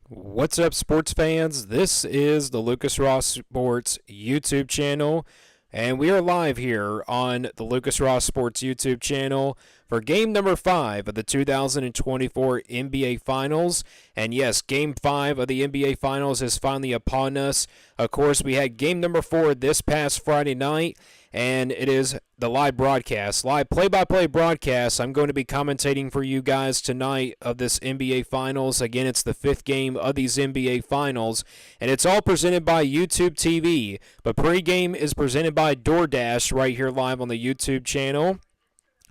What's up, sports fans? This is the Lucas Ross Sports YouTube channel, and we are live here on the Lucas Ross Sports YouTube channel for game number 5 of the 2024 NBA Finals. And yes, game 5 of the NBA Finals is finally upon us. Of course, we had game number 4 this past Friday night, and it is the live broadcast, live play-by-play broadcast. I'm going to be commentating for you guys tonight of this NBA Finals. Again, it's the 5th game of these NBA Finals, and it's all presented by YouTube TV. But pregame is presented by DoorDash right here live on the YouTube channel.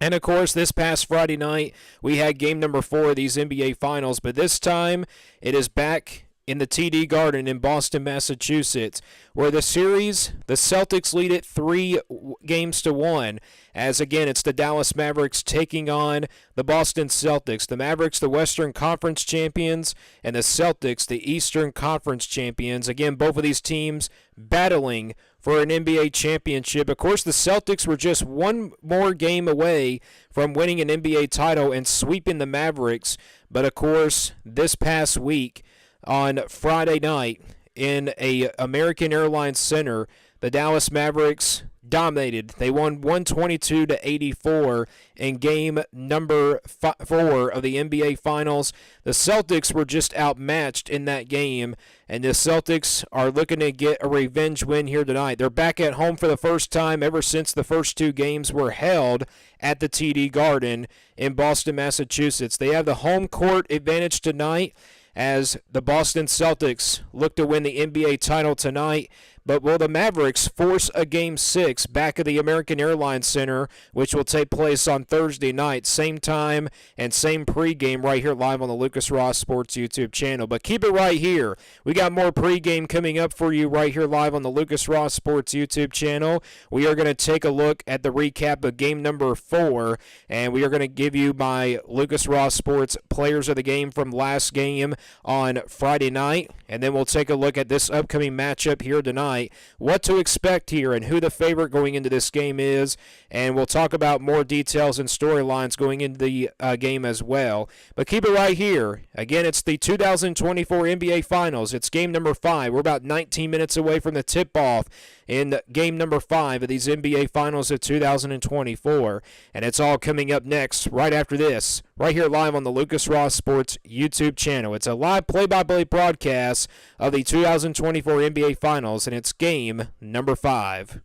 And, of course, this past Friday night, we had game number 4 of these NBA Finals, but this time it is back in the TD Garden in Boston, Massachusetts, where the series, the Celtics lead it 3-1, as again, it's the Dallas Mavericks taking on the Boston Celtics. The Mavericks, the Western Conference champions, and the Celtics, the Eastern Conference champions. Again, both of these teams battling for an NBA championship. Of course, the Celtics were just one more game away from winning an NBA title and sweeping the Mavericks. But, of course, this past week, on Friday night in a American Airlines Center, the Dallas Mavericks dominated. They won 122-84 in game number 4 of the NBA Finals. The Celtics were just outmatched in that game, and the Celtics are looking to get a revenge win here tonight. They're back at home for the first time ever since the first 2 games were held at the TD Garden in Boston, Massachusetts. They have the home court advantage tonight, as the Boston Celtics look to win the NBA title tonight. But will the Mavericks force a Game 6 back at the American Airlines Center, which will take place on Thursday night, same time and same pregame right here live on the Lucas Ross Sports YouTube channel. But keep it right here. We got more pregame coming up for you right here live on the Lucas Ross Sports YouTube channel. We are going to take a look at the recap of game number 4, and we are going to give you my Lucas Ross Sports players of the game from last game on Friday night, and then we'll take a look at this upcoming matchup here tonight, what to expect here and who the favorite going into this game is, and we'll talk about more details and storylines going into the game as well. But keep it right here. Again, it's the 2024 NBA Finals. It's game number 5. We're about 19 minutes away from the tip-off in game number 5 of these NBA Finals of 2024, and it's all coming up next right after this, right here live on the Lucas Ross Sports YouTube channel. It's a live play-by-play broadcast of the 2024 NBA Finals, and it's game number 5.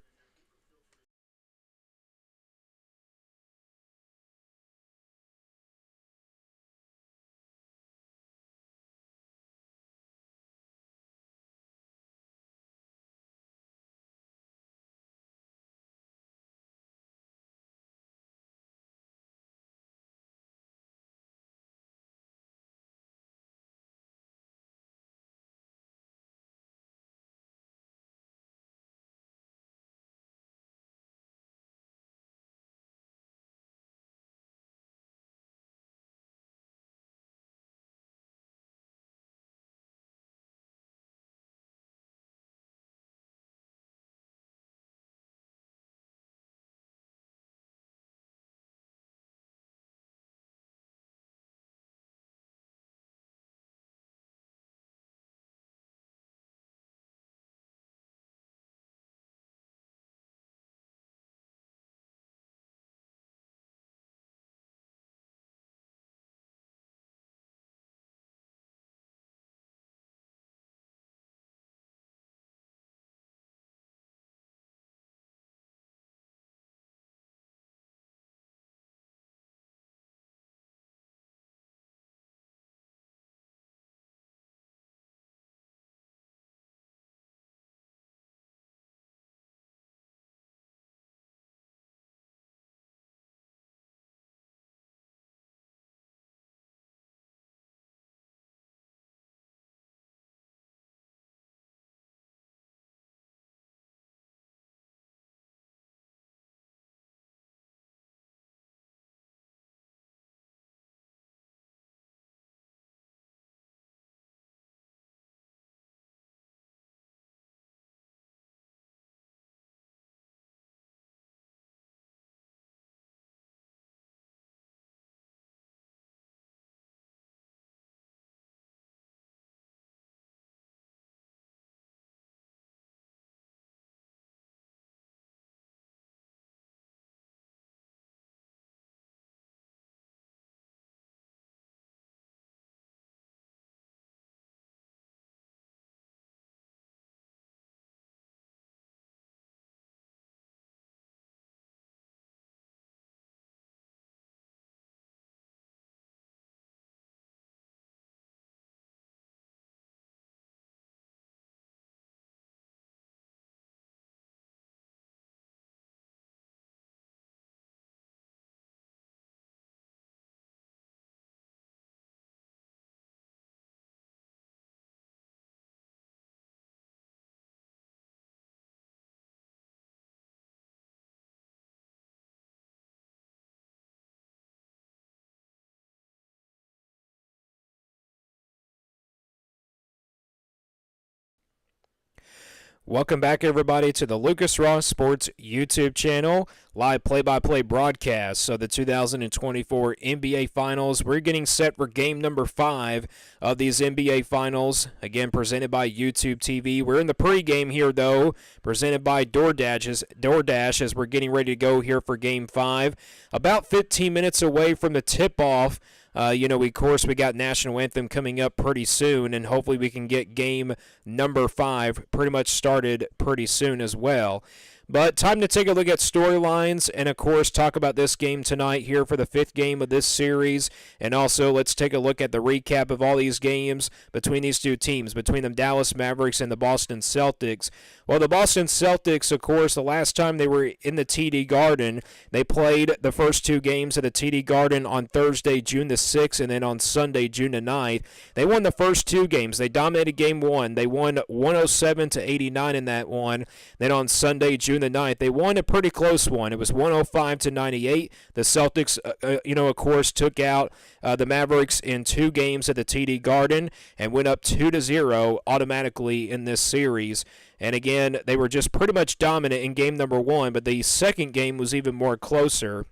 Welcome back, everybody, to the Lucas Ross Sports YouTube channel, live play-by-play broadcast of the 2024 NBA Finals. We're getting set for game number 5 of these NBA Finals, again presented by YouTube TV. We're in the pregame here, though, presented by DoorDash as we're getting ready to go here for game 5. About 15 minutes away from the tip-off. Of course, we got National Anthem coming up pretty soon, and hopefully we can get game number 5 pretty much started pretty soon as well. But time to take a look at storylines and, of course, talk about this game tonight here for the 5th game of this series. And also, let's take a look at the recap of all these games between these two teams, between the Dallas Mavericks and the Boston Celtics. Well, the Boston Celtics, of course, the last time they were in the TD Garden, they played the first 2 games at the TD Garden on Thursday, June the 6th, and then on Sunday, June the 9th. They won the first 2 games. They dominated game 1. They won 107-89 in that one. Then on Sunday, June the 9th, they won a pretty close one. It was 105-98. The Celtics, of course, took out the Mavericks in 2 games at the TD Garden and went up 2-0 automatically in this series. And again, they were just pretty much dominant in game number 1, but the second game was even more closer.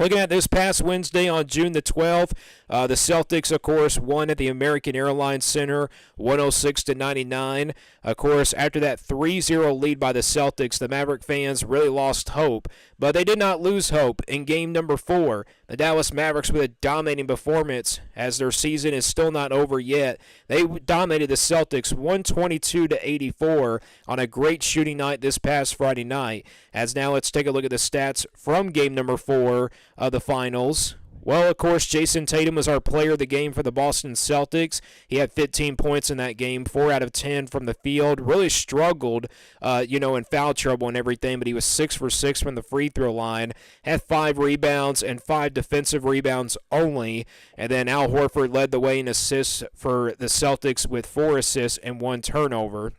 Looking at this past Wednesday on June the 12th, the Celtics, of course, won at the American Airlines Center, 106-99. Of course, after that 3-0 lead by the Celtics, the Maverick fans really lost hope. But they did not lose hope in game number 4. The Dallas Mavericks with a dominating performance as their season is still not over yet. They dominated the Celtics 122-84 on a great shooting night this past Friday night. As now let's take a look at the stats from game number 4 of the finals. Well, of course, Jason Tatum was our player of the game for the Boston Celtics. He had 15 points in that game, 4 out of 10 from the field. Really struggled, in foul trouble and everything, but he was 6 for 6 from the free throw line. Had 5 rebounds and 5 defensive rebounds only. And then Al Horford led the way in assists for the Celtics with 4 assists and 1 turnover.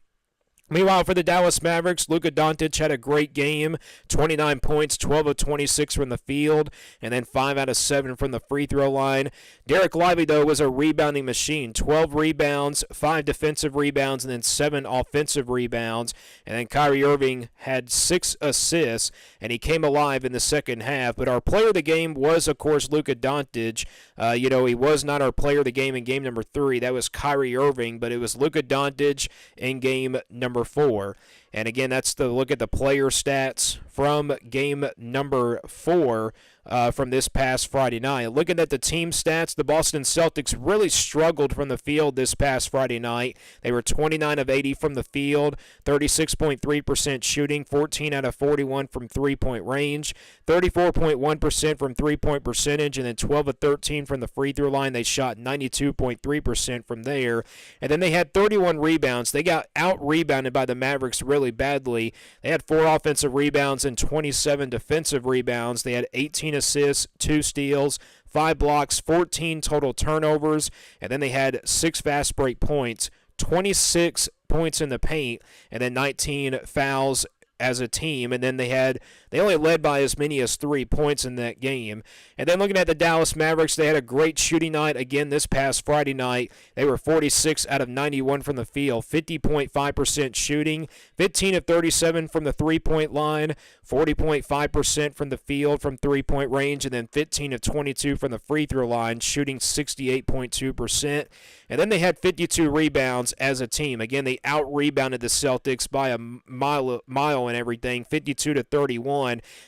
Meanwhile, for the Dallas Mavericks, Luka Doncic had a great game, 29 points, 12 of 26 from the field, and then 5 out of 7 from the free throw line. Derek Lively, though, was a rebounding machine, 12 rebounds, 5 defensive rebounds, and then 7 offensive rebounds. And then Kyrie Irving had 6 assists, and he came alive in the second half. But our player of the game was, of course, Luka Doncic. He was not our player of the game in game number 3. That was Kyrie Irving, but it was Luka Doncic in game number 4. And again, that's the look at the player stats from game number 4 from this past Friday night. Looking at the team stats, the Boston Celtics really struggled from the field this past Friday night. They were 29 of 80 from the field, 36.3% shooting, 14 out of 41 from three-point range, 34.1% from three-point percentage, and then 12 of 13 from the free throw line. They shot 92.3% from there. And then they had 31 rebounds. They got out-rebounded by the Mavericks really badly. They had 4 offensive rebounds and 27 defensive rebounds. They had 18 assists, 2 steals, 5 blocks, 14 total turnovers, and then they had 6 fast break points, 26 points in the paint, and then 19 fouls as a team, and then they only led by as many as 3 points in that game. And then looking at the Dallas Mavericks, they had a great shooting night again this past Friday night. They were 46 out of 91 from the field, 50.5% shooting, 15 of 37 from the three-point line, 40.5% from the field from three-point range, and then 15 of 22 from the free throw line, shooting 68.2%. And then they had 52 rebounds as a team. Again, they out-rebounded the Celtics by a mile and everything, 52-31.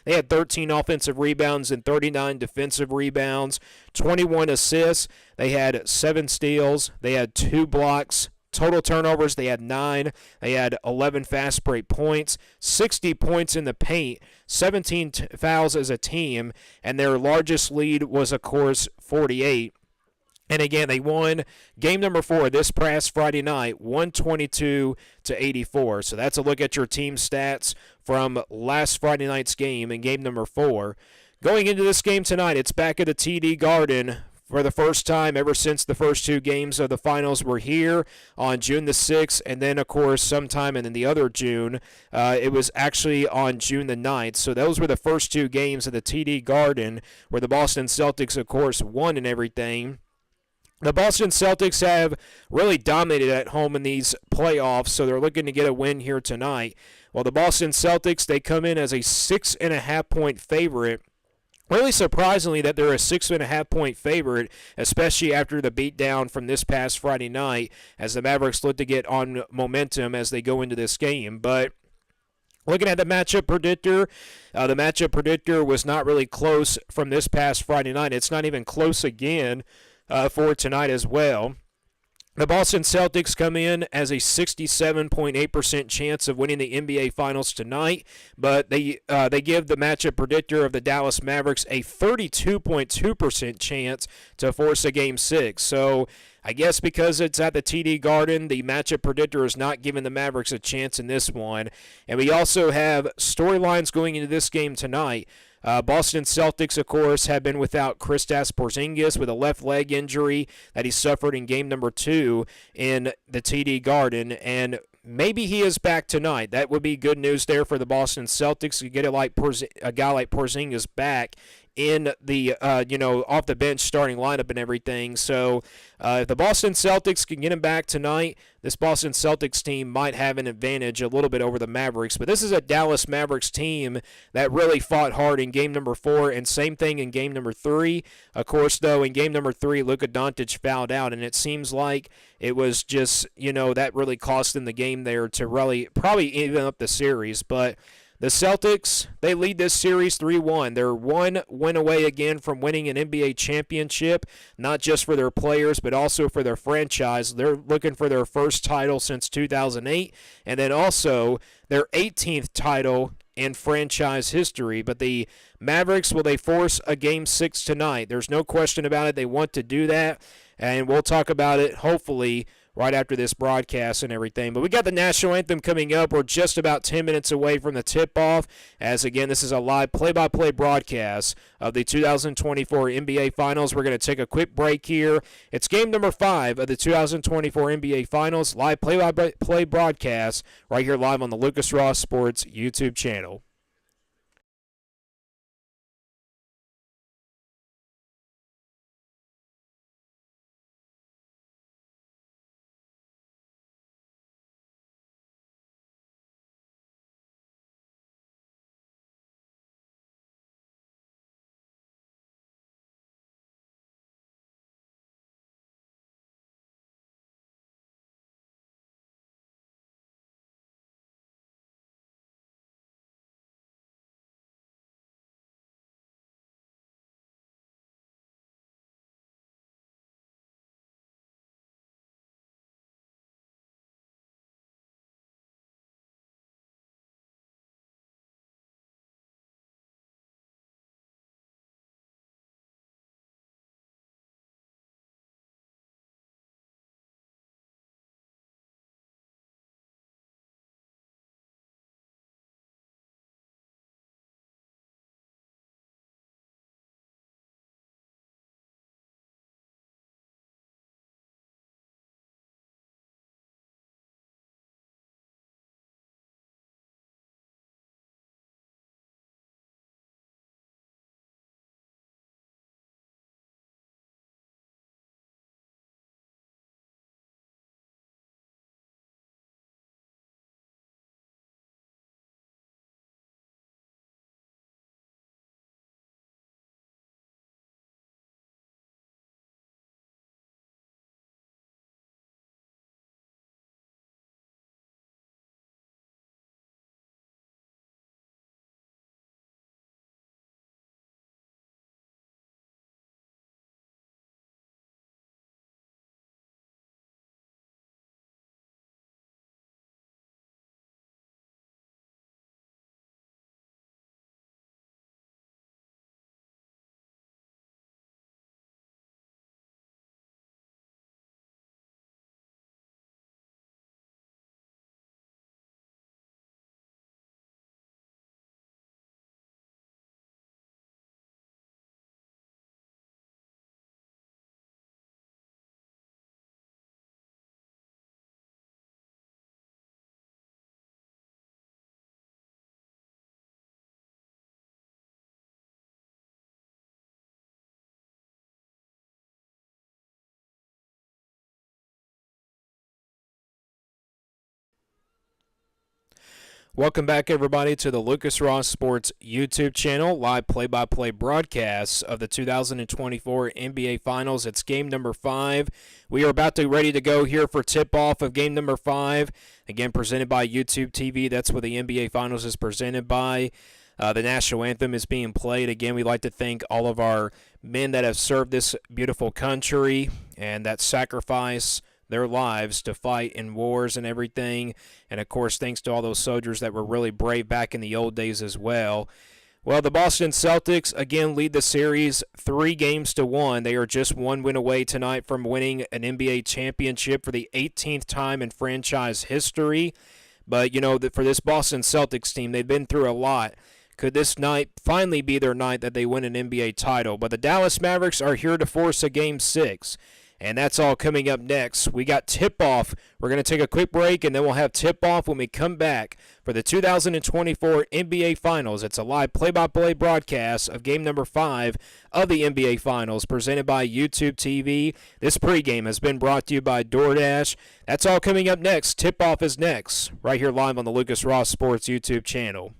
They had 13 offensive rebounds and 39 defensive rebounds, 21 assists. They had 7 steals. They had 2 blocks. Total turnovers, they had 9. They had 11 fast break points, 60 points in the paint, 17 fouls as a team, and their largest lead was, of course, 48. And again, they won game number 4 this past Friday night, 122-84. So that's a look at your team stats from last Friday night's game in game number 4. Going into this game tonight, it's back at the TD Garden for the first time ever since the first 2 games of the finals were here on June the 6th, and then, of course, sometime in the other June, it was actually on June the 9th. So those were the first 2 games of the TD Garden where the Boston Celtics, of course, won and everything. The Boston Celtics have really dominated at home in these playoffs, so they're looking to get a win here tonight. Well, the Boston Celtics, they come in as a 6.5-point favorite. Really surprisingly that they're a 6.5-point favorite, especially after the beatdown from this past Friday night, as the Mavericks look to get on momentum as they go into this game. But looking at the matchup predictor was not really close from this past Friday night. It's not even close again for tonight as well. The Boston Celtics come in as a 67.8% chance of winning the NBA Finals tonight, but they give the matchup predictor of the Dallas Mavericks a 32.2% chance to force a Game 6. So I guess because it's at the TD Garden, the matchup predictor is not giving the Mavericks a chance in this one. And we also have storylines going into this game tonight. Boston Celtics, of course, have been without Kristaps Porzingis with a left leg injury that he suffered in game number 2 in the TD Garden, and maybe he is back tonight. That would be good news there for the Boston Celtics to get a guy like Porzingis back in the off the bench starting lineup and everything. So if the Boston Celtics can get him back tonight, this Boston Celtics team might have an advantage a little bit over the Mavericks. But this is a Dallas Mavericks team that really fought hard in game number 4, and same thing in game number 3. Of course, though, in game number 3, Luka Doncic fouled out, and it seems like it was just, that really cost them the game there to really probably even up the series. But the Celtics, they lead this series 3-1. They're one win away again from winning an NBA championship, not just for their players, but also for their franchise. They're looking for their first title since 2008, and then also their 18th title in franchise history. But the Mavericks, will they force a Game 6 tonight? There's no question about it. They want to do that, and we'll talk about it, hopefully, right after this broadcast and everything. But we got the national anthem coming up. We're just about 10 minutes away from the tip-off, as, again, this is a live play-by-play broadcast of the 2024 NBA Finals. We're going to take a quick break here. It's game number 5 of the 2024 NBA Finals, live play-by-play broadcast right here live on the Lucas Ross Sports YouTube channel. Welcome back, everybody, to the Lucas Ross Sports YouTube channel, live play-by-play broadcasts of the 2024 NBA Finals. It's game number 5. We are about to ready to go here for tip-off of game number 5. Again, presented by YouTube TV. That's what the NBA Finals is presented by. The national anthem is being played. Again, we'd like to thank all of our men that have served this beautiful country and that sacrifice their lives to fight in wars and everything. And, of course, thanks to all those soldiers that were really brave back in the old days as well. Well, the Boston Celtics, again, lead the series 3-1. They are just one win away tonight from winning an NBA championship for the 18th time in franchise history. But, for this Boston Celtics team, they've been through a lot. Could this night finally be their night that they win an NBA title? But the Dallas Mavericks are here to force a Game 6. And that's all coming up next. We got tip-off. We're going to take a quick break, and then we'll have tip-off when we come back for the 2024 NBA Finals. It's a live play-by-play broadcast of game number 5 of the NBA Finals, presented by YouTube TV. This pregame has been brought to you by DoorDash. That's all coming up next. Tip-off is next, right here live on the Lucas Ross Sports YouTube channel.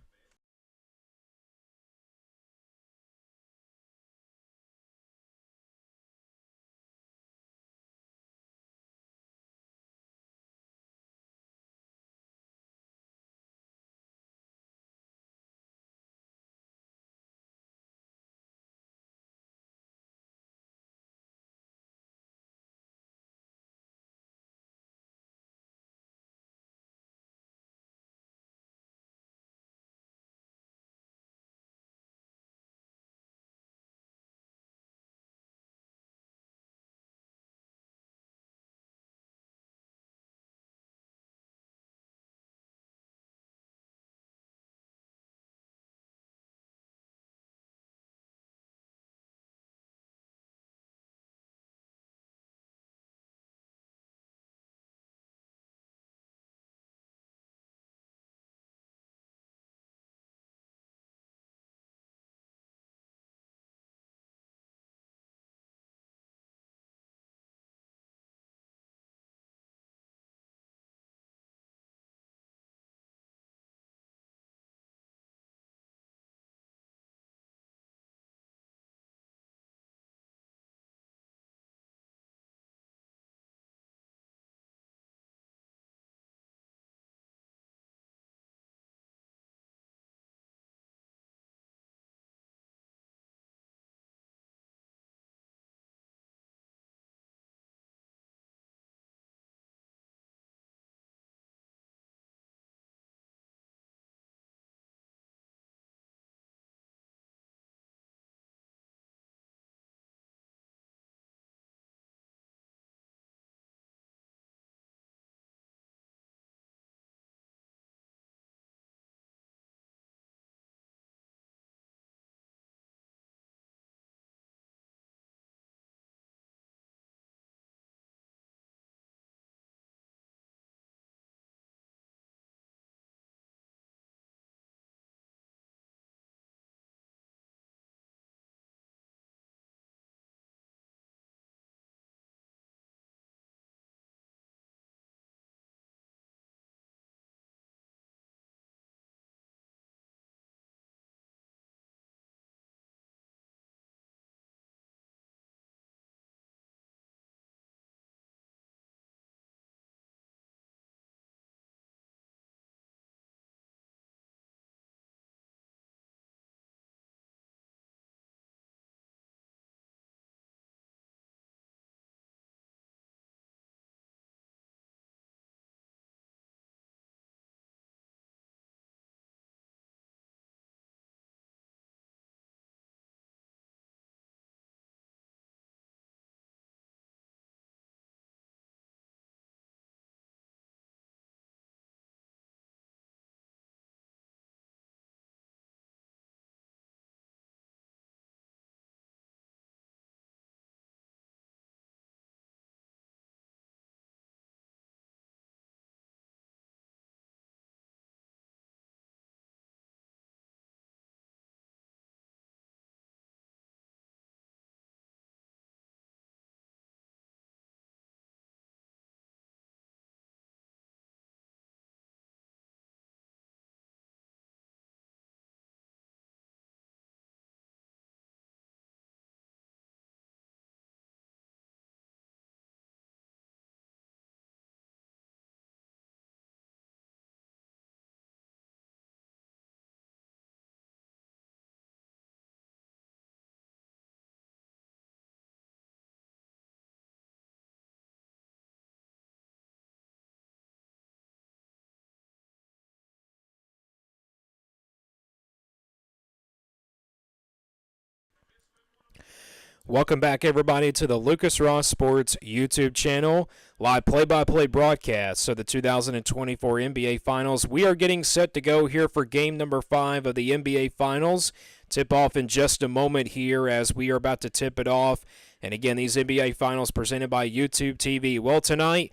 Welcome back, everybody, to the Lucas Ross Sports YouTube channel. Live play-by-play broadcast of the 2024 NBA Finals. We are getting set to go here for game number 5 of the NBA Finals. Tip off in just a moment here as we are about to tip it off. And again, these NBA Finals presented by YouTube TV. Well, tonight,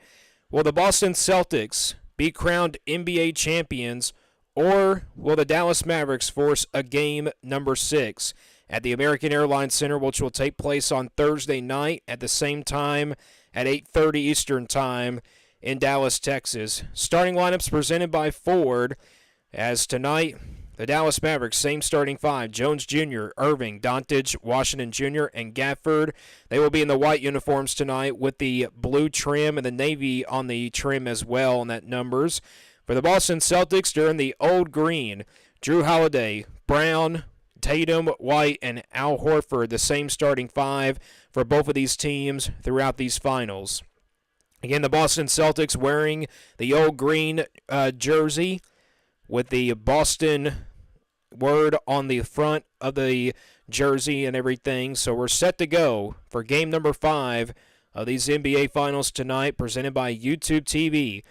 will the Boston Celtics be crowned NBA champions, or will the Dallas Mavericks force a game number 6? At the American Airlines Center, which will take place on Thursday night at the same time at 8:30 Eastern Time in Dallas, Texas. Starting lineups presented by Ford, as tonight, the Dallas Mavericks, same starting 5, Jones Jr., Irving, Doncic, Washington Jr., and Gafford. They will be in the white uniforms tonight with the blue trim and the navy on the trim as well, and that numbers. For the Boston Celtics, during the old green, Drew Holiday, Brown, Tatum, White, and Al Horford, the same starting 5 for both of these teams throughout these finals. Again, the Boston Celtics wearing the old green jersey with the Boston word on the front of the jersey and everything. So we're set to go for game number 5 of these NBA Finals tonight, presented by YouTube TV.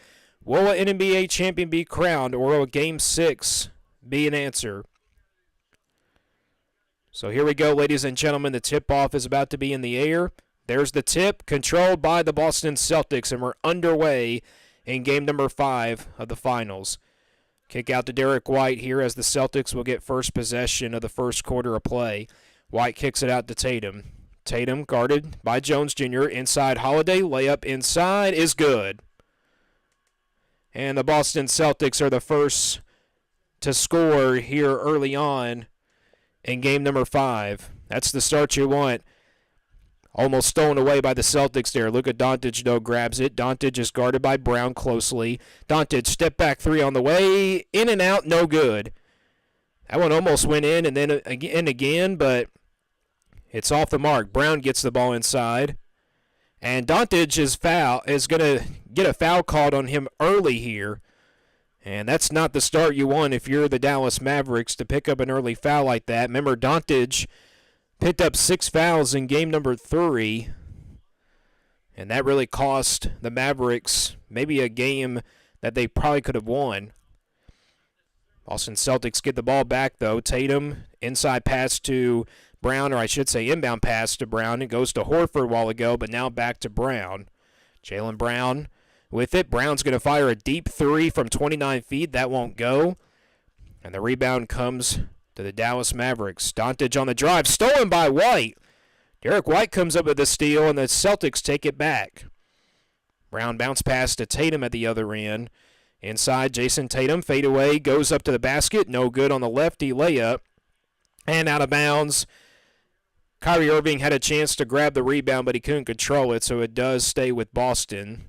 Will an NBA champion be crowned, or will Game 6 be an answer? So here we go, ladies and gentlemen. The tip-off is about to be in the air. There's the tip, controlled by the Boston Celtics, and we're underway in game number 5 of the finals. Kick out to Derek White here as the Celtics will get first possession of the first quarter of play. White kicks it out to Tatum. Tatum guarded by Jones Jr. Inside Holiday, layup inside is good. And the Boston Celtics are the first to score here early on in game number 5. That's the start you want. Almost stolen away by the Celtics there. Luka Doncic, though, grabs it. Doncic is guarded by Brown closely. Doncic, step back 3 on the way. In and out, no good. That one almost went in and then again, but it's off the mark. Brown gets the ball inside. And Doncic is going to get a foul called on him early here. And that's not the start you want if you're the Dallas Mavericks, to pick up an early foul like that. Remember, Doncic picked up 6 fouls in game number 3, and that really cost the Mavericks maybe a game that they probably could have won. Boston Celtics get the ball back, though. Tatum, inside pass to Brown, or I should say inbound pass to Brown. It goes to Horford a while ago, but now back to Brown. Jaylen Brown with it. Brown's going to fire a deep 3 from 29 feet. That won't go. And the rebound comes to the Dallas Mavericks. Doncic on the drive. Stolen by White. Derek White comes up with the steal, and the Celtics take it back. Brown bounce pass to Tatum at the other end. Inside, Jason Tatum. Fade away. Goes up to the basket. No good on the lefty layup. And out of bounds. Kyrie Irving had a chance to grab the rebound, but he couldn't control it, so it does stay with Boston.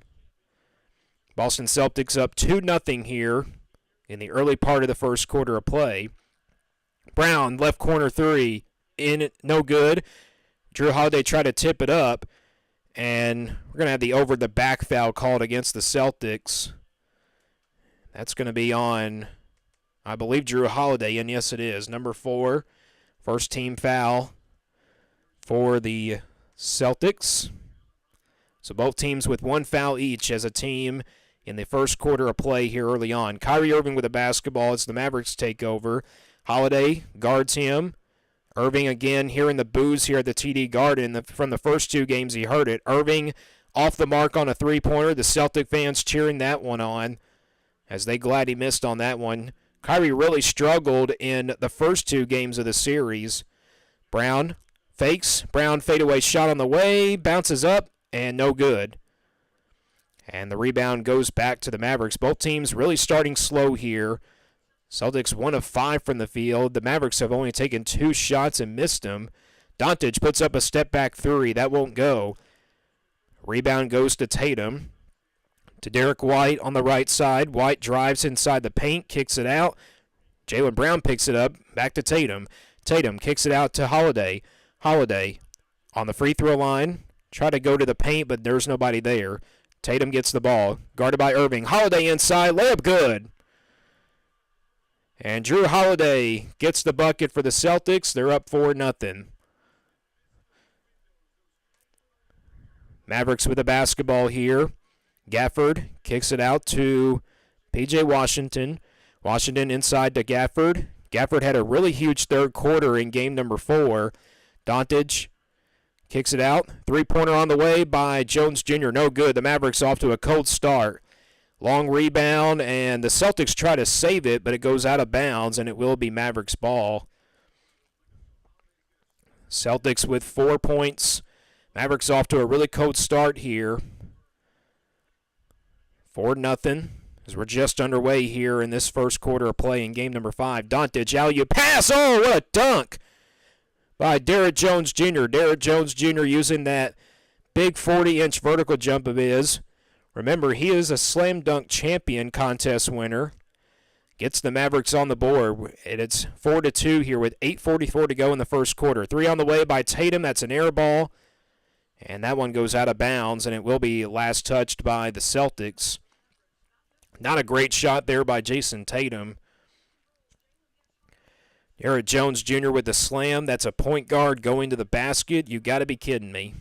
Boston Celtics up 2-0 here in the early part of the first quarter of play. Brown, left corner 3, in, no good. Drew Holiday tried to tip it up, and we're going to have the over-the-back foul called against the Celtics. That's going to be on, I believe, Drew Holiday, and yes, it is. Number 4, first team foul for the Celtics. So both teams with 1 foul each as a team in the first quarter of play here early on. Kyrie Irving with the basketball as the Mavericks take over. Holiday guards him. Irving again hearing the boos here at the TD Garden. From the first 2 games he heard it. Irving off the mark on a 3-pointer. The Celtic fans cheering that one on as they glad he missed on that one. Kyrie really struggled in the first 2 games of the series. Brown fakes. Brown fadeaway shot on the way. Bounces up and no good. And the rebound goes back to the Mavericks. Both teams really starting slow here. Celtics 1 of 5 from the field. The Mavericks have only taken 2 shots and missed them. Doncic puts up a step-back 3. That won't go. Rebound goes to Tatum. To Derek White on the right side. White drives inside the paint, kicks it out. Jaylen Brown picks it up. Back to Tatum. Tatum kicks it out to Holiday. Holiday on the free throw line. Try to go to the paint, but there's nobody there. Tatum gets the ball. Guarded by Irving. Holiday inside. Layup good. And Drew Holiday gets the bucket for the Celtics. They're up 4-0. Mavericks with the basketball here. Gafford kicks it out to P.J. Washington. Washington inside to Gafford. Gafford had a really huge third quarter in game number 4. Dontage kicks it out. Three-pointer on the way by Jones Jr. No good. The Mavericks off to a cold start. Long rebound, and the Celtics try to save it, but it goes out of bounds, and it will be Mavericks ball. Celtics with 4 points. Mavericks off to a really cold start here. 4-0 as we're just underway here in this first quarter of play in game number 5. Dontage, alley-oop pass. Oh, what a dunk by Derrick Jones Jr. Derrick Jones Jr. using that big 40-inch vertical jump of his. Remember, he is a slam dunk champion contest winner. Gets the Mavericks on the board. And it's 4-2 here with 8:44 to go in the first quarter. 3 on the way by Tatum. That's an air ball. And that one goes out of bounds, and it will be last touched by the Celtics. Not a great shot there by Jason Tatum. Derrick Jones Jr. with the slam. That's a point guard going to the basket. You got to be kidding me.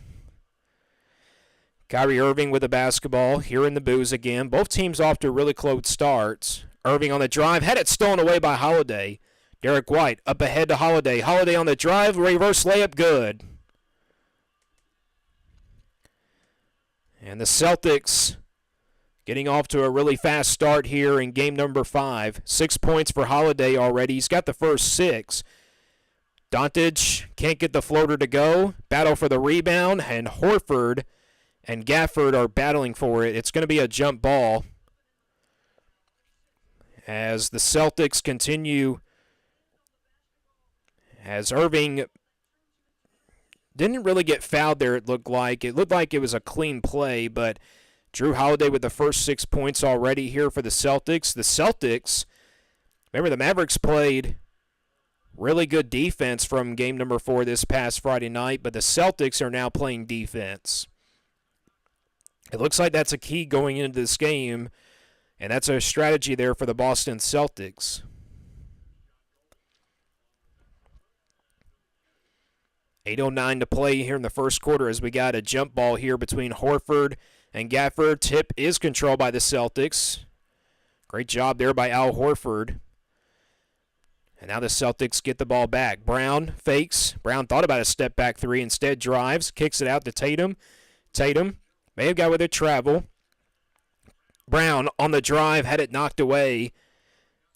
Kyrie Irving with the basketball here in the booze again. Both teams off to really close starts. Irving on the drive. Had it stolen away by Holiday. Derek White up ahead to Holiday. Holiday on the drive. Reverse layup good. And the Celtics getting off to a really fast start here in game number 5. 6 points for Holiday already. He's got the first 6. Dontage can't get the floater to go. Battle for the rebound, and Horford and Gafford are battling for it. It's going to be a jump ball as the Celtics continue. As Irving didn't really get fouled there, it looked like. It looked like it was a clean play, but Drew Holiday with the first 6 points already here for the Celtics. The Celtics, remember the Mavericks played really good defense from game number 4 this past Friday night, but the Celtics are now playing defense. It looks like that's a key going into this game, and that's a strategy there for the Boston Celtics. 8:09 to play here in the first quarter as we got a jump ball here between Horford and Gafford. Tip is controlled by the Celtics. Great job there by Al Horford. And now the Celtics get the ball back. Brown fakes. Brown thought about a step-back 3, instead drives, kicks it out to Tatum. Tatum may have got with it travel. Brown on the drive, had it knocked away.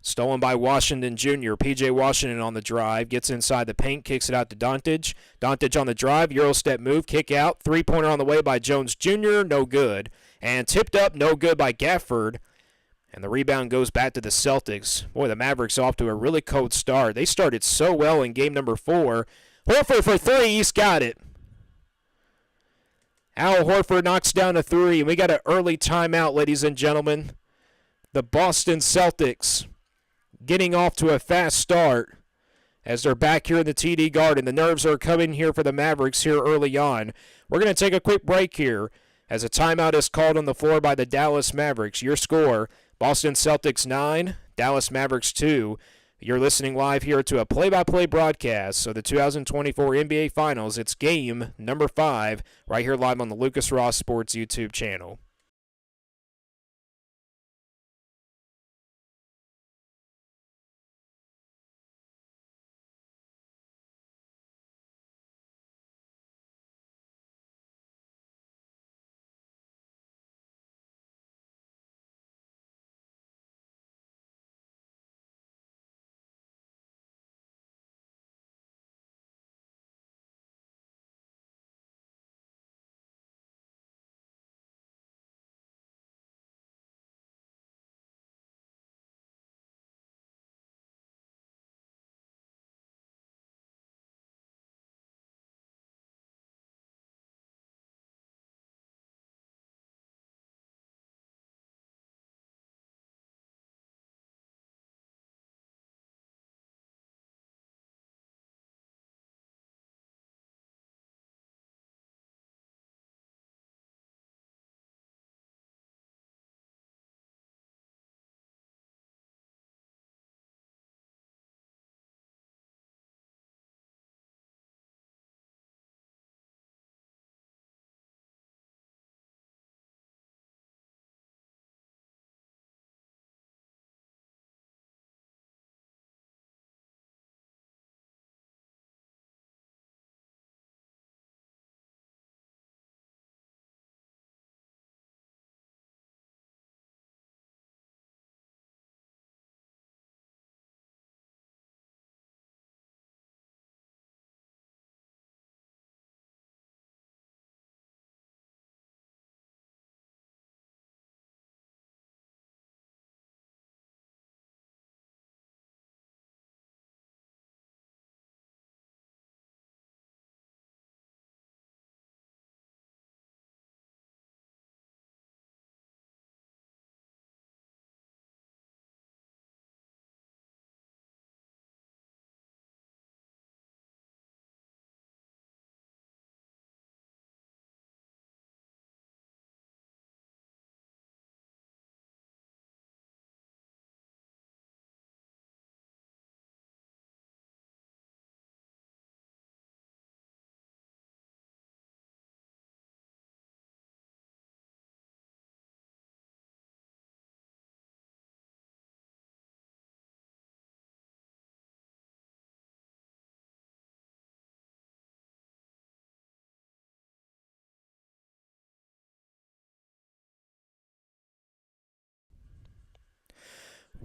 Stolen by Washington Jr. P.J. Washington on the drive. Gets inside the paint, kicks it out to Dontage. Dontage on the drive, Euro step move, kick out. Three-pointer on the way by Jones Jr., no good. And tipped up, no good by Gafford. And the rebound goes back to the Celtics. Boy, the Mavericks off to a really cold start. They started so well in game number 4. Horford for 3, he's got it. Al Horford knocks down a 3, and we got an early timeout, ladies and gentlemen. The Boston Celtics getting off to a fast start as they're back here in the TD Garden. The nerves are coming here for the Mavericks here early on. We're going to take a quick break here as a timeout is called on the floor by the Dallas Mavericks. Your score, Boston Celtics 9, Dallas Mavericks 2. You're listening live here to a play-by-play broadcast of the 2024 NBA Finals. It's game number 5 right here live on the Lucas Ross Sports YouTube channel.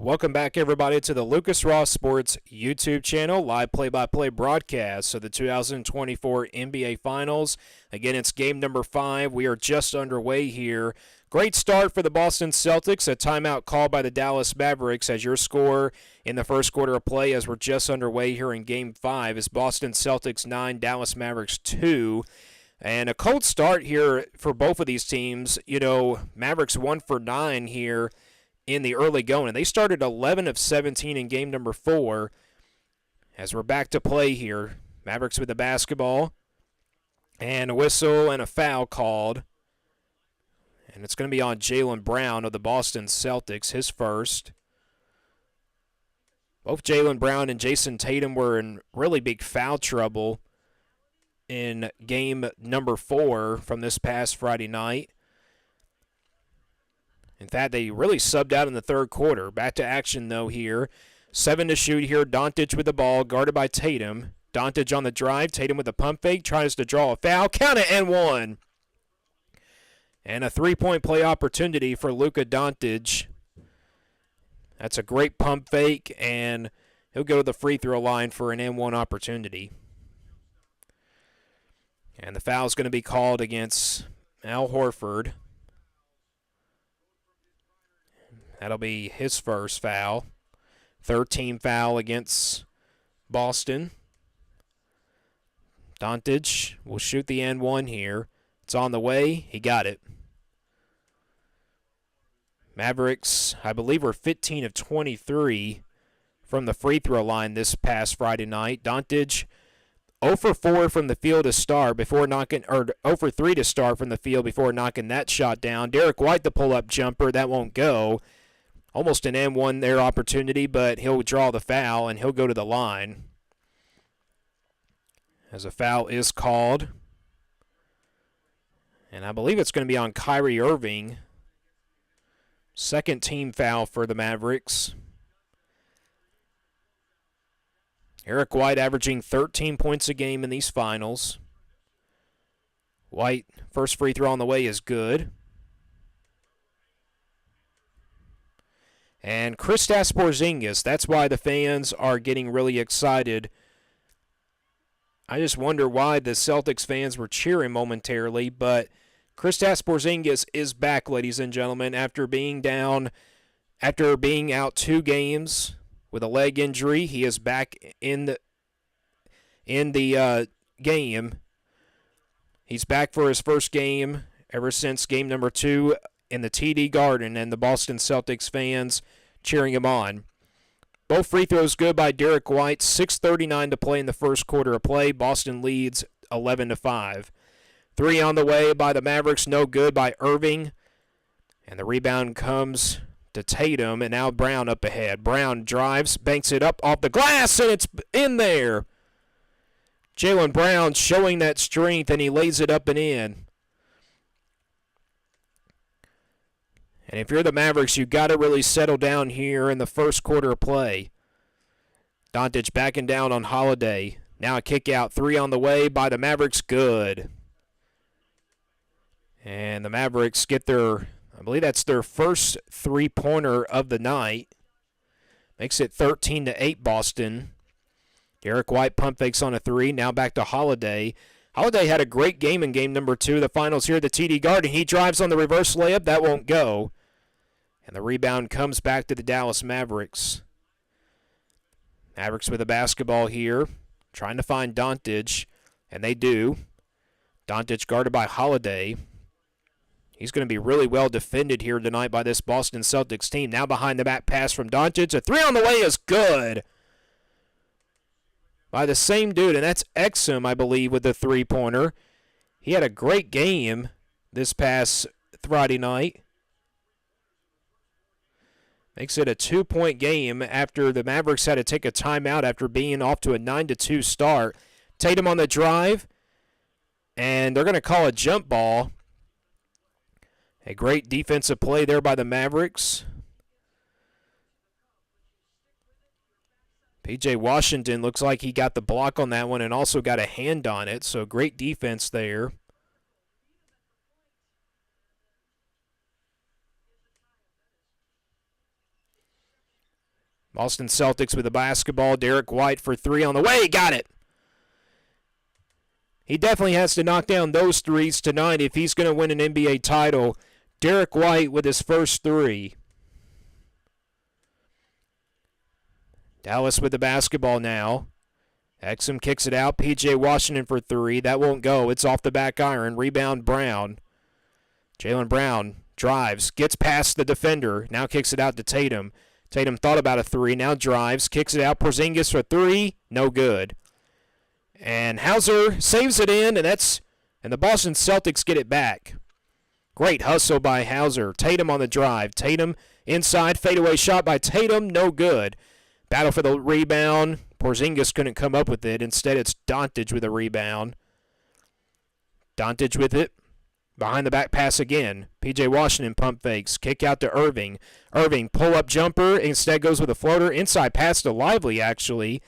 Welcome back, everybody, to the Lucas Ross Sports YouTube channel, live play-by-play broadcast of the 2024 NBA Finals. Again, it's game number 5. We are just underway here. Great start for the Boston Celtics. A timeout called by the Dallas Mavericks as your score in the first quarter of play as we're just underway here in game 5 is Boston Celtics 9, Dallas Mavericks 2. And a cold start here for both of these teams. You know, Mavericks 1 for 9 here in the early going. And they started 11 of 17 in game number 4. As we're back to play here, Mavericks with the basketball. And a whistle and a foul called. And it's going to be on Jaylen Brown of the Boston Celtics, his first. Both Jaylen Brown and Jason Tatum were in really big foul trouble in game number 4 from this past Friday night. In fact, they really subbed out in the third quarter. Back to action, though, here. 7 to shoot here. Doncic with the ball, guarded by Tatum. Doncic on the drive. Tatum with a pump fake. Tries to draw a foul. Count it and one. And a three-point play opportunity for Luka Doncic. That's a great pump fake, and he'll go to the free throw line for an and-one opportunity. And the foul is going to be called against Al Horford. That'll be his first foul. 13 foul against Boston. Doncic will shoot the and one here. It's on the way. He got it. Mavericks, I believe, were 15 of 23 from the free throw line this past Friday night. Doncic 0 for 4 from the field to start before knocking, or 0 for 3 to start from the field before knocking that shot down. Derek White, the pull-up jumper, that won't go. Almost an and one there opportunity, but he'll draw the foul and he'll go to the line. As a foul is called. And I believe it's going to be on Kyrie Irving. Second team foul for the Mavericks. Eric White averaging 13 points a game in these finals. White, first free throw on the way is good. And Kristaps Porzingis, that's why the fans are getting really excited. I just wonder why the Celtics fans were cheering momentarily, but Kristaps Porzingis is back, ladies and gentlemen, after being out 2 games with a leg injury. He is back in the game. He's back for his first game ever since game number 2 in the TD Garden, and the Boston Celtics fans cheering him on. Both free throws good by Derek White. 6:39 to play in the first quarter of play. Boston leads 11-5. 3 on the way by the Mavericks, no good by Irving. And the rebound comes to Tatum, and now Brown up ahead. Brown drives, banks it up off the glass, and it's in there. Jaylen Brown showing that strength, and he lays it up and in. And if you're the Mavericks, you've got to really settle down here in the first quarter of play. Doncic backing down on Holiday. Now a kick out, 3 on the way by the Mavericks, good. And the Mavericks get their, I believe that's their first three-pointer of the night. Makes it 13-8 Boston. Derek White pump fakes on a 3. Now back to Holiday. Holiday had a great game in game number 2, the finals here at the TD Garden. He drives on the reverse layup. That won't go. And the rebound comes back to the Dallas Mavericks. Mavericks with the basketball here, trying to find Doncic, and they do. Doncic guarded by Holiday. He's going to be really well defended here tonight by this Boston Celtics team. Now behind the back pass from Doncic. A 3 on the way is good by the same dude, and that's Exum, I believe, with the three-pointer. He had a great game this past Friday night. Makes it a 2-point game after the Mavericks had to take a timeout after being off to a 9-2 start. Tatum on the drive, and they're going to call a jump ball. A great defensive play there by the Mavericks. P.J. Washington looks like he got the block on that one and also got a hand on it, so great defense there. Boston Celtics with the basketball. Derek White for three on the way. Got it. He definitely has to knock down those threes tonight if he's going to win an NBA title. Derek White with his first three. Dallas with the basketball now. Exum kicks it out. P.J. Washington for three. That won't go. It's off the back iron. Rebound Brown. Jaylen Brown drives. Gets past the defender. Now kicks it out to Tatum. Tatum thought about a three. Now drives. Kicks it out. Porzingis for three. No good. And Hauser saves it in, and the Boston Celtics get it back. Great hustle by Hauser. Tatum on the drive. Tatum inside. Fadeaway shot by Tatum. No good. Battle for the rebound. Porzingis couldn't come up with it. Instead, it's Doncic with a rebound. Doncic with it. Behind the back pass again. P.J. Washington pump fakes. Kick out to Irving. Irving pull-up jumper. Instead goes with a floater. Inside pass to Lively, actually.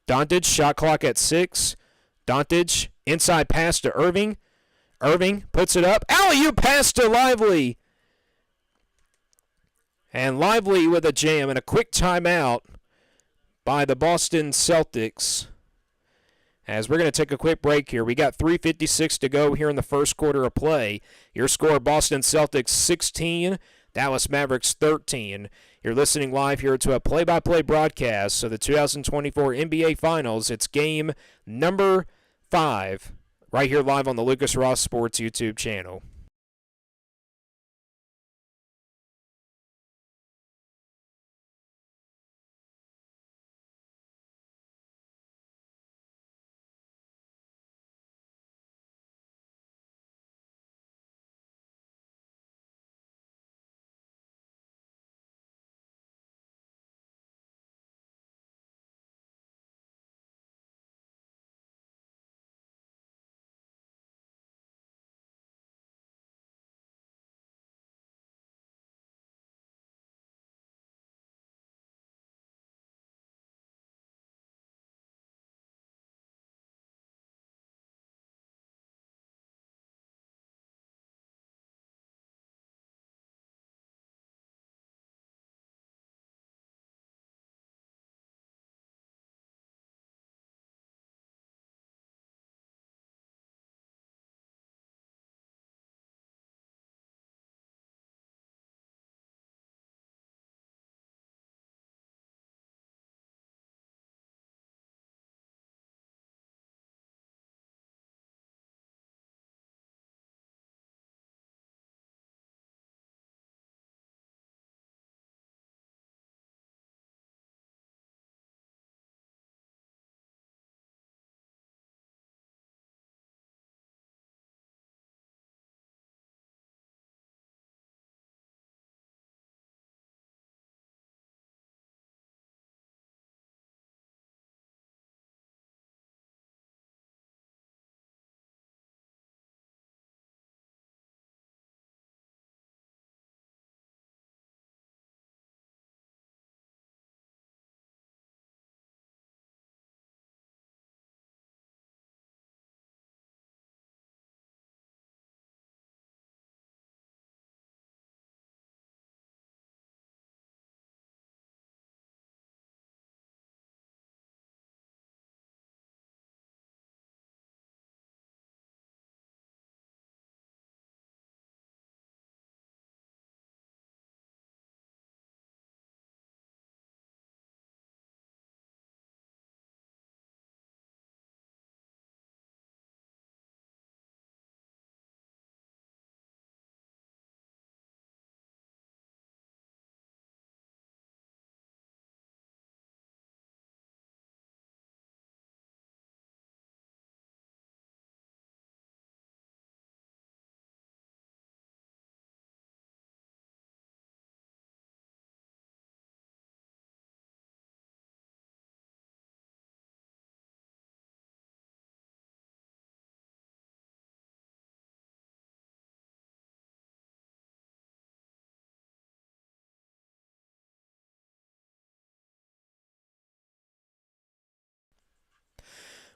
Doncic, shot clock at 6. Doncic, inside pass to Irving. Irving puts it up. Alley-oop pass to Lively. And Lively with a jam and a quick timeout by the Boston Celtics. As we're going to take a quick break here. We got 3:56 to go here in the first quarter of play. Your score, Boston Celtics 16, Dallas Mavericks 13. You're listening live here to a play-by-play broadcast of the 2024 NBA Finals. It's game number 5 right here live on the Lucas Ross Sports YouTube channel.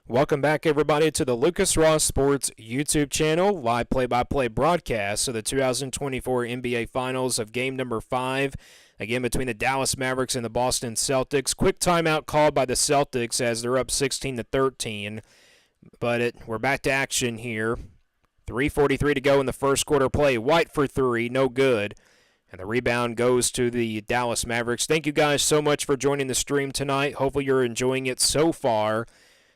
Welcome back, everybody, to the Lucas Ross Sports YouTube channel, live play-by-play broadcast of the 2024 NBA Finals of game number 5, again between the Dallas Mavericks and the Boston Celtics. Quick timeout called by the Celtics as they're up 16-13, but we're back to action here. 3:43 to go in the first quarter play. White for three, no good. And the rebound goes to the Dallas Mavericks. Thank you guys so much for joining the stream tonight. Hopefully you're enjoying it so far.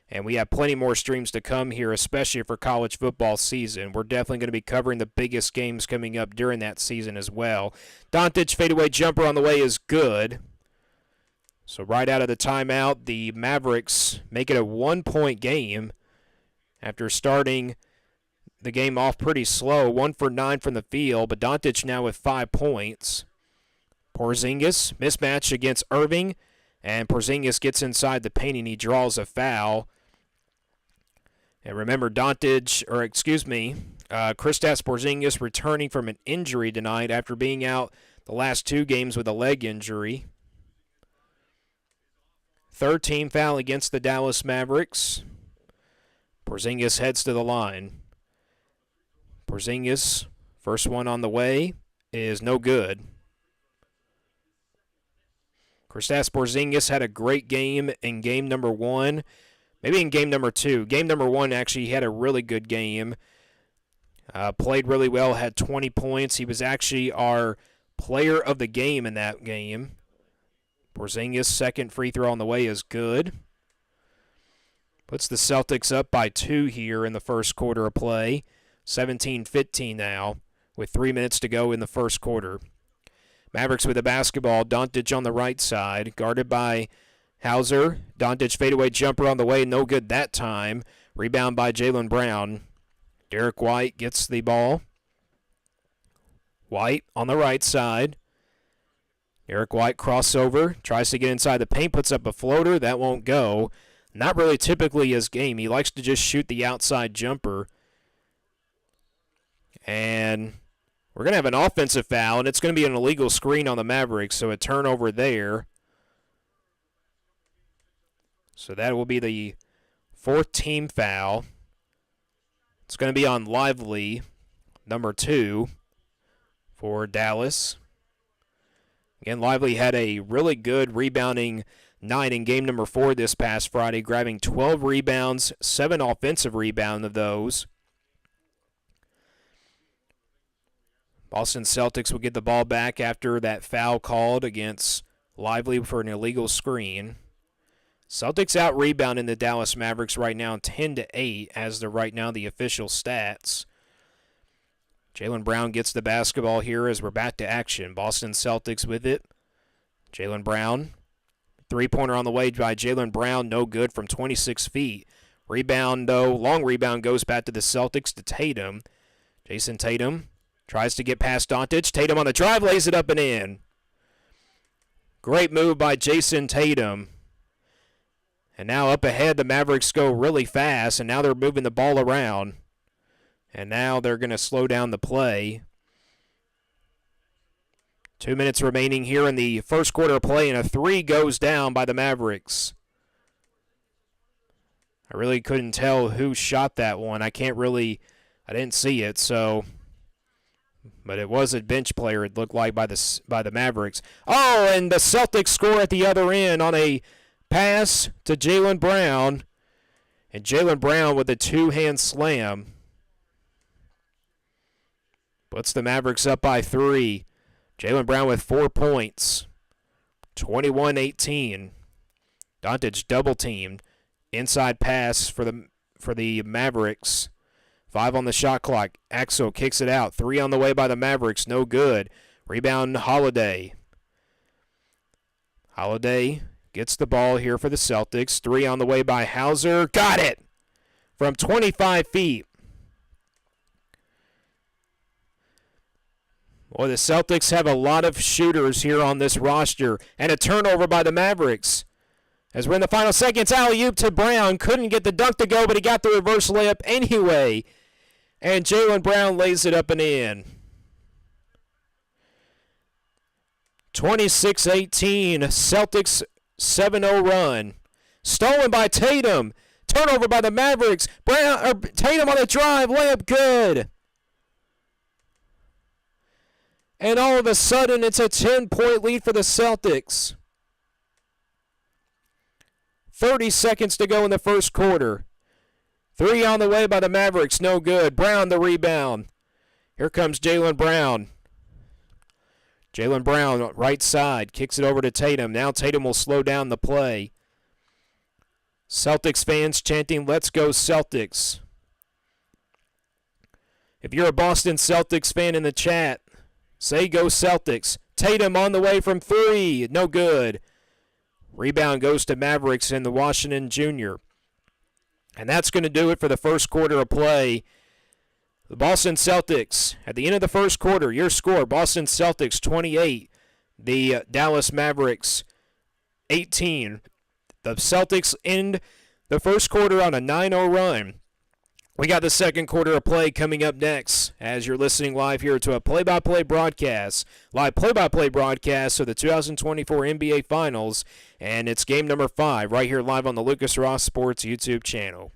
And we have plenty more streams to come here, especially for college football season. We're definitely going to be covering the biggest games coming up during that season as well. Doncic fadeaway jumper on the way is good. So right out of the timeout, the Mavericks make it a 1-point game after starting the game off pretty slow. 1 for 9 from the field, but Doncic now with 5 points. Porzingis mismatched against Irving, and Porzingis gets inside the paint and he draws a foul. And remember, Kristaps Porzingis returning from an injury tonight after being out the last 2 games with a leg injury. Third team foul against the Dallas Mavericks. Porzingis heads to the line. Porzingis, first one on the way, is no good. Kristaps Porzingis had a great game in game number 1. Maybe in game number 2. Game number 1, actually, he had a really good game. Played really well, had 20 points. He was actually our player of the game in that game. Porzingis' second free throw on the way is good. Puts the Celtics up by 2 here in the first quarter of play. 17-15 now, with 3 minutes to go in the first quarter. Mavericks with the basketball. Doncic on the right side, guarded by Hauser. Doncic fadeaway jumper on the way, no good that time. Rebound by Jaylen Brown. Derek White gets the ball. White on the right side. Derek White crossover, tries to get inside the paint, puts up a floater. That won't go. Not really typically his game. He likes to just shoot the outside jumper. And we're going to have an offensive foul, and it's going to be an illegal screen on the Mavericks, so a turnover there. So that will be the 4th team foul. It's going to be on Lively, number 2, for Dallas. Again, Lively had a really good rebounding night in game number 4 this past Friday, grabbing 12 rebounds, 7 offensive rebounds of those. Boston Celtics will get the ball back after that foul called against Lively for an illegal screen. Celtics out-rebounding the Dallas Mavericks right now 10-8 as they're right now the official stats. Jaylen Brown gets the basketball here as we're back to action. Boston Celtics with it. Jaylen Brown. Three-pointer on the way by Jaylen Brown. No good from 26 feet. Rebound, though. Long rebound goes back to the Celtics to Tatum. Jason Tatum tries to get past Doncic. Tatum on the drive, lays it up and in. Great move by Jason Tatum. And now up ahead, the Mavericks go really fast, and now they're moving the ball around. And now they're going to slow down the play. 2 minutes remaining here in the first quarter of play, and a 3 goes down by the Mavericks. I really couldn't tell who shot that one. I didn't see it, so... But it was a bench player, it looked like, by the Mavericks. Oh, and the Celtics score at the other end on a pass to Jaylen Brown. And Jaylen Brown with a 2-hand slam. Puts the Mavericks up by 3. Jaylen Brown with 4 points. 21-18. Doncic double-teamed. Inside pass for the Mavericks. 5 on the shot clock. Axel kicks it out. 3 on the way by the Mavericks. No good. Rebound Holiday. Holiday gets the ball here for the Celtics. 3 on the way by Hauser. Got it! From 25 feet. Boy, the Celtics have a lot of shooters here on this roster. And a turnover by the Mavericks. As we're in the final seconds, alley-oop to Brown. Couldn't get the dunk to go, but he got the reverse layup anyway. And Jaylen Brown lays it up and in. 26-18, Celtics 7-0 run. Stolen by Tatum. turnover by the Mavericks. Tatum on the drive, layup good. And all of a sudden, it's a 10-point lead for the Celtics. 30 seconds to go in the first quarter. 3 on the way by the Mavericks, no good. Brown the rebound. Here comes Jaylen Brown. Jaylen Brown, right side, kicks it over to Tatum. Now Tatum will slow down the play. Celtics fans chanting, "Let's go Celtics." If you're a Boston Celtics fan in the chat, say go Celtics. Tatum on the way from 3, no good. Rebound goes to Mavericks and the Washington Jr. And that's going to do it for the first quarter of play. The Boston Celtics, at the end of the first quarter, your score, Boston Celtics 28, the Dallas Mavericks 18. The Celtics end the first quarter on a 9-0 run. We got the second quarter of play coming up next as you're listening live here to a play-by-play broadcast, live play-by-play broadcast of the 2024 NBA Finals, and it's game number 5 right here live on the Lucas Ross Sports YouTube channel.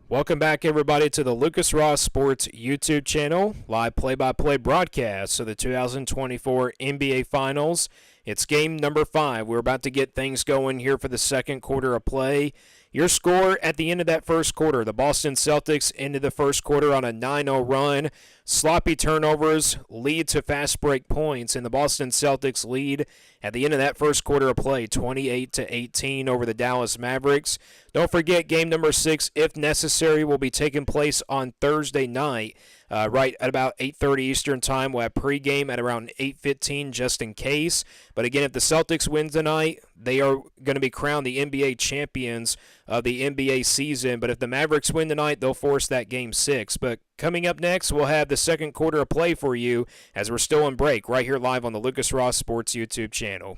Welcome back, everybody, to the Lucas Ross Sports YouTube channel, live play-by-play broadcast of the 2024 NBA Finals. It's game number 5. We're about to get things going here for the second quarter of play. Your score at the end of that first quarter, the Boston Celtics ended the first quarter on a 9-0 run. Sloppy turnovers lead to fast break points, and the Boston Celtics lead at the end of that first quarter of play, 28-18 over the Dallas Mavericks. Don't forget, game number 6, if necessary, will be taking place on Thursday night, right at about 8:30 Eastern Time. We'll have pregame at around 8:15 just in case. But again, if the Celtics win tonight, they are going to be crowned the NBA champions of the NBA season. But if the Mavericks win tonight, they'll force that game 6. But coming up next, we'll have the second quarter of play for you as we're still on break right here live on the Lucas Ross Sports YouTube channel.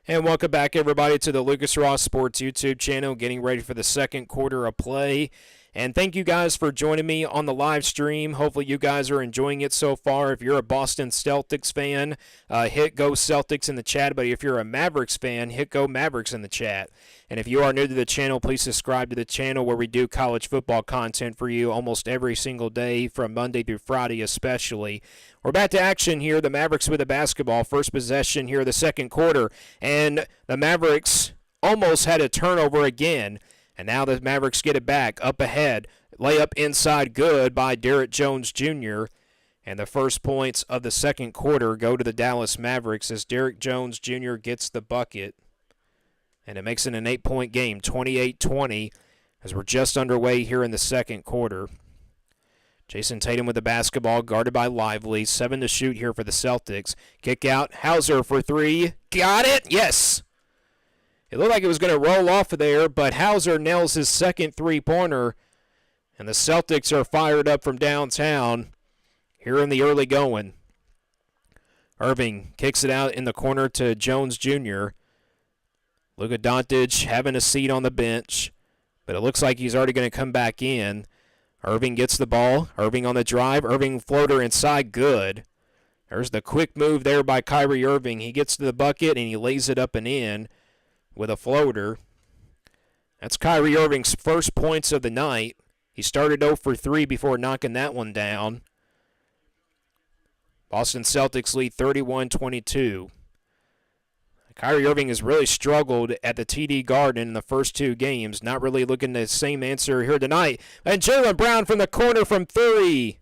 And welcome back, everybody, to the Lucas Ross Sports YouTube channel, getting ready for the second quarter of play. And thank you guys for joining me on the live stream. Hopefully you guys are enjoying it so far. If you're a Boston Celtics fan, hit Go Celtics in the chat. But if you're a Mavericks fan, hit Go Mavericks in the chat. And if you are new to the channel, please subscribe to the channel where we do college football content for you almost every single day from Monday through Friday especially. We're back to action here. The Mavericks with the basketball. First possession here of the second quarter. And the Mavericks almost had a turnover again. And now the Mavericks get it back, up ahead. Layup inside good by Derrick Jones Jr. And the first points of the second quarter go to the Dallas Mavericks as Derrick Jones Jr. gets the bucket. And it makes it an 8-point game, 28-20, as we're just underway here in the second quarter. Jason Tatum with the basketball, guarded by Lively. 7 to shoot here for the Celtics. Kick out, Hauser for 3. Got it? Yes! It looked like it was going to roll off of there, but Hauser nails his second three-pointer, and the Celtics are fired up from downtown here in the early going. Irving kicks it out in the corner to Jones Jr. Luka Doncic having a seat on the bench, but it looks like he's already going to come back in. Irving gets the ball. Irving on the drive. Irving floater inside. Good. There's the quick move there by Kyrie Irving. He gets to the bucket and he lays it up and in with a floater. That's Kyrie Irving's first points of the night. He started 0 for 3 before knocking that one down. Boston Celtics lead 31-22. Kyrie Irving has really struggled at the TD Garden in the first 2 games. Not really looking the same answer here tonight. And Jaylen Brown from the corner from 3.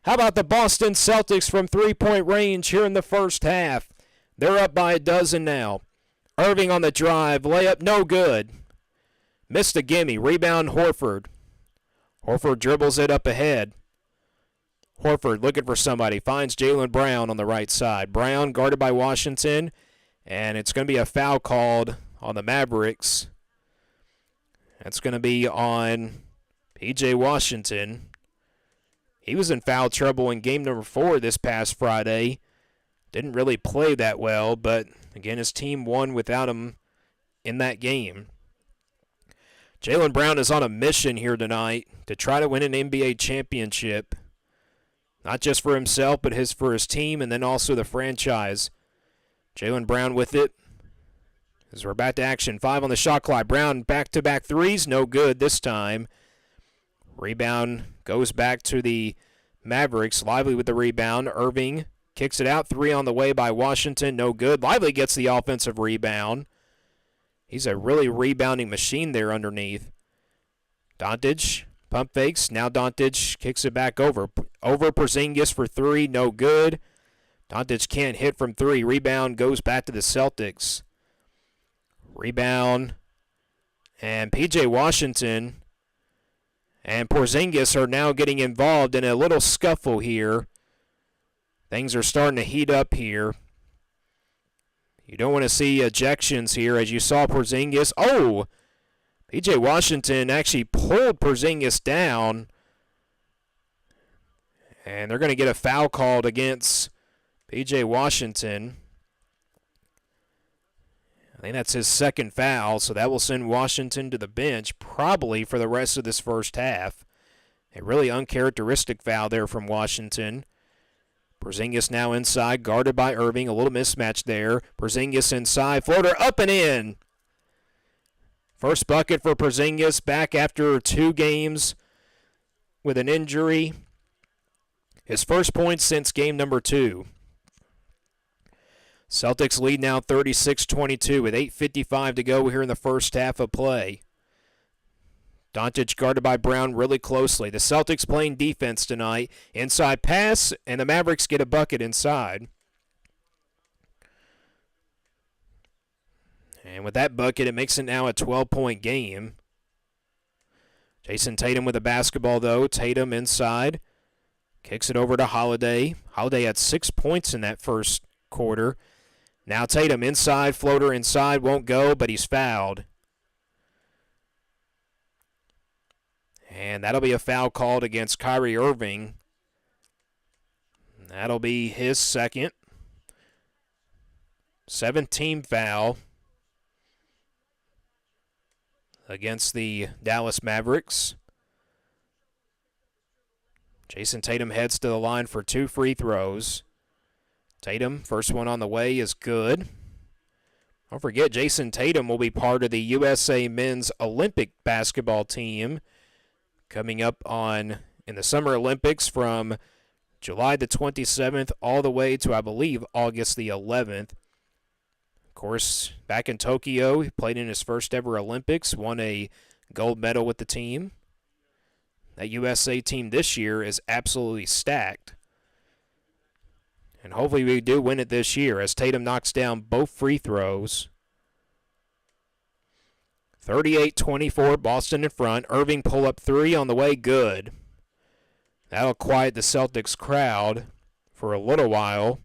How about the Boston Celtics from three-point range here in the first half? They're up by a dozen now. Irving on the drive. Layup no good. Missed a gimme. Rebound Horford. Horford dribbles it up ahead. Horford looking for somebody. Finds Jaylen Brown on the right side. Brown guarded by Washington. And it's going to be a foul called on the Mavericks. That's going to be on P.J. Washington. He was in foul trouble in game number 4 this past Friday. Didn't really play that well, but again, his team won without him in that game. Jaylen Brown is on a mission here tonight to try to win an NBA championship. Not just for himself, but for his team and then also the franchise. Jaylen Brown with it. As we're back to action. 5 on the shot clock. Brown back-to-back threes. No good this time. Rebound goes back to the Mavericks. Lively with the rebound. Irving kicks it out. 3 on the way by Washington. No good. Lively gets the offensive rebound. He's a really rebounding machine there underneath. Doncic. Pump fakes. Now Doncic kicks it back over. Over Porzingis for 3. No good. Doncic can't hit from 3. Rebound goes back to the Celtics. Rebound. And P.J. Washington and Porzingis are now getting involved in a little scuffle here. Things are starting to heat up here. You don't want to see ejections here as you saw Porzingis. Oh! P.J. Washington actually pulled Porzingis down. And they're going to get a foul called against P.J. Washington. I think that's his second foul, so that will send Washington to the bench probably for the rest of this first half. A really uncharacteristic foul there from Washington. Porzingis now inside, guarded by Irving. A little mismatch there. Porzingis inside, floater up and in. First bucket for Porzingis, back after 2 games with an injury. His first points since game number 2. Celtics lead now 36-22 with 8:55 to go here in the first half of play. Doncic guarded by Brown really closely. The Celtics playing defense tonight. Inside pass, and the Mavericks get a bucket inside. And with that bucket, it makes it now a 12-point game. Jason Tatum with the basketball, though. Tatum inside. Kicks it over to Holiday. Holiday had 6 points in that first quarter. Now Tatum inside, floater inside, won't go, but he's fouled. And that'll be a foul called against Kyrie Irving. That'll be his second. 7th-team foul against the Dallas Mavericks. Jason Tatum heads to the line for 2 free throws. Tatum, first one on the way, is good. Don't forget, Jason Tatum will be part of the USA men's Olympic basketball team coming up in the Summer Olympics from July the 27th all the way to, I believe, August the 11th. Of course, back in Tokyo, he played in his first ever Olympics, won a gold medal with the team. That USA team this year is absolutely stacked. And hopefully we do win it this year as Tatum knocks down both free throws. 38-24, Boston in front. Irving pull-up three on the way, good. That'll quiet the Celtics crowd for a little while.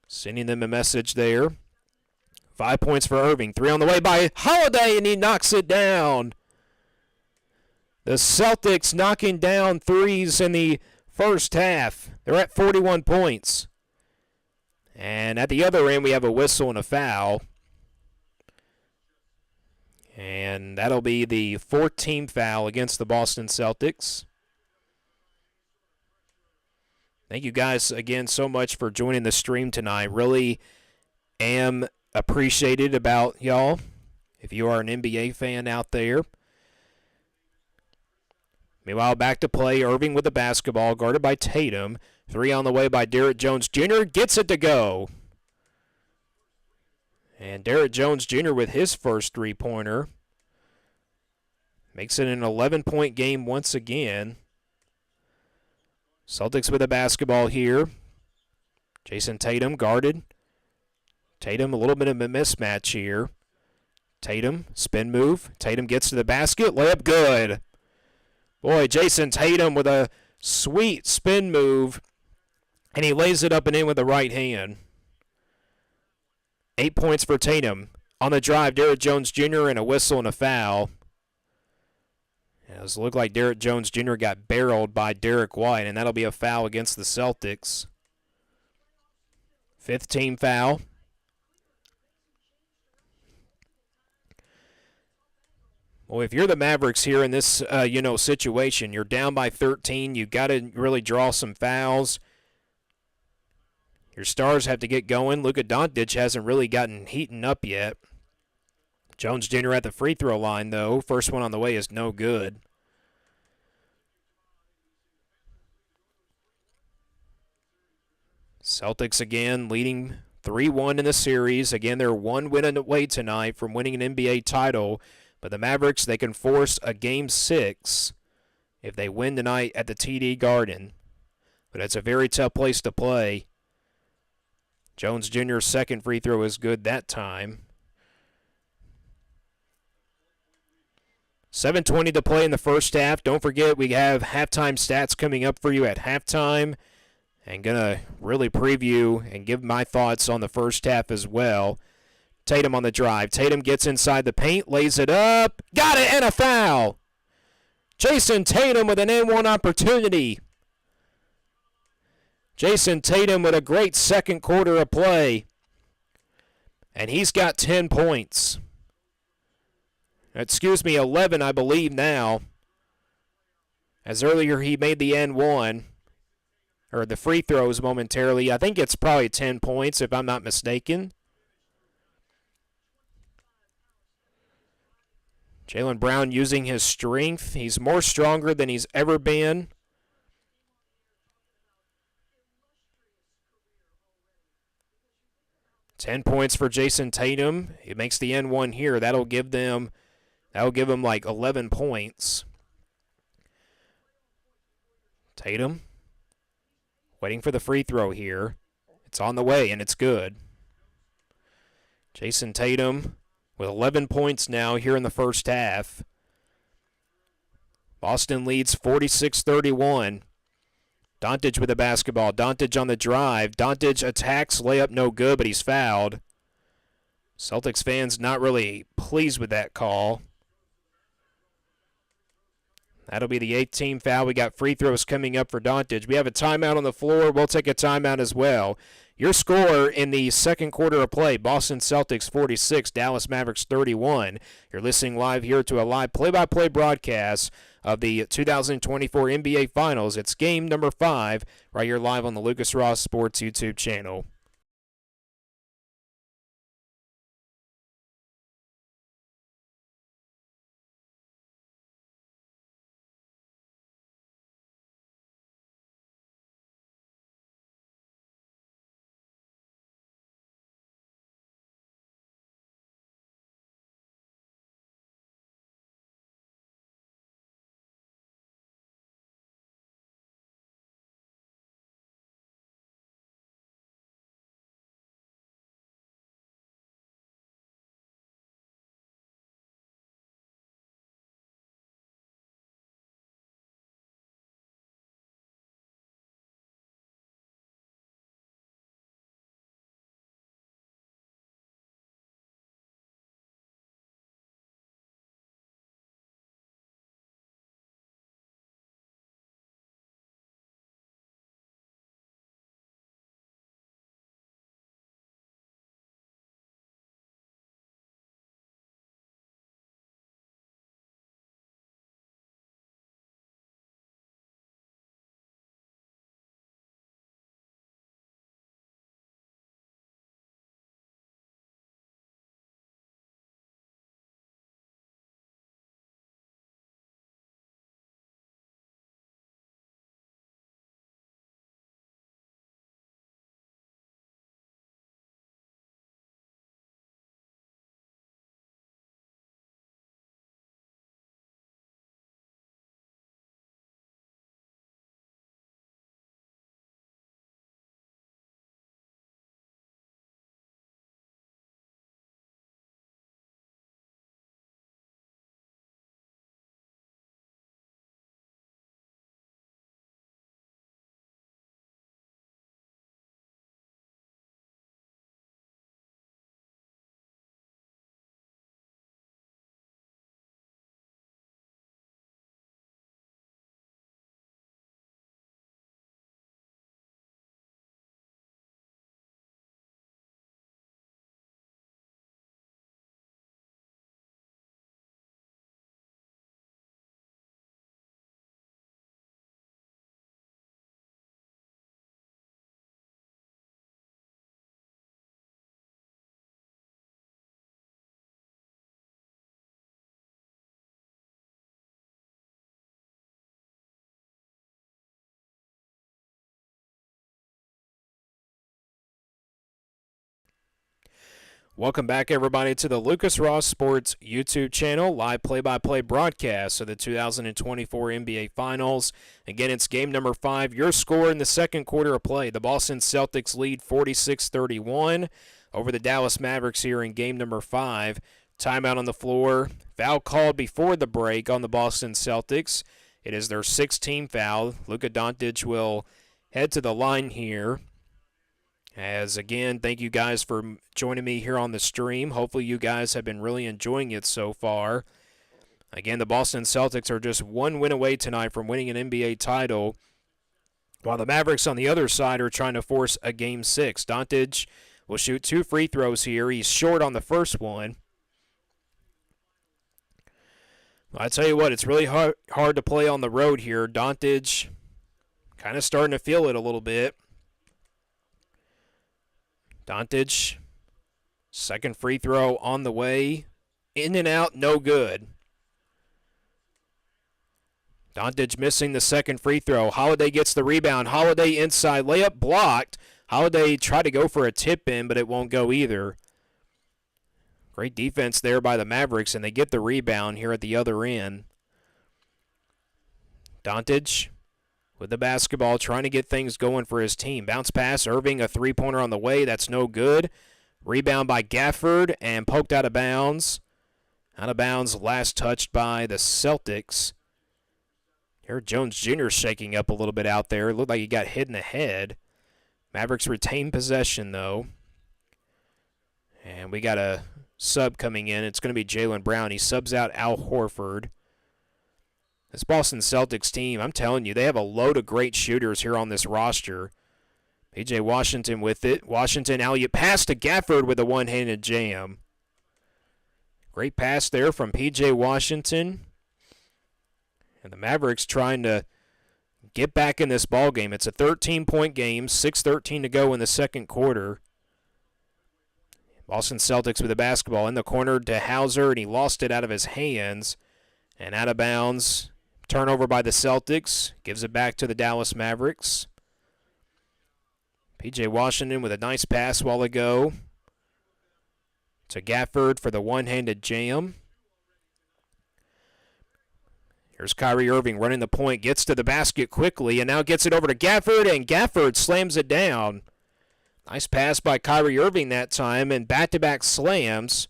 Sending them a message there. 5 points for Irving. Three on the way by Holiday, and he knocks it down. The Celtics knocking down threes in the first half. They're at 41 points. And at the other end, we have a whistle and a foul. And that'll be the 14th foul against the Boston Celtics. Thank you guys again so much for joining the stream tonight. Really am appreciated about y'all. If you are an NBA fan out there. Meanwhile, back to play. Irving with the basketball, guarded by Tatum. Three on the way by Derrick Jones Jr. Gets it to go. And Derrick Jones Jr. with his first three-pointer. Makes it an 11-point game once again. Celtics with the basketball here. Jason Tatum guarded. Tatum, a little bit of a mismatch here. Tatum, spin move. Tatum gets to the basket. Layup good. Boy, Jason Tatum with a sweet spin move. And he lays it up and in with the right hand. 8 points for Tatum. On the drive, Derrick Jones Jr. and a whistle and a foul. It does look like Derrick Jones Jr. got barreled by Derek White, and that'll be a foul against the Celtics. 5th team foul. Well, if you're the Mavericks here in this, situation, you're down by 13. You got to really draw some fouls. Your stars have to get going. Luka Doncic hasn't really gotten heating up yet. Jones Jr. at the free throw line, though. First one on the way is no good. Celtics again leading 3-1 in the series. Again, they're one win away tonight from winning an NBA title. But the Mavericks, they can force a Game 6 if they win tonight at the TD Garden. But it's a very tough place to play. Jones Jr.'s second free throw is good that time. 7:20 to play in the first half. Don't forget, we have halftime stats coming up for you at halftime. And going to really preview and give my thoughts on the first half as well. Tatum on the drive. Tatum gets inside the paint, lays it up. Got it, and a foul. Jason Tatum with an N1 opportunity. Jason Tatum with a great second quarter of play. And he's got 10 points. 11, I believe, now. As earlier he made the N1, or the free throws momentarily. I think it's probably 10 points, if I'm not mistaken. Jaylen Brown using his strength. He's more stronger than he's ever been. $10 points for Jason Tatum. He makes the N1 here. That'll give him like 11 points. Tatum waiting for the free throw here. It's on the way, and it's good. Jason Tatum with 11 points now here in the first half. Boston leads 46-31. Doncic with the basketball. Doncic on the drive. Doncic attacks. Layup no good, but he's fouled. Celtics fans not really pleased with that call. That'll be the 8th team foul. We got free throws coming up for Doncic. We have a timeout on the floor. We'll take a timeout as well. Your score in the second quarter of play, Boston Celtics 46, Dallas Mavericks 31. You're listening live here to a live play-by-play broadcast of the 2024 NBA Finals. It's game number 5 right here live on the Lucas Ross Sports YouTube channel. Welcome back, everybody, to the Lucas Ross Sports YouTube channel, live play-by-play broadcast of the 2024 NBA Finals. Again, it's game number 5. Your score in the second quarter of play. The Boston Celtics lead 46-31 over the Dallas Mavericks here in game number 5. Timeout on the floor. Foul called before the break on the Boston Celtics. It is their 16th foul. Luka Doncic will head to the line here. As again, thank you guys for joining me here on the stream. Hopefully you guys have been really enjoying it so far. Again, the Boston Celtics are just one win away tonight from winning an NBA title, while the Mavericks on the other side are trying to force a Game 6. Doncic will shoot 2 free throws here. He's short on the first one. I tell you what, it's really hard to play on the road here. Doncic kind of starting to feel it a little bit. Doncic, second free throw on the way. In and out, no good. Doncic missing the second free throw. Holiday gets the rebound. Holiday inside layup blocked. Holiday tried to go for a tip in, but it won't go either. Great defense there by the Mavericks, and they get the rebound here at the other end. Doncic with the basketball, trying to get things going for his team. Bounce pass, Irving, a three-pointer on the way. That's no good. Rebound by Gafford and poked out of bounds. Out of bounds, last touched by the Celtics. Here, Jones Jr. shaking up a little bit out there. Looked like he got hit in the head. Mavericks retain possession, though. And we got a sub coming in. It's going to be Jaylen Brown. He subs out Al Horford. This Boston Celtics team, I'm telling you, they have a load of great shooters here on this roster. P.J. Washington with it. Washington, alley-oop pass to Gafford with a one-handed jam. Great pass there from P.J. Washington. And the Mavericks trying to get back in this ballgame. It's a 13-point game, 6:13 to go in the second quarter. Boston Celtics with the basketball in the corner to Hauser, and he lost it out of his hands. And out of bounds. Turnover by the Celtics. Gives it back to the Dallas Mavericks. P.J. Washington with a nice pass while ago to Gafford for the one-handed jam. Here's Kyrie Irving running the point. Gets to the basket quickly and now gets it over to Gafford, and Gafford slams it down. Nice pass by Kyrie Irving that time, and back-to-back slams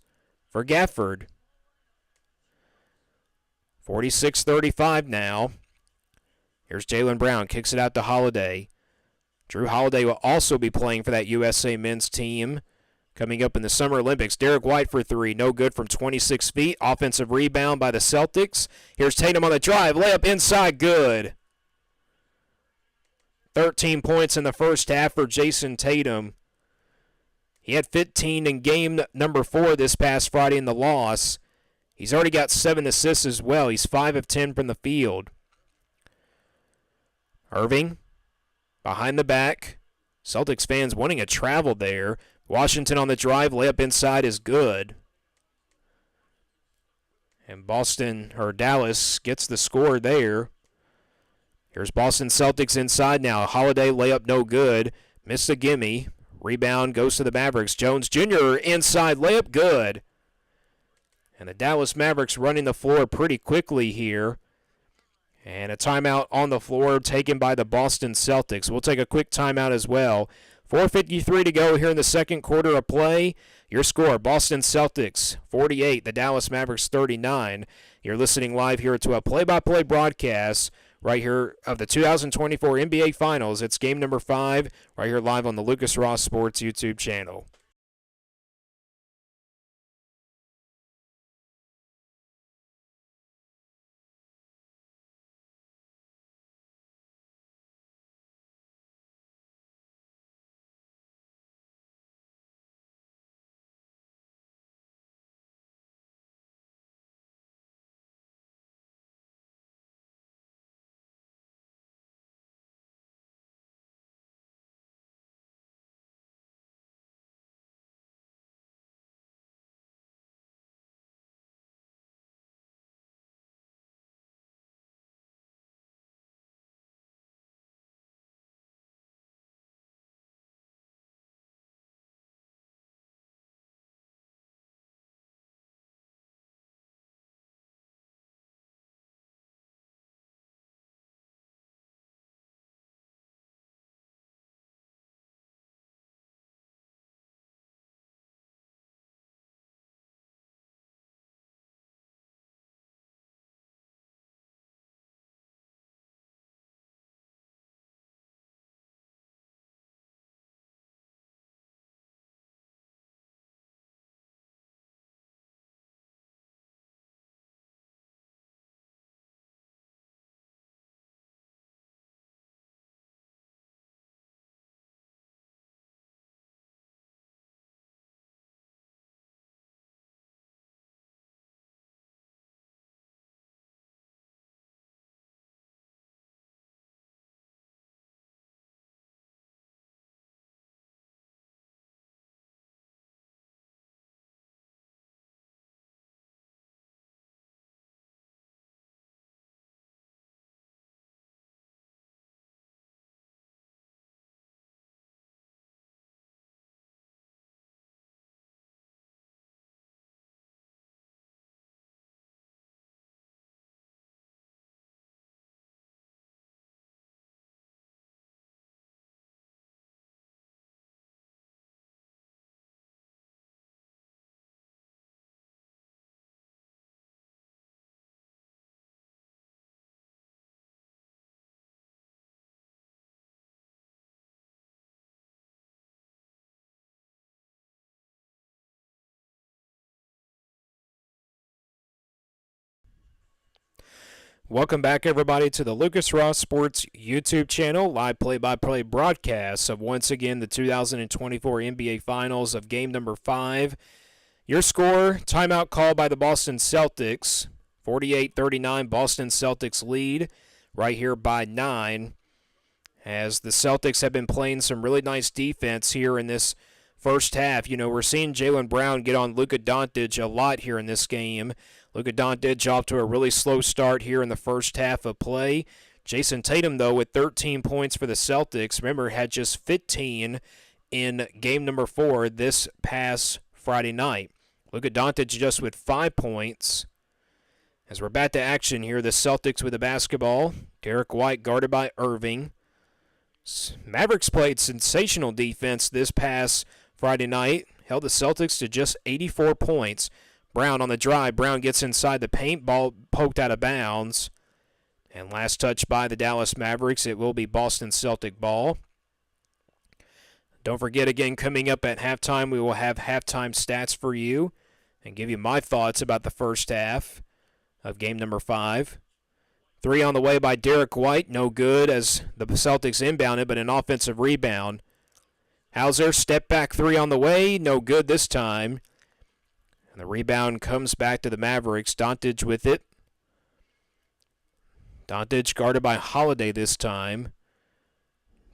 for Gafford. 46-35 now. Here's Jaylen Brown. Kicks it out to Holiday. Drew Holiday will also be playing for that USA men's team coming up in the Summer Olympics. Derek White for three. No good from 26 feet. Offensive rebound by the Celtics. Here's Tatum on the drive. Layup inside. Good. 13 points in the first half for Jason Tatum. He had 15 in game number 4 this past Friday in the loss. He's already got 7 assists as well. He's 5 of 10 from the field. Irving, behind the back. Celtics fans wanting a travel there. Washington on the drive. Layup inside is good. And Dallas gets the score there. Here's Boston Celtics inside now. Holiday layup no good. Missed a gimme. Rebound goes to the Mavericks. Jones Jr. inside layup good. And the Dallas Mavericks running the floor pretty quickly here. And a timeout on the floor taken by the Boston Celtics. We'll take a quick timeout as well. 4:53 to go here in the second quarter of play. Your score, Boston Celtics 48, the Dallas Mavericks 39. You're listening live here to a play-by-play broadcast right here of the 2024 NBA Finals. It's game number 5 right here live on the Lucas Ross Sports YouTube channel. Welcome back, everybody, to the Lucas Ross Sports YouTube channel, live play-by-play broadcasts of once again the 2024 NBA Finals of game number 5. Your score, timeout call by the Boston Celtics, 48-39, Boston Celtics lead right here by 9, as the Celtics have been playing some really nice defense here in this first half. You know, we're seeing Jaylen Brown get on Luka Doncic a lot here in this game. Luka Doncic off to a really slow start here in the first half of play. Jason Tatum, though, with 13 points for the Celtics. Remember, had just 15 in game number 4 this past Friday night. Luka Doncic just with 5 points. As we're back to action here, the Celtics with the basketball. Derek White guarded by Irving. Mavericks played sensational defense this past Friday night. Held the Celtics to just 84 points. Brown on the drive. Brown gets inside the paint. Ball poked out of bounds. And last touch by the Dallas Mavericks. It will be Boston Celtic ball. Don't forget, again, coming up at halftime, we will have halftime stats for you and give you my thoughts about the first half of game number 5. 3 on the way by Derek White. No good as the Celtics inbounded, but an offensive rebound. Hauser, step back 3 on the way. No good this time. And the rebound comes back to the Mavericks. Doncic with it. Doncic guarded by Holiday this time.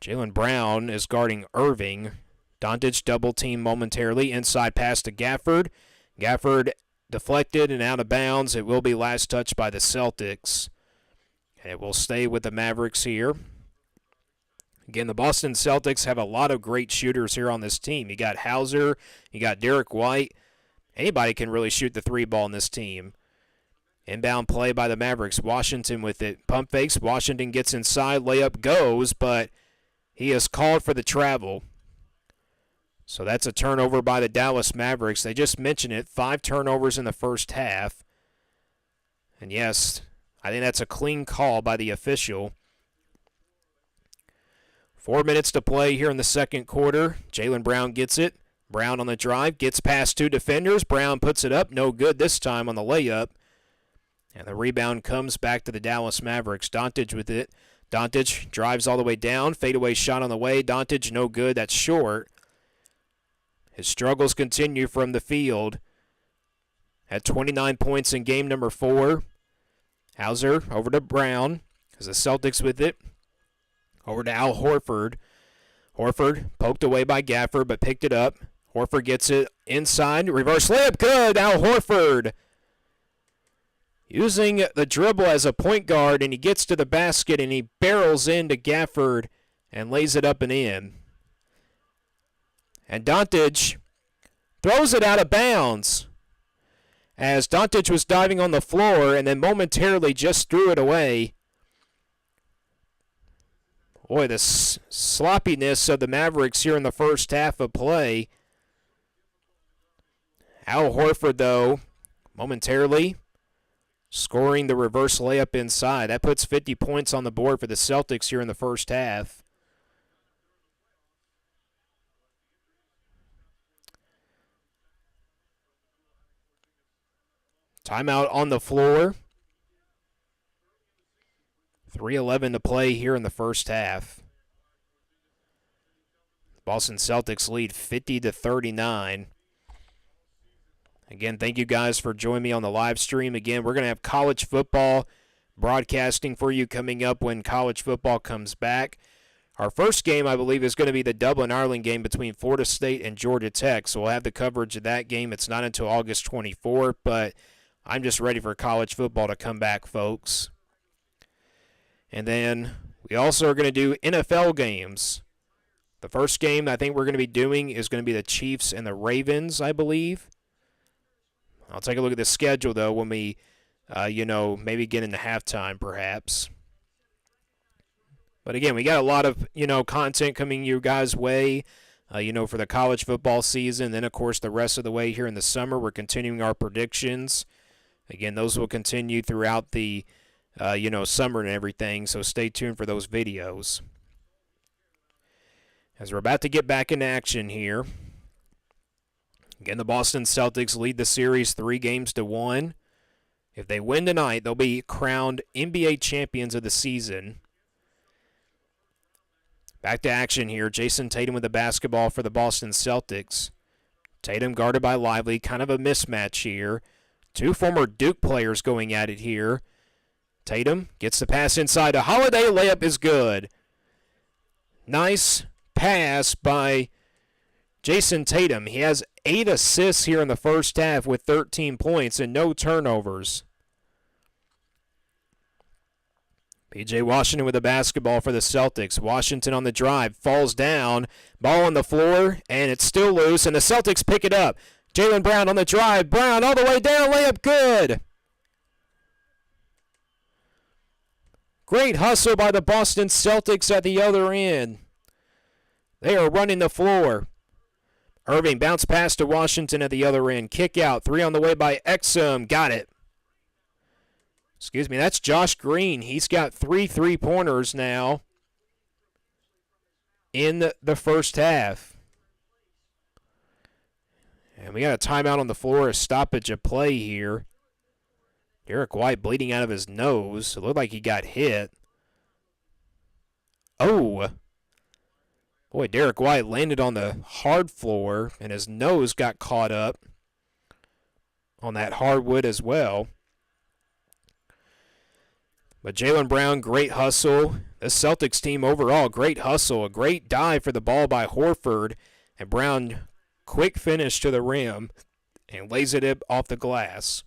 Jaylen Brown is guarding Irving. Doncic double team momentarily. Inside pass to Gafford. Gafford deflected and out of bounds. It will be last touch by the Celtics. And it will stay with the Mavericks here. Again, the Boston Celtics have a lot of great shooters here on this team. You got Hauser. You got Derek White. Anybody can really shoot the 3 ball in this team. Inbound play by the Mavericks. Washington with it. Pump fakes. Washington gets inside. Layup goes, but he is called for the travel. So that's a turnover by the Dallas Mavericks. They just mentioned it. 5 turnovers in the first half. And yes, I think that's a clean call by the official. 4 minutes to play here in the second quarter. Jaylen Brown gets it. Brown on the drive, gets past 2 defenders. Brown puts it up, no good this time on the layup. And the rebound comes back to the Dallas Mavericks. Doncic with it. Doncic drives all the way down. Fadeaway shot on the way. Doncic no good, that's short. His struggles continue from the field. Had 29 points in game number 4. Hauser over to Brown as the Celtics with it. Over to Al Horford. Horford poked away by Gafford but picked it up. Horford gets it inside. Reverse layup. Good. Al Horford using the dribble as a point guard, and he gets to the basket and he barrels into Gafford and lays it up and in. And Doncic throws it out of bounds as Doncic was diving on the floor and then momentarily just threw it away. Boy, the sloppiness of the Mavericks here in the first half of play. Al Horford, though, momentarily scoring the reverse layup inside. That puts 50 points on the board for the Celtics here in the first half. Timeout on the floor. 3:11 to play here in the first half. Boston Celtics lead 50-39. Again, thank you guys for joining me on the live stream. Again, we're going to have college football broadcasting for you coming up when college football comes back. Our first game, I believe, is going to be the Dublin-Ireland game between Florida State and Georgia Tech. So we'll have the coverage of that game. It's not until August 24th, but I'm just ready for college football to come back, folks. And then we also are going to do NFL games. The first game I think we're going to be doing is going to be the Chiefs and the Ravens, I believe. I'll take a look at the schedule, though, when we, maybe get into halftime, perhaps. But again, we got a lot of, content coming your guys' way, for the college football season. Then, of course, the rest of the way here in the summer, we're continuing our predictions. Again, those will continue throughout the, summer and everything, so stay tuned for those videos. As we're about to get back into action here. Again, the Boston Celtics lead the series 3-1. If they win tonight, they'll be crowned NBA champions of the season. Back to action here. Jason Tatum with the basketball for the Boston Celtics. Tatum guarded by Lively. Kind of a mismatch here. Two former Duke players going at it here. Tatum gets the pass inside to Holiday. Layup is good. Nice pass by Jason Tatum. He has 8 assists here in the first half with 13 points and no turnovers. P.J. Washington with the basketball for the Celtics. Washington on the drive. Falls down. Ball on the floor, and it's still loose, and the Celtics pick it up. Jaylen Brown on the drive. Brown all the way down. Layup good. Great hustle by the Boston Celtics at the other end. They are running the floor. Irving bounce pass to Washington at the other end. Kick out. 3 on the way by Exum. Got it. Excuse me, that's Josh Green. He's got 3 3-pointers now in the first half. And we got a timeout on the floor, a stoppage of play here. Derek White bleeding out of his nose. It looked like he got hit. Oh. Boy, Derek White landed on the hard floor, and his nose got caught up on that hardwood as well. But Jaylen Brown, great hustle. The Celtics team overall, great hustle. A great dive for the ball by Horford. And Brown, quick finish to the rim and lays it off the glass.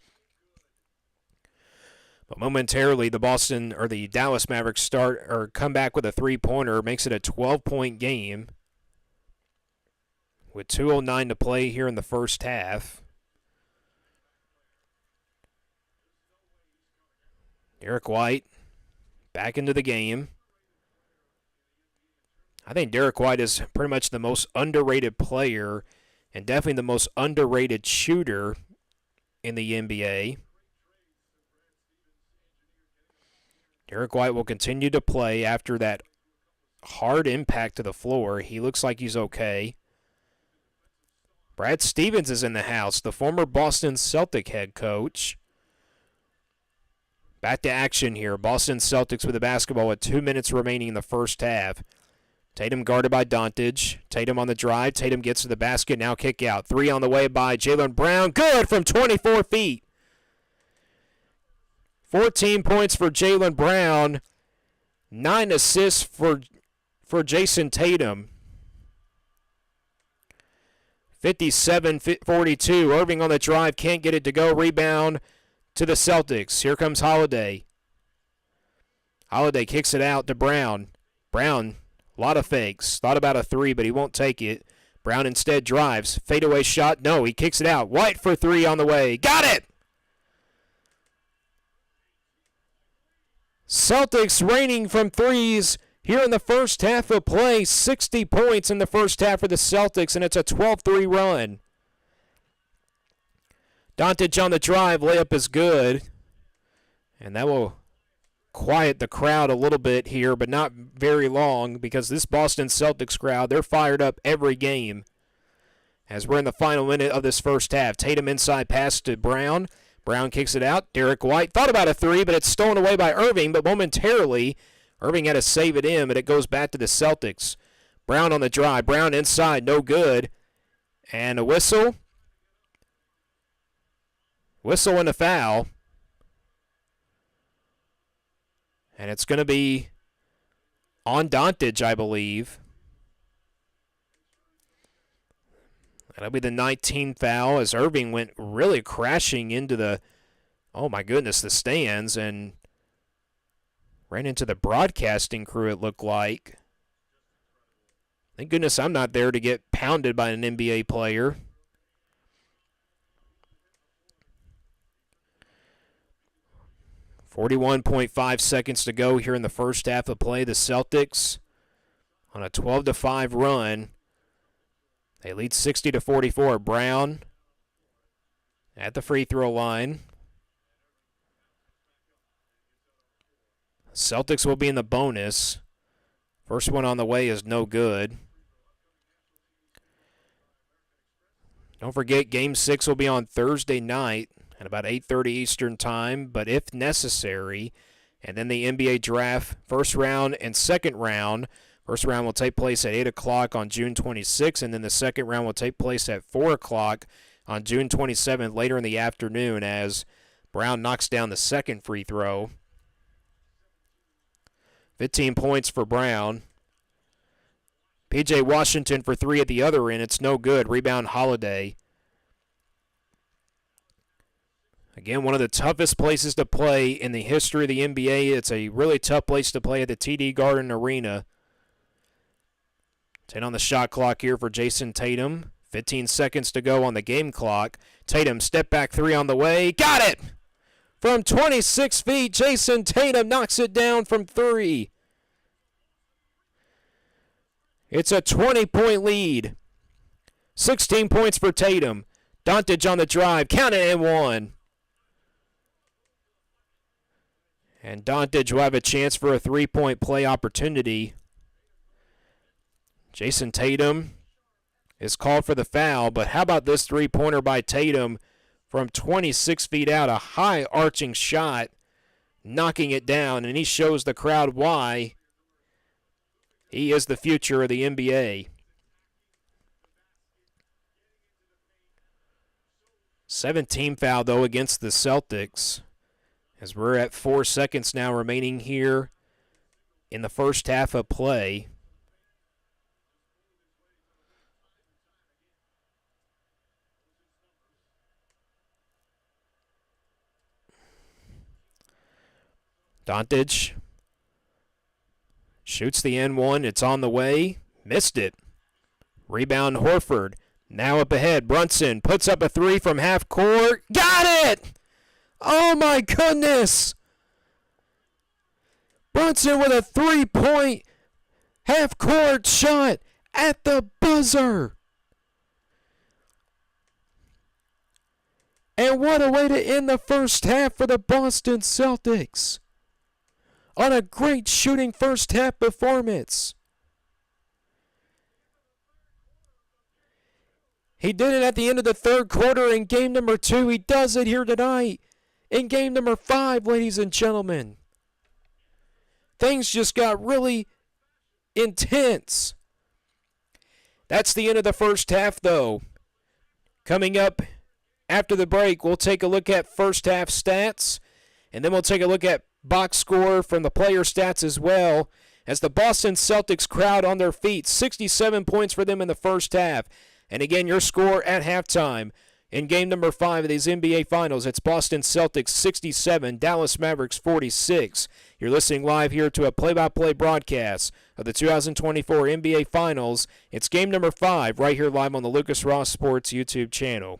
But momentarily, the Dallas Mavericks come back with a 3-pointer, makes it a 12-point game with 2:09 to play here in the first half. Derek White back into the game. I think Derek White is pretty much the most underrated player and definitely the most underrated shooter in the NBA. Derek White will continue to play after that hard impact to the floor. He looks like he's okay. Brad Stevens is in the house, the former Boston Celtic head coach. Back to action here. Boston Celtics with the basketball with 2 minutes remaining in the first half. Tatum guarded by Doncic. Tatum on the drive. Tatum gets to the basket. Now kick out. 3 on the way by Jaylen Brown. Good from 24 feet. 14 points for Jaylen Brown. 9 assists for Jason Tatum. 57-42. Irving on the drive. Can't get it to go. Rebound to the Celtics. Here comes Holiday. Holiday kicks it out to Brown. Brown, a lot of fakes. Thought about a 3, but he won't take it. Brown instead drives. Fadeaway shot. No, he kicks it out. White for 3 on the way. Got it! Celtics raining from threes here in the first half of play. 60 points in the first half for the Celtics, and it's a 12-3 run. Doncic on the drive. Layup is good. And that will quiet the crowd a little bit here, but not very long, because this Boston Celtics crowd, they're fired up every game. As we're in the final minute of this first half. Tatum inside pass to Brown. Brown kicks it out. Derek White thought about a 3, but it's stolen away by Irving. But momentarily, Irving had to save it in, but it goes back to the Celtics. Brown on the drive. Brown inside. No good. And a whistle. Whistle and a foul. And it's going to be on Doncic, I believe. That'll be the 19th foul as Irving went really crashing into the stands and ran into the broadcasting crew, it looked like. Thank goodness I'm not there to get pounded by an NBA player. .5 seconds to go here in the first half of play. The Celtics on a 12-5 run. They lead 60-44. Brown at the free throw line. Celtics will be in the bonus. First one on the way is no good. Don't forget, Game 6 will be on Thursday night. And at about 8:30 Eastern Time, but if necessary. And then the NBA draft, first round and second round. First round will take place at 8 o'clock on June 26th, and then the second round will take place at 4 o'clock on June 27th, later in the afternoon, as Brown knocks down the second free throw. 15 points for Brown. P.J. Washington for three at the other end. It's no good. Rebound Holiday. Again, one of the toughest places to play in the history of the NBA. It's a really tough place to play at the TD Garden Arena. 10 on the shot clock here for Jason Tatum. 15 seconds to go on the game clock. Tatum, step back three on the way. Got it! From 26 feet, Jason Tatum knocks it down from three. It's a 20-point lead. 16 points for Tatum. Doncic on the drive. Count it and one. And Doncic will have a chance for a three-point play opportunity. Jason Tatum is called for the foul, but how about this three-pointer by Tatum from 26 feet out, a high arching shot, knocking it down, and he shows the crowd why he is the future of the NBA. 17 foul, though, against the Celtics, as we're at 4 seconds now remaining here in the first half of play. Doncic shoots the N1. It's on the way. Missed it. Rebound Horford. Now up ahead. Brunson puts up a three from half court. Got it! Oh my goodness! Brunson with a three-point half court shot at the buzzer. And what a way to end the first half for the Boston Celtics. On a great shooting first half performance. He did it at the end of the third quarter in game number 2. He does it here tonight in game number 5, ladies and gentlemen. Things just got really intense. That's the end of the first half, though. Coming up after the break, we'll take a look at first half stats, and then we'll take a look at box score from the player stats as well, as the Boston Celtics crowd on their feet. 67 points for them in the first half. And again, your score at halftime in game number 5 of these NBA Finals. It's Boston Celtics 67, Dallas Mavericks 46. You're listening live here to a play-by-play broadcast of the 2024 NBA Finals. It's game number 5 right here live on the Lucas Ross Sports YouTube channel.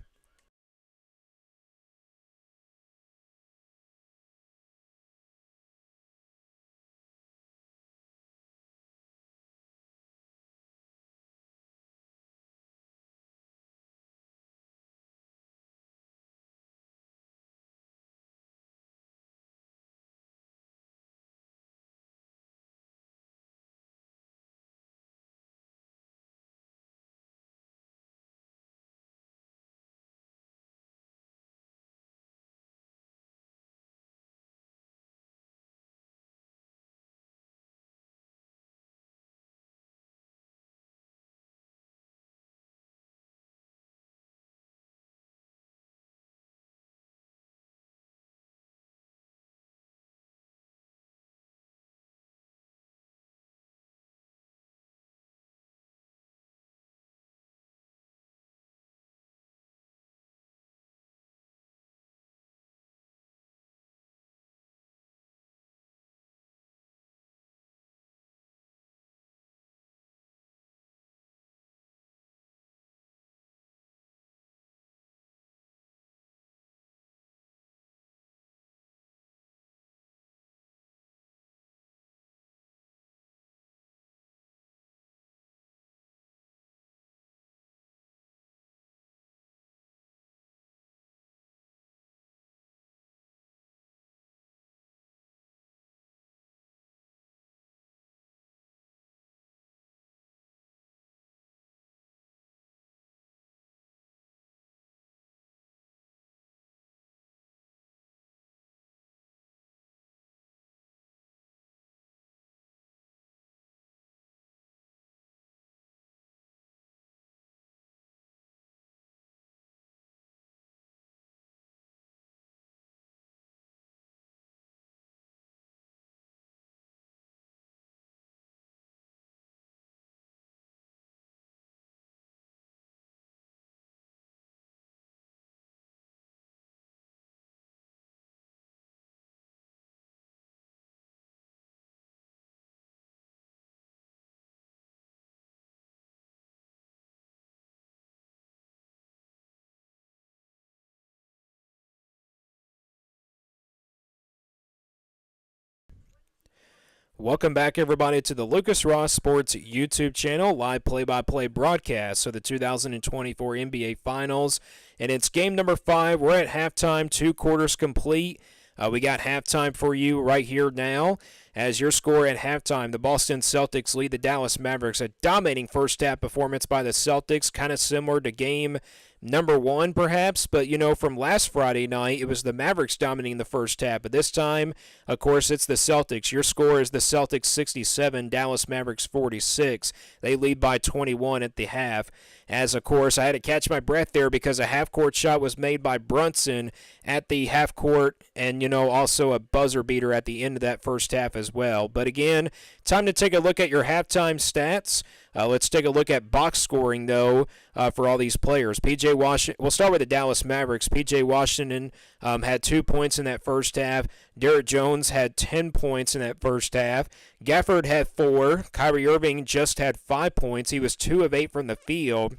Welcome back, everybody, to the Lucas Ross Sports YouTube channel, live play-by-play broadcast of the 2024 NBA Finals. And it's game number 5. We're at halftime, 2 quarters complete. We got halftime for you right here now. As your score at halftime, the Boston Celtics lead the Dallas Mavericks. A dominating first-half performance by the Celtics, kind of similar to game number 1, perhaps. But, from last Friday night, it was the Mavericks dominating the first half. But this time, of course, it's the Celtics. Your score is the Celtics 67, Dallas Mavericks 46. They lead by 21 at the half. As, of course, I had to catch my breath there because a half-court shot was made by Brunson at the half-court and, also a buzzer beater at the end of that first half as well. But, again, time to take a look at your halftime stats. Let's take a look at box scoring, though, for all these players. P.J. Washington, we'll start with the Dallas Mavericks. P.J. Washington had 2 points in that first half. Derrick Jones had 10 points in that first half. Gafford had 4. Kyrie Irving just had 5 points. He was 2 of 8 from the field.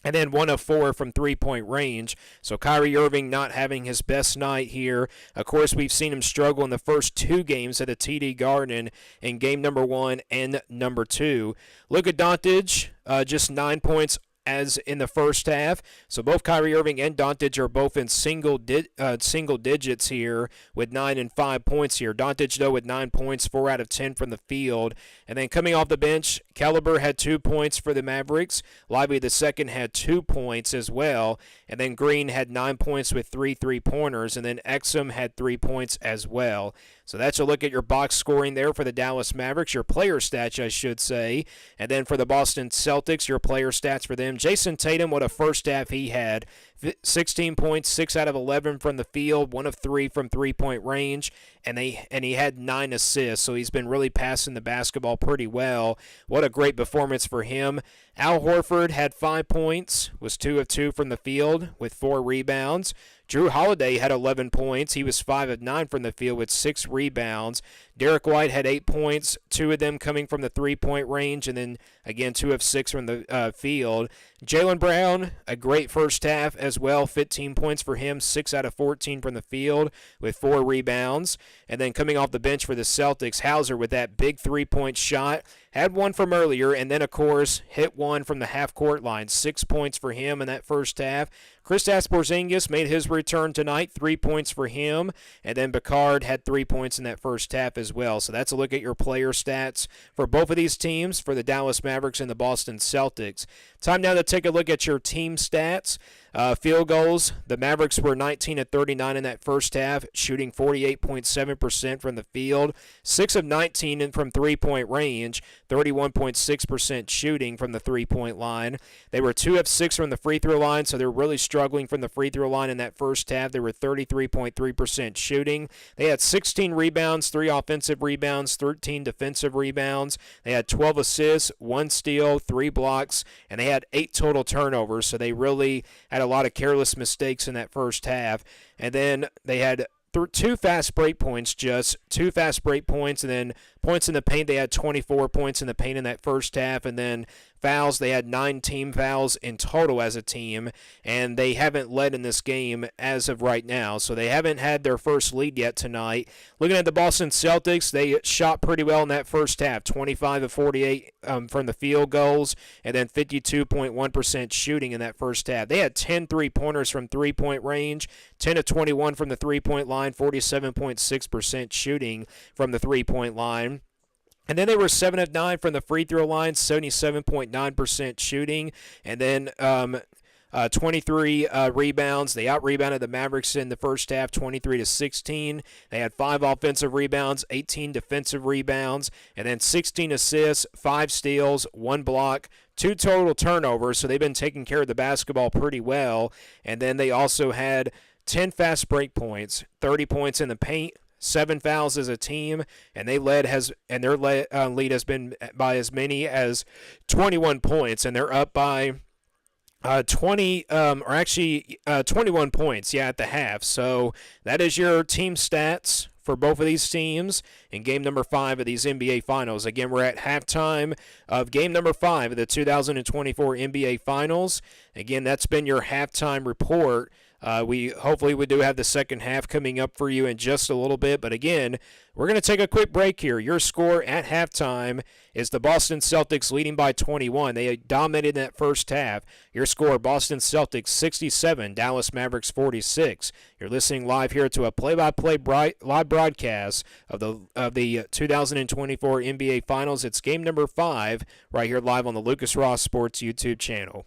And then 1 of 4 from three-point range. So Kyrie Irving not having his best night here. Of course, we've seen him struggle in the first 2 games at the TD Garden in game number 1 and number 2. Luka Doncic, just 9 points as in the first half. So both Kyrie Irving and Doncic are both in single digits here with 9 and 5 points here. Doncic, though, with 9 points, 4 out of 10 from the field. And then coming off the bench, Caliber had 2 points for the Mavericks. Lively II had 2 points as well. And then Green had 9 points with 3 3-pointers. And then Exum had 3 points as well. So that's a look at your box scoring there for the Dallas Mavericks, your player stats, I should say. And then for the Boston Celtics, your player stats for them. Jason Tatum, what a first half he had. 16 points, 6 out of 11 from the field, 1 of 3 from three-point range, and he had 9 assists, so he's been really passing the basketball pretty well. What a great performance for him. Al Horford had 5 points, was 2 of 2 from the field with 4 rebounds. Drew Holiday had 11 points. He was 5 of 9 from the field with 6 rebounds. Derek White had 8 points, 2 of them coming from the three-point range, and then, again, 2 of 6 from the field. Jaylen Brown, a great first half as well, 15 points for him, 6 out of 14 from the field with 4 rebounds. And then coming off the bench for the Celtics, Hauser with that big three-point shot, had 1 from earlier, and then, of course, hit 1 from the half-court line. 6 points for him in that first half. Kristaps Porzingis made his return tonight, 3 points for him, and then Picard had 3 points in that first half as well. So that's a look at your player stats for both of these teams, for the Dallas Mavericks and the Boston Celtics. Time now to take a look at your team stats. Field goals, the Mavericks were 19 of 39 in that first half, shooting 48.7% from the field, 6 of 19 from three-point range, 31.6% shooting from the three-point line. They were 2 of 6 from the free throw line, so they're really struggling from the free throw line in that first half. They were 33.3% shooting. They had 16 rebounds, 3 offensive rebounds, 13 defensive rebounds. They had 12 assists, 1 steal, 3 blocks, and they had 8 total turnovers, so they really had a lot of careless mistakes in that first half. And then they had 2 fast break points, just 2 fast break points, and then points in the paint. They had 24 points in the paint in that first half, and then fouls. They had 9 team fouls in total as a team, and they haven't led in this game as of right now, so they haven't had their first lead yet tonight. Looking at the Boston Celtics, they shot pretty well in that first half, 25 of 48 from the field goals, and then 52.1% shooting in that first half. They had 10 three-pointers from three-point range, 10 of 21 from the three-point line, 47.6% shooting from the three-point line. And then they were 7 of 9 from the free throw line, 77.9% shooting. And then 23 rebounds. They out-rebounded the Mavericks in the first half, 23-16. They had 5 offensive rebounds, 18 defensive rebounds, and then 16 assists, 5 steals, 1 block, 2 total turnovers. So they've been taking care of the basketball pretty well. And then they also had 10 fast break points, 30 points in the paint, 7 fouls as a team, and their lead has been by as many as 21 points, and they're up by 21 points, at the half. So that is your team stats for both of these teams in game number 5 of these NBA Finals. Again, we're at halftime of game number 5 of the 2024 NBA Finals. Again, that's been your halftime report We hopefully we do have the second half coming up for you in just a little bit. But again, we're going to take a quick break here. Your score at halftime is the Boston Celtics leading by 21. They dominated that first half. Your score, Boston Celtics 67, Dallas Mavericks 46. You're listening live here to a play-by-play live broadcast of the 2024 NBA Finals. It's game number 5 right here live on the Lucas Ross Sports YouTube channel.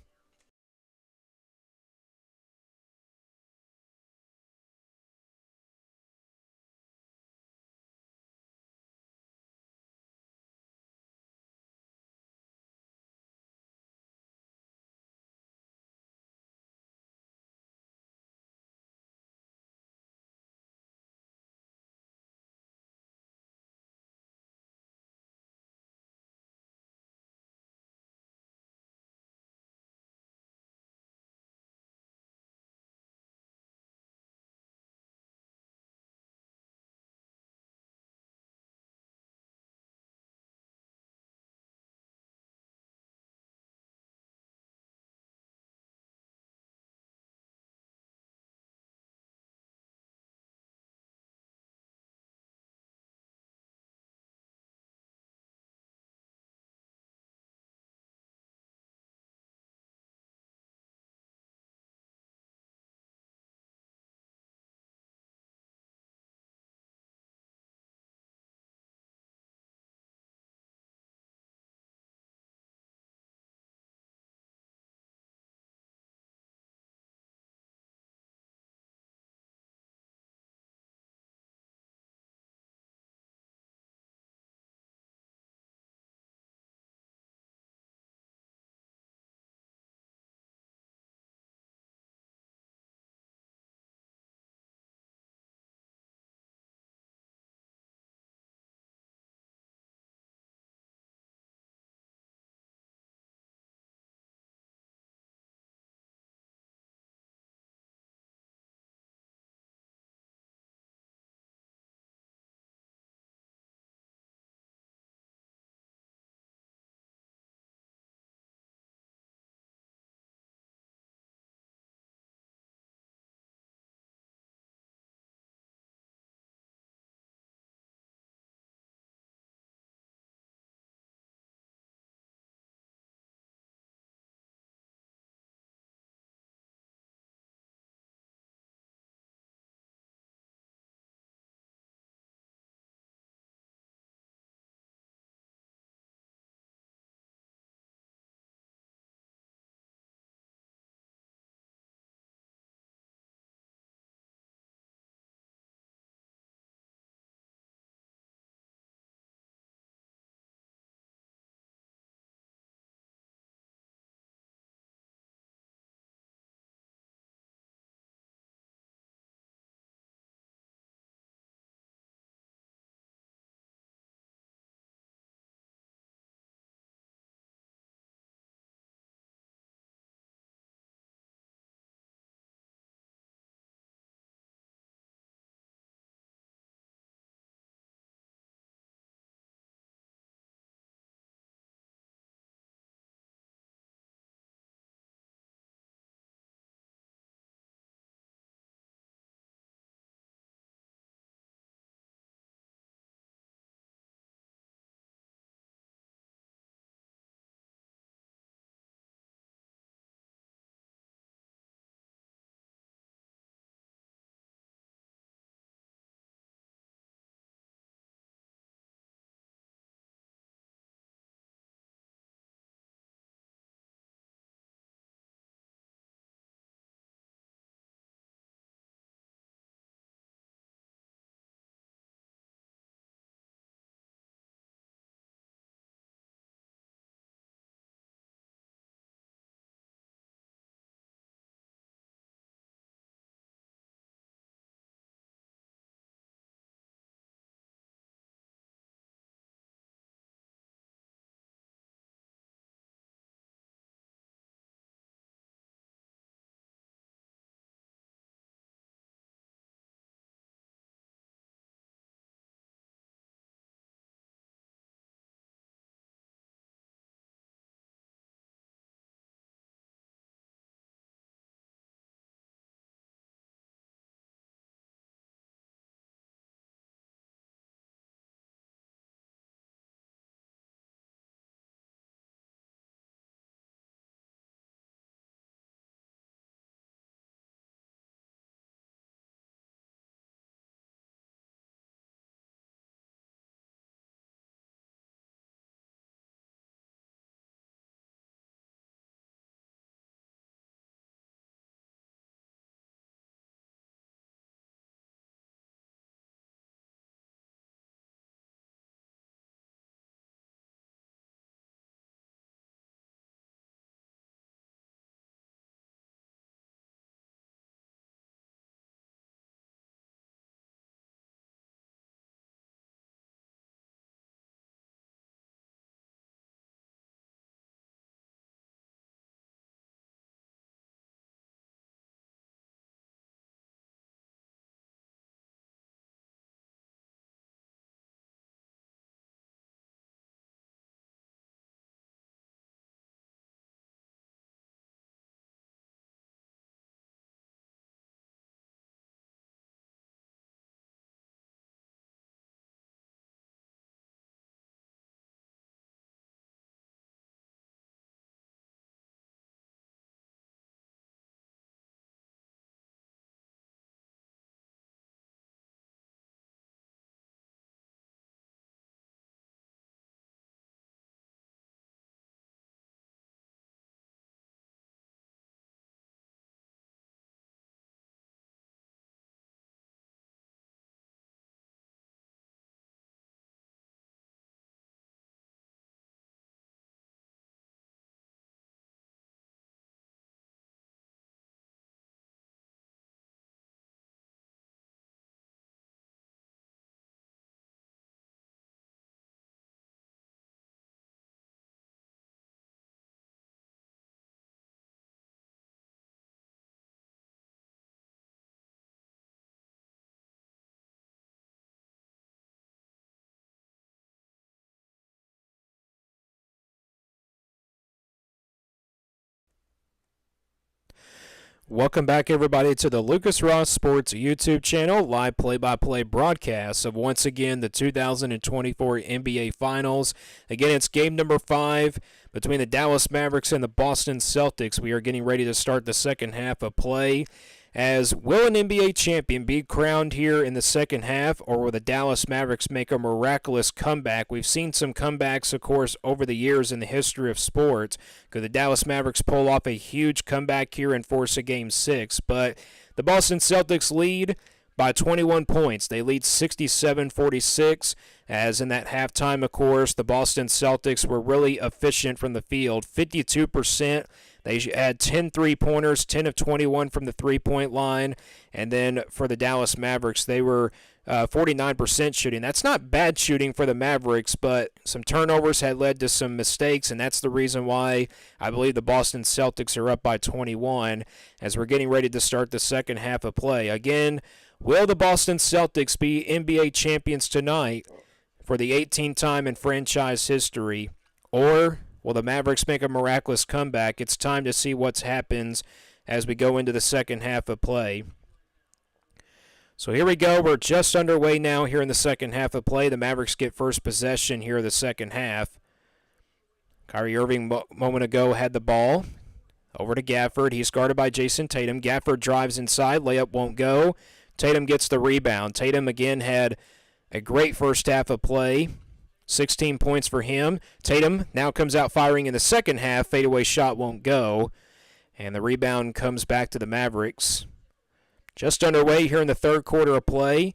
Welcome back, everybody, to the Lucas Ross Sports YouTube channel, live play-by-play broadcast of, once again, the 2024 NBA Finals. Again, it's game number 5 between the Dallas Mavericks and the Boston Celtics. We are getting ready to start the second half of play. As will an NBA champion be crowned here in the second half, or will the Dallas Mavericks make a miraculous comeback? We've seen some comebacks, of course, over the years in the history of sports. Could the Dallas Mavericks pull off a huge comeback here and force a Game 6? But the Boston Celtics lead by 21 points. They lead 67-46, as in that halftime, of course, the Boston Celtics were really efficient from the field, 52%. They had 10 three-pointers, 10 of 21 from the three-point line. And then for the Dallas Mavericks, they were 49% shooting. That's not bad shooting for the Mavericks, but some turnovers had led to some mistakes, and that's the reason why I believe the Boston Celtics are up by 21 as we're getting ready to start the second half of play. Again, will the Boston Celtics be NBA champions tonight for the 18th time in franchise history, or will the Mavericks make a miraculous comeback? It's time to see what happens as we go into the second half of play. So here we go. We're just underway now here in the second half of play. The Mavericks get first possession here in the second half. Kyrie Irving a moment ago had the ball. Over to Gafford. He's guarded by Jason Tatum. Gafford drives inside. Layup won't go. Tatum gets the rebound. Tatum again had a great first half of play. 16 points for him. Tatum now comes out firing in the second half. Fadeaway shot won't go. And the rebound comes back to the Mavericks. Just underway here in the third quarter of play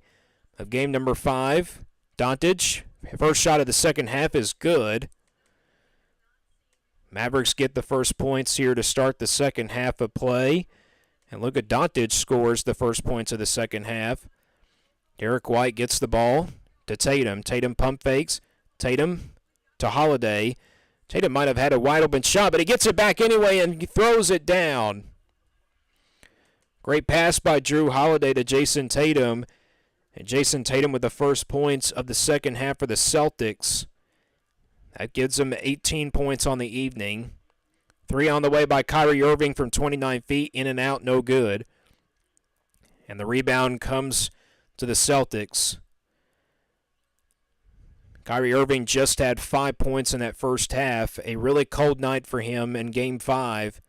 of game number 5. Doncic, first shot of the second half is good. Mavericks get the first points here to start the second half of play. And Luka Doncic scores the first points of the second half. Derek White gets the ball to Tatum. Tatum pump fakes. Tatum to Holiday. Tatum might have had a wide open shot, but he gets it back anyway and throws it down. Great pass by Drew Holiday to Jason Tatum. And Jason Tatum with the first points of the second half for the Celtics. That gives them 18 points on the evening. 3 on the way by Kyrie Irving from 29 feet. In and out, no good. And the rebound comes to the Celtics. Kyrie Irving just had 5 points in that first half. A really cold night for him in Game 5.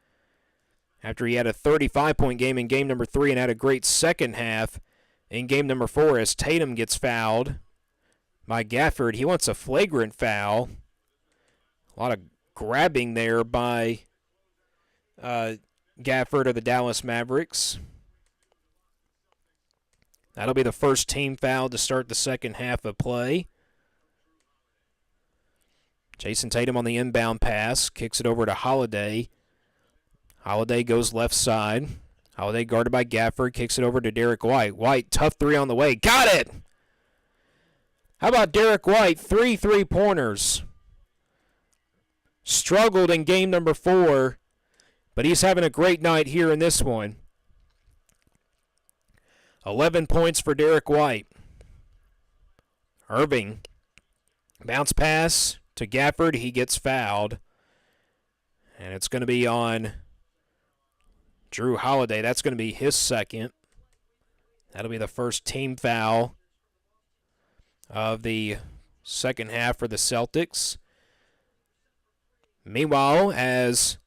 After he had a 35-point game in Game number 3 and had a great second half in Game number 4 as Tatum gets fouled by Gafford. He wants a flagrant foul. A lot of grabbing there by Gafford of the Dallas Mavericks. That'll be the first team foul to start the second half of play. Jason Tatum on the inbound pass, kicks it over to Holiday. Holiday goes left side. Holiday guarded by Gafford, kicks it over to Derek White. White, tough 3 on the way. Got it! How about Derek White? 3 3-pointers. Struggled in game number 4, but he's having a great night here in this one. 11 points for Derek White. Irving, bounce pass to Gafford. He gets fouled. And it's going to be on Drew Holiday. That's going to be his second. That'll be the first team foul of the second half for the Celtics. Meanwhile, as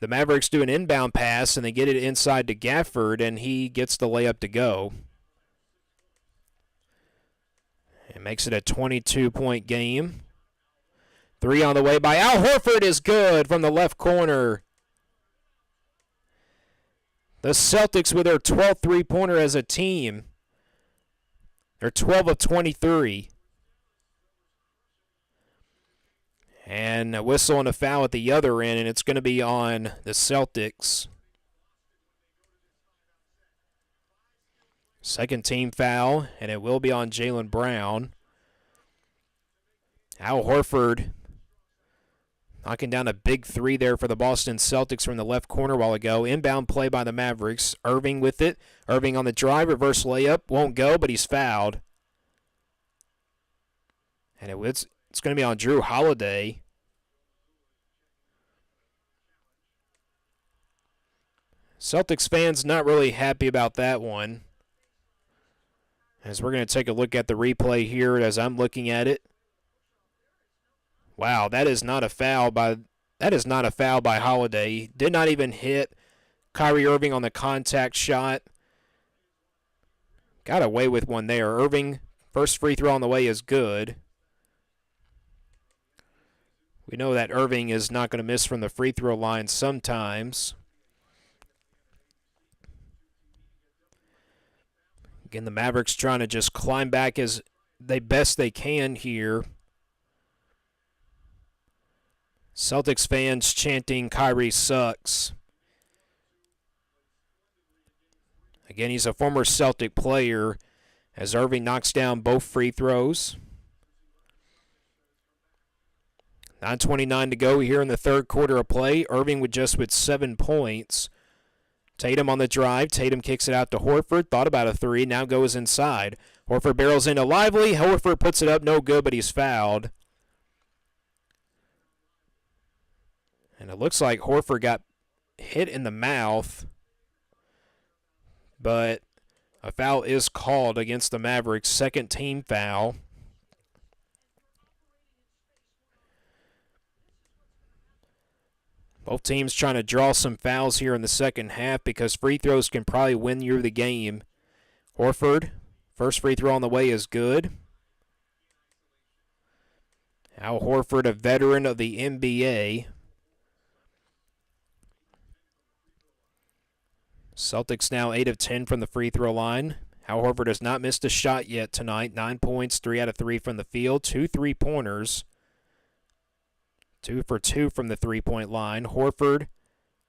the Mavericks do an inbound pass and they get it inside to Gafford, and he gets the layup to go. It makes it a 22-point game. 3 on the way by Al Horford is good from the left corner. The Celtics with their 12th three-pointer as a team. They're 12 of 23. And a whistle and a foul at the other end, and it's going to be on the Celtics. Second team foul, and it will be on Jaylen Brown. Al Horford knocking down a big 3 there for the Boston Celtics from the left corner a while ago. Inbound play by the Mavericks. Irving with it. Irving on the drive. Reverse layup. Won't go, but he's fouled. And it's going to be on Drew Holiday. Celtics fans not really happy about that one. As we're going to take a look at the replay here as I'm looking at it. Wow, that is not a foul by Holiday. Did not even hit Kyrie Irving on the contact shot. Got away with one there. Irving, first free throw on the way is good. We know that Irving is not going to miss from the free throw line sometimes. Again, the Mavericks trying to just climb back as best they can here. Celtics fans chanting Kyrie sucks. Again, he's a former Celtic player as Irving knocks down both free throws. 9:29 to go here in the third quarter of play. Irving with 7 points. Tatum on the drive. Tatum kicks it out to Horford. Thought about a three. Now goes inside. Horford barrels into Lively. Horford puts it up. No good, but he's fouled. And it looks like Horford got hit in the mouth. But a foul is called against the Mavericks. Second team foul. Both teams trying to draw some fouls here in the second half because free throws can probably win you the game. Horford, first free throw on the way is good. Al Horford, a veteran of the NBA. Celtics now 8 of 10 from the free throw line. Al Horford has not missed a shot yet tonight. 9 points, 3 out of 3 from the field, 2 3-pointers. 2 for 2 from the three-point line. Horford,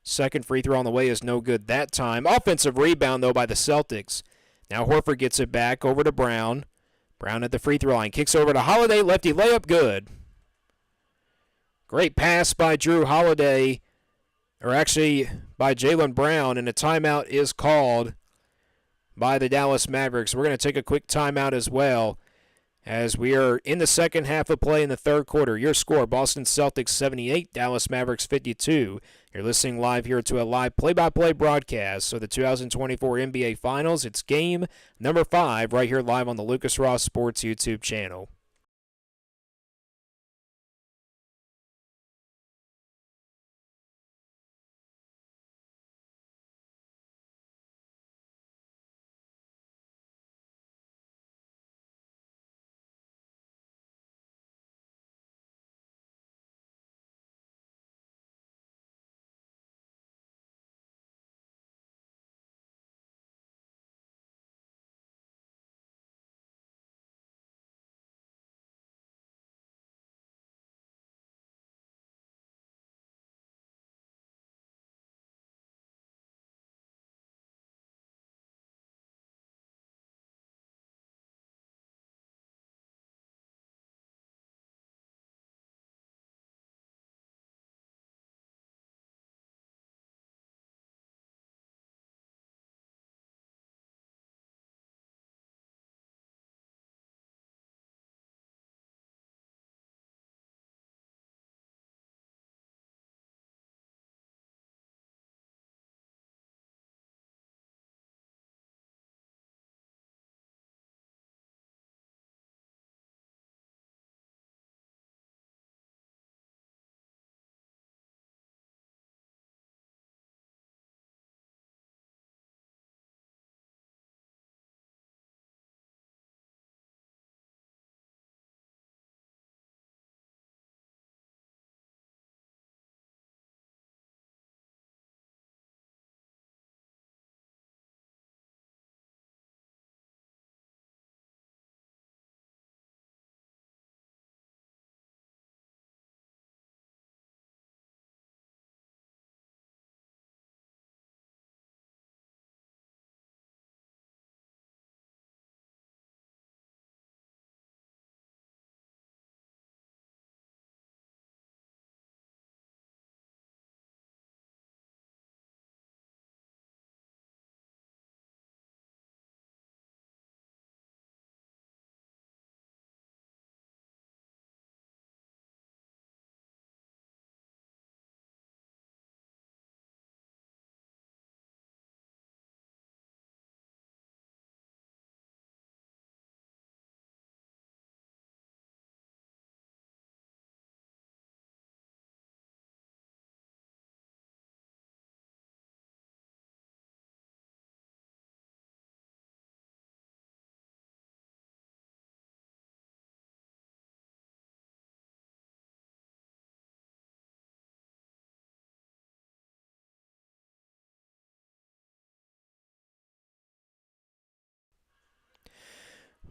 second free throw on the way is no good that time. Offensive rebound, though, by the Celtics. Now Horford gets it back over to Brown. Brown at the free throw line. Kicks over to Holiday. Lefty layup, good. Great pass by Drew Holiday, or actually by Jaylen Brown, and a timeout is called by the Dallas Mavericks. We're going to take a quick timeout as well, as we are in the second half of play in the third quarter. Your score, Boston Celtics 78, Dallas Mavericks 52. You're listening live here to a live play-by-play broadcast. So the 2024 NBA Finals, it's game number 5 right here live on the Lucas Ross Sports YouTube channel.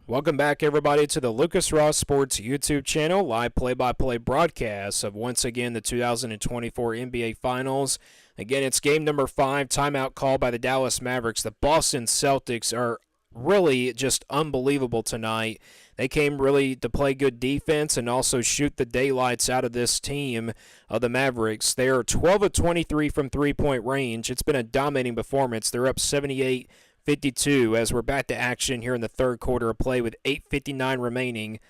Welcome back, everybody, to the Lucas Ross Sports YouTube channel, live play-by-play broadcast of, once again, the 2024 NBA Finals. Again, it's game number 5, timeout call by the Dallas Mavericks. The Boston Celtics are really just unbelievable tonight. They came really to play good defense and also shoot the daylights out of this team of the Mavericks. They are 12 of 23 from three-point range. It's been a dominating performance. They're up 78-52 as we're back to action here in the third quarter of play with 8:59 remaining.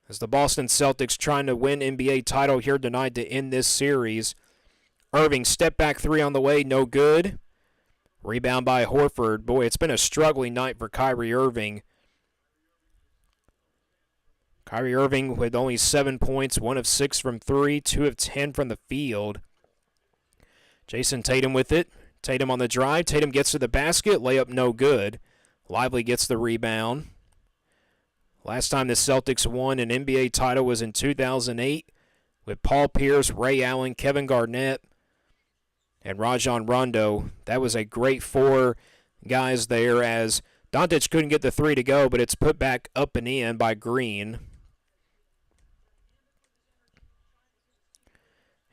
As the Boston Celtics trying to win NBA title here tonight to end this series. Irving, step back three on the way, no good. Rebound by Horford. Boy, it's been a struggling night for Kyrie Irving. Kyrie Irving with only 7 points, 1 of 6 from 3, 2 of 10 from the field. Jason Tatum with it. Tatum on the drive. Tatum gets to the basket. Layup no good. Lively gets the rebound. Last time the Celtics won an NBA title was in 2008 with Paul Pierce, Ray Allen, Kevin Garnett, and Rajon Rondo. That was a great 4 guys there as Doncic couldn't get the 3 to go, but it's put back up and in by Green.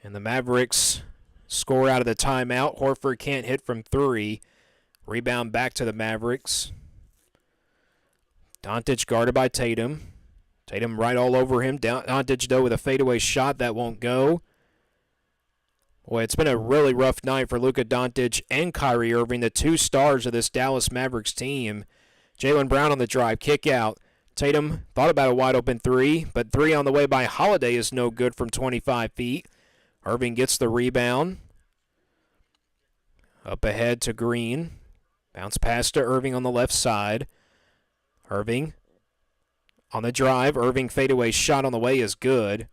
And the Mavericks score out of the timeout. Horford can't hit from 3. Rebound back to the Mavericks. Doncic guarded by Tatum. Tatum right all over him. Doncic, though, with a fadeaway shot that won't go. Boy, it's been a really rough night for Luka Doncic and Kyrie Irving, the 2 stars of this Dallas Mavericks team. Jaylen Brown on the drive, kick out. Tatum thought about a wide-open 3, but 3 on the way by Holiday is no good from 25 feet. Irving gets the rebound. Up ahead to Green. Bounce pass to Irving on the left side. Irving on the drive. Irving fadeaway shot on the way is good.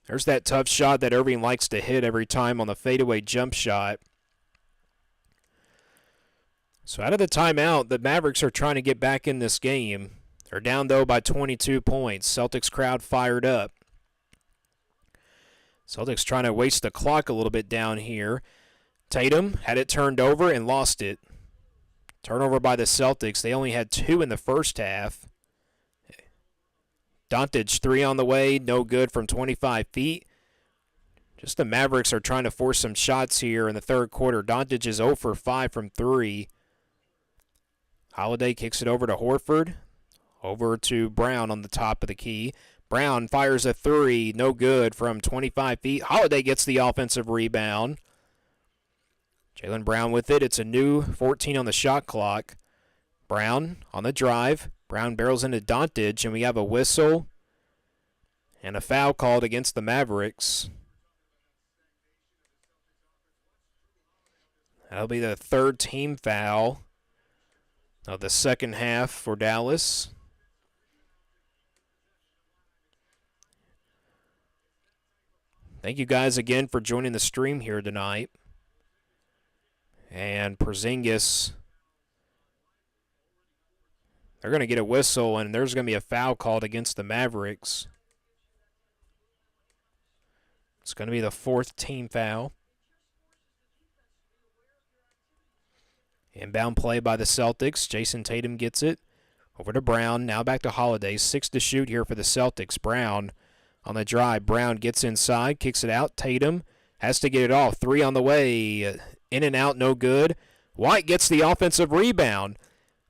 There's that tough shot that Irving likes to hit every time on the fadeaway jump shot. So out of the timeout, the Mavericks are trying to get back in this game. They're down, though, by 22 points. Celtics crowd fired up. Celtics trying to waste the clock a little bit down here. Tatum had it turned over and lost it. Turnover by the Celtics. They only had 2 in the first half. Doncic 3 on the way, no good from 25 feet. Just the Mavericks are trying to force some shots here in the third quarter. Doncic is 0 for 5 from 3. Holiday kicks it over to Horford. Over to Brown on the top of the key. Brown fires a 3, no good from 25 feet. Holiday gets the offensive rebound. Jaylen Brown with it. It's a new 14 on the shot clock. Brown on the drive. Brown barrels into Doncic, and we have a whistle and a foul called against the Mavericks. That'll be the 3rd team foul of the second half for Dallas. Thank you guys again for joining the stream here tonight. And Porzingis, they're going to get a whistle, and there's going to be a foul called against the Mavericks. It's going to be the 4th team foul. Inbound play by the Celtics. Jason Tatum gets it. Over to Brown. Now back to Holiday. 6 to shoot here for the Celtics. Brown on the drive. Brown gets inside, kicks it out. Tatum has to get it off. 3 on the way. In and out, no good. White gets the offensive rebound.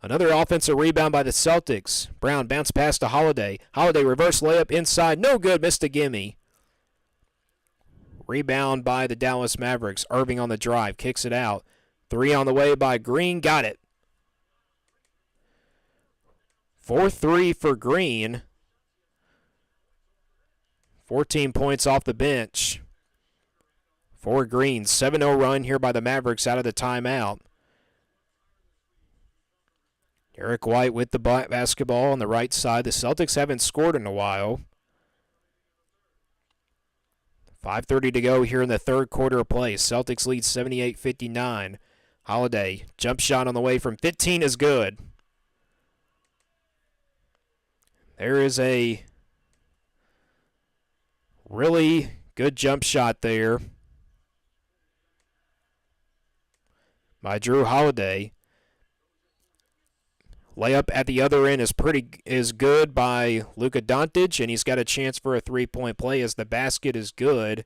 Another offensive rebound by the Celtics. Brown bounce pass to Holiday. Holiday reverse layup inside. No good. Missed a gimme. Rebound by the Dallas Mavericks. Irving on the drive. Kicks it out. 3 on the way by Green. Got it. 4-3 for Green. 14 points off the bench for Green. 7-0 run here by the Mavericks out of the timeout. Derek White with the basketball on the right side. The Celtics haven't scored in a while. 5:30 to go here in the third quarter of play. Celtics lead 78-59. Holiday, jump shot on the way from 15 is good. There is a really good jump shot there by Drew Holiday. Layup at the other end is good by Luka Doncic, and he's got a chance for a three-point play as the basket is good.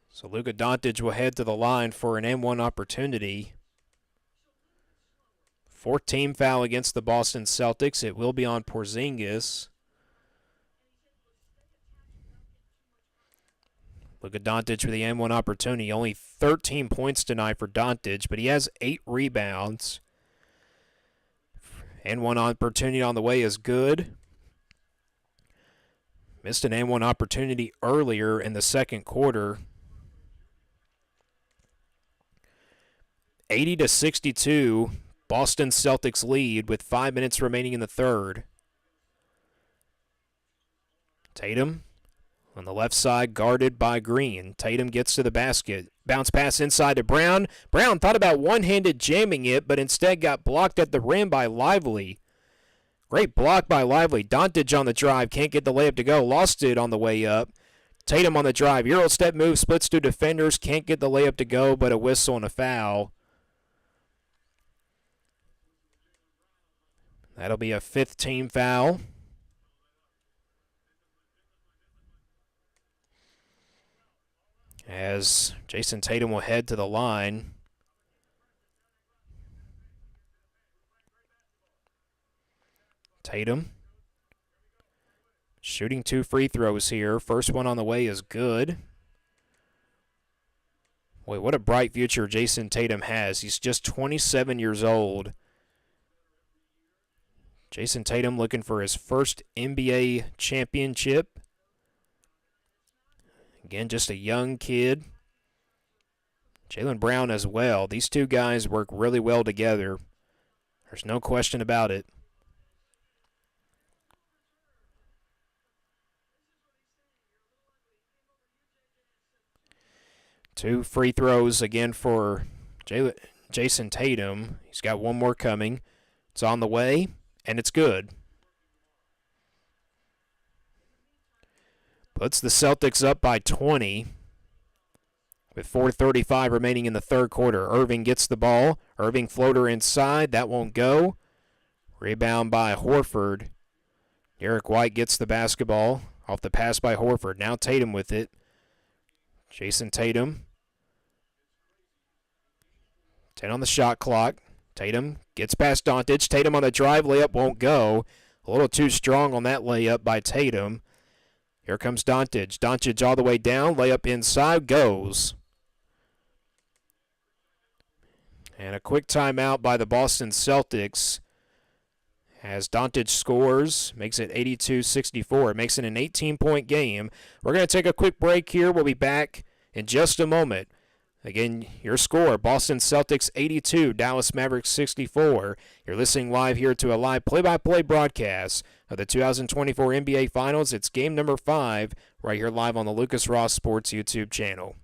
So Luka Doncic will head to the line for an and one opportunity. 14 foul against the Boston Celtics. It will be on Porzingis. Luka Doncic with the and one opportunity. Only 13 points tonight for Doncic, but he has 8 rebounds. And one opportunity on the way is good. Missed an and one opportunity earlier in the second quarter. 80-62, Boston Celtics lead with 5 minutes remaining in the third. Tatum on the left side, guarded by Green. Tatum gets to the basket. Bounce pass inside to Brown. Brown thought about one-handed jamming it, but instead got blocked at the rim by Lively. Great block by Lively. Doncic on the drive, can't get the layup to go. Lost it on the way up. Tatum on the drive. Euro step move, splits two defenders, can't get the layup to go, but a whistle and a foul. That'll be a 5th team foul. As Jason Tatum will head to the line. Tatum shooting 2 free throws here. First one on the way is good. Boy, what a bright future Jason Tatum has. He's just 27 years old. Jason Tatum looking for his first NBA championship. Again, just a young kid. Jaylen Brown as well. These two guys work really well together. There's no question about it. Two free throws again for Jason Tatum. He's got one more coming. It's on the way, and it's good. Puts the Celtics up by 20 with 4:35 remaining in the third quarter. Irving gets the ball. Irving floater inside. That won't go. Rebound by Horford. Derek White gets the basketball off the pass by Horford. Now Tatum with it. Jason Tatum. 10 on the shot clock. Tatum gets past Doncic. Tatum on the drive. Layup won't go. A little too strong on that layup by Tatum. Here comes Doncic. Doncic all the way down. Layup inside. Goes. And a quick timeout by the Boston Celtics as Doncic scores, makes it 82-64. It makes it an 18-point game. We're going to take a quick break here. We'll be back in just a moment. Again, your score, Boston Celtics 82, Dallas Mavericks 64. You're listening live here to a live play-by-play broadcast of the 2024 NBA Finals. It's game number 5 right here live on the Lucas Ross Sports YouTube channel.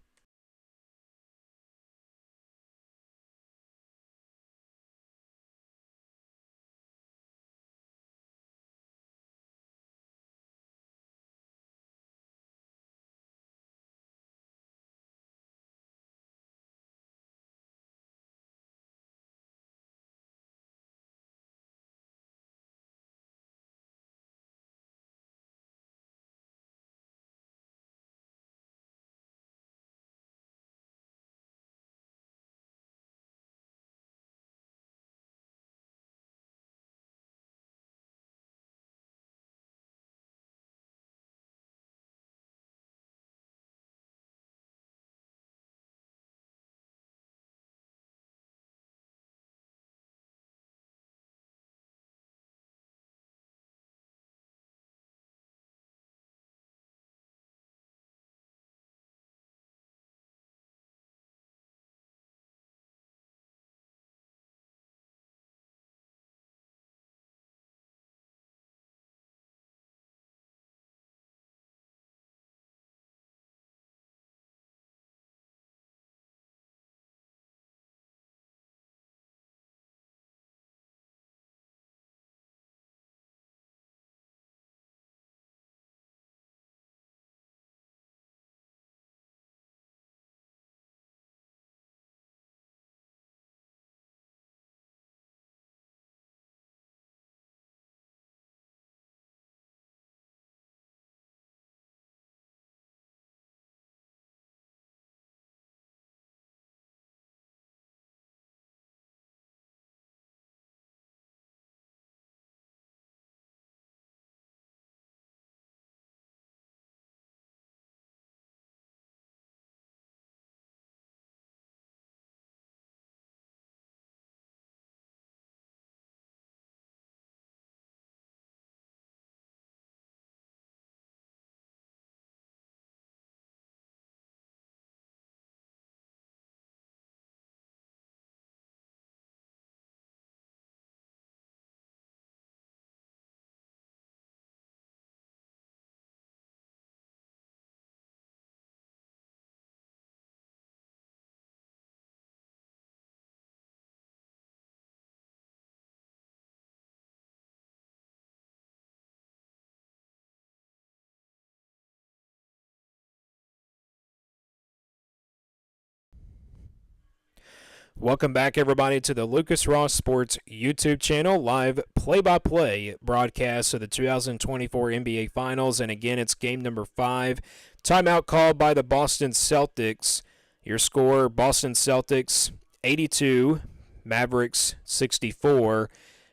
Welcome back, everybody, to the Lucas Ross Sports YouTube channel, live play-by-play broadcast of the 2024 NBA Finals. And again, it's game number 5. Timeout called by the Boston Celtics. Your score, Boston Celtics 82, Mavericks 64.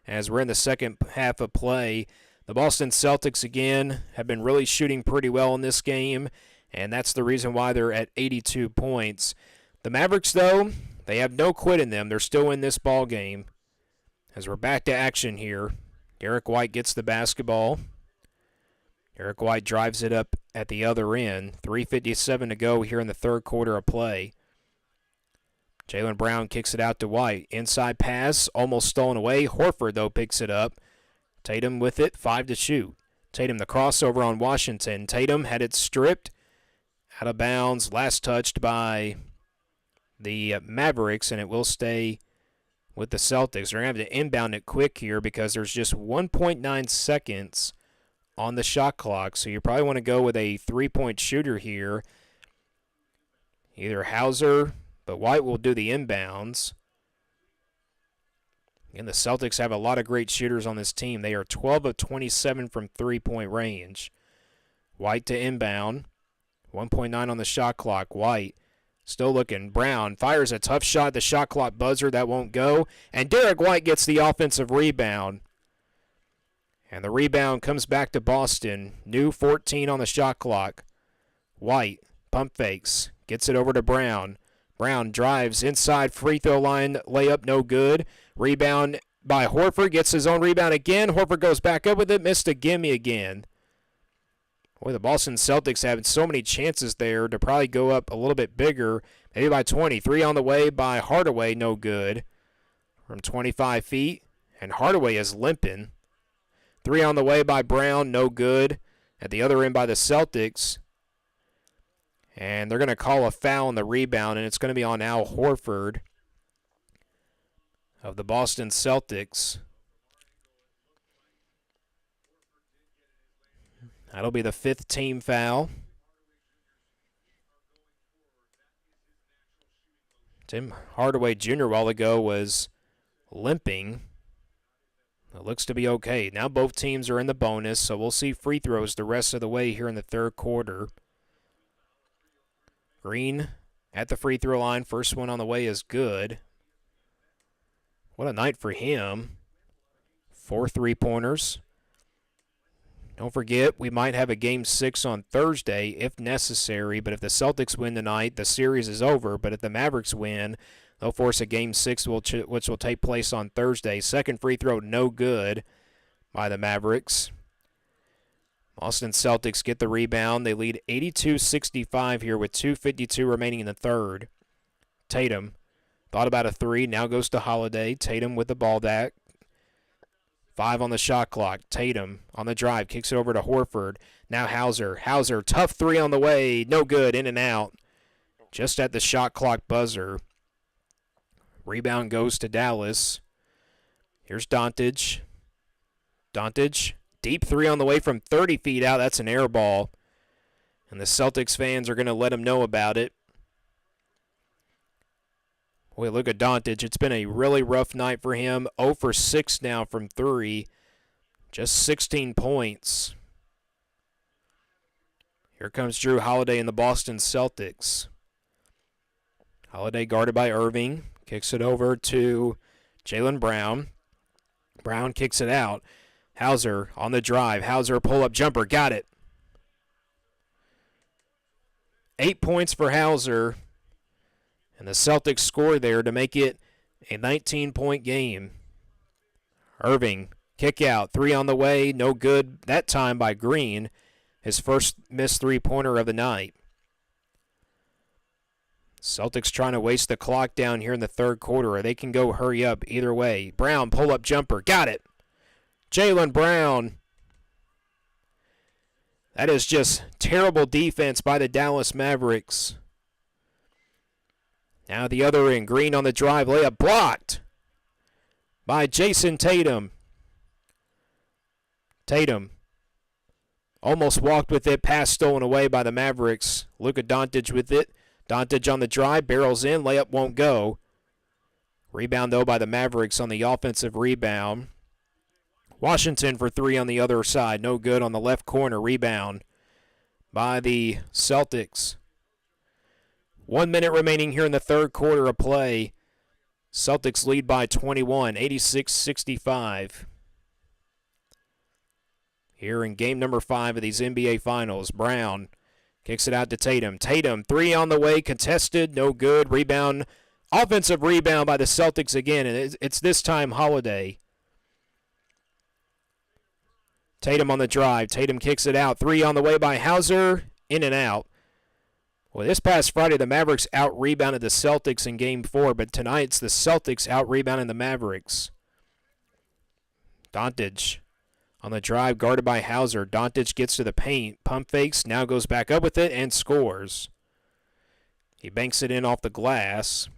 As we're in the second half of play, the Boston Celtics, again, have been really shooting pretty well in this game, and that's the reason why they're at 82 points. The Mavericks, though, they have no quit in them. They're still in this ball game. As we're back to action here, Derek White gets the basketball. Derek White drives it up at the other end. 3:57 to go here in the third quarter of play. Jaylen Brown kicks it out to White. Inside pass, almost stolen away. Horford, though, picks it up. Tatum with it, 5 to shoot. Tatum the crossover on Washington. Tatum had it stripped, out of bounds, last touched by the Mavericks, and it will stay with the Celtics. They're going to have to inbound it quick here because there's just 1.9 seconds on the shot clock, so you probably want to go with a three-point shooter here. Either Hauser, but White will do the inbounds. And the Celtics have a lot of great shooters on this team. They are 12 of 27 from three-point range. White to inbound. 1.9 on the shot clock. White still looking. Brown fires a tough shot. The shot clock buzzer, that won't go. And Derek White gets the offensive rebound. And the rebound comes back to Boston. New 14 on the shot clock. White pump fakes. Gets it over to Brown. Brown drives inside free throw line. Layup no good. Rebound by Horford. Gets his own rebound again. Horford goes back up with it. Missed a gimme again. Boy, the Boston Celtics having so many chances there to probably go up a little bit bigger, maybe by 20. 3 on the way by Hardaway, no good. From 25 feet, and Hardaway is limping. 3 on the way by Brown, no good. At the other end by the Celtics. And they're going to call a foul on the rebound, and it's going to be on Al Horford of the Boston Celtics. That'll be the 5th team foul. Tim Hardaway Jr. a while ago was limping. It looks to be okay. Now both teams are in the bonus, so we'll see free throws the rest of the way here in the third quarter. Green at the free throw line. First one on the way is good. What a night for him. 4 3-pointers. Don't forget, we might have a Game 6 on Thursday if necessary, but if the Celtics win tonight, the series is over. But if the Mavericks win, they'll force a Game 6, which will take place on Thursday. Second free throw, no good by the Mavericks. Boston Celtics get the rebound. They lead 82-65 here with 2:52 remaining in the third. Tatum thought about a 3, now goes to Holiday. Tatum with the ball back. 5 on the shot clock. Tatum on the drive, kicks it over to Horford. Now Hauser. Hauser, tough 3 on the way. No good, in and out. Just at the shot clock buzzer. Rebound goes to Dallas. Here's Doncic. Doncic, deep 3 on the way from 30 feet out. That's an air ball. And the Celtics fans are going to let him know about it. Boy, look at Doncic. It's been a really rough night for him. 0 for 6 now from 3. Just 16 points. Here comes Drew Holiday and the Boston Celtics. Holiday guarded by Irving. Kicks it over to Jaylen Brown. Brown kicks it out. Hauser on the drive. Hauser pull-up jumper. Got it. 8 points for Hauser. And the Celtics score there to make it a 19-point game. Irving, kick out. 3 on the way. No good that time by Green. His first missed three-pointer of the night. Celtics trying to waste the clock down here in the third quarter, or they can go hurry up either way. Brown, pull-up jumper. Got it. Jaylen Brown. That is just terrible defense by the Dallas Mavericks. Now the other end. Green on the drive. Layup blocked by Jason Tatum. Tatum almost walked with it. Pass stolen away by the Mavericks. Luka Doncic with it. Doncic on the drive. Barrels in. Layup won't go. Rebound, though, by the Mavericks on the offensive rebound. Washington for three on the other side. No good on the left corner. Rebound by the Celtics. 1 minute remaining here in the third quarter of play. Celtics lead by 21, 86-65. Here in game number 5 of these NBA Finals. Brown kicks it out to Tatum. Tatum, three on the way, contested, no good. Rebound, offensive rebound by the Celtics again, and it's this time Holiday. Tatum on the drive. Tatum kicks it out. Three on the way by Hauser, in and out. Well, this past Friday, the Mavericks out-rebounded the Celtics in Game 4, but tonight it's the Celtics out-rebounding the Mavericks. Doncic on the drive, guarded by Hauser. Doncic gets to the paint, pump fakes, now goes back up with it, and scores. He banks it in off the glass.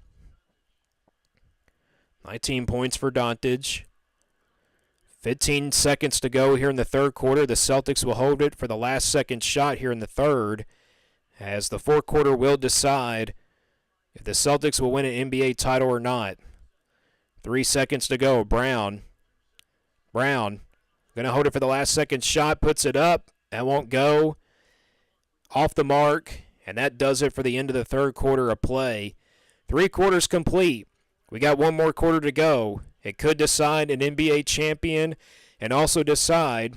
19 points for Doncic. 15 seconds to go here in the third quarter. The Celtics will hold it for the last second shot here in the third, as the fourth quarter will decide if the Celtics will win an NBA title or not. 3 seconds to go. Brown going to hold it for the last second shot, puts it up. That won't go. Off the mark, and that does it for the end of the third quarter of play. 3 quarters complete. We got one more quarter to go. It could decide an NBA champion and also decide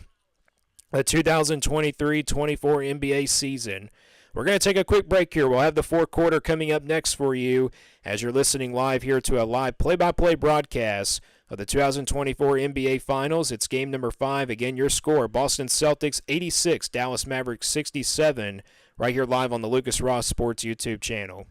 the 2023-24 NBA season. We're going to take a quick break here. We'll have the fourth quarter coming up next for you as you're listening live here to a live play-by-play broadcast of the 2024 NBA Finals. It's game number 5. Again, your score, Boston Celtics 86, Dallas Mavericks 67, right here live on the Lucas Ross Sports YouTube channel.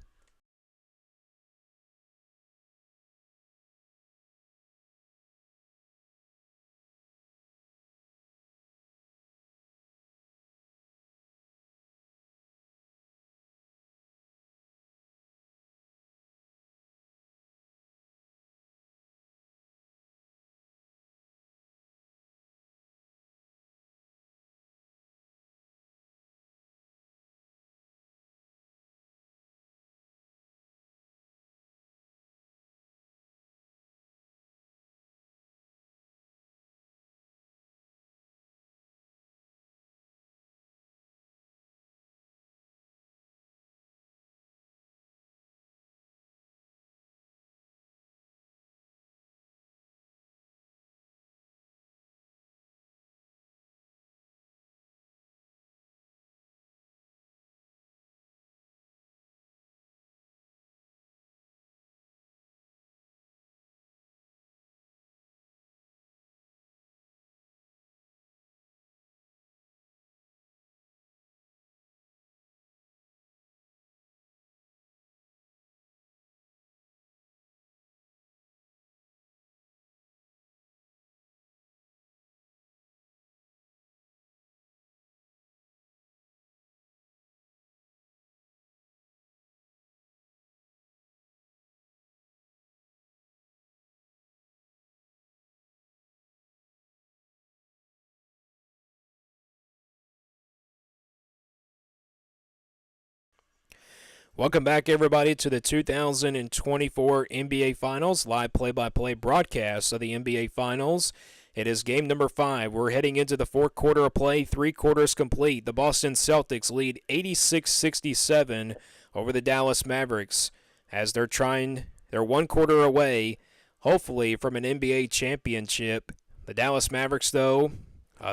Welcome back, everybody, to the 2024 NBA Finals, live play-by-play broadcast of the NBA Finals. It is game number 5. We're heading into the fourth quarter of play, 3 quarters complete. The Boston Celtics lead 86-67 over the Dallas Mavericks as they're 1 quarter away, hopefully, from an NBA championship. The Dallas Mavericks, though,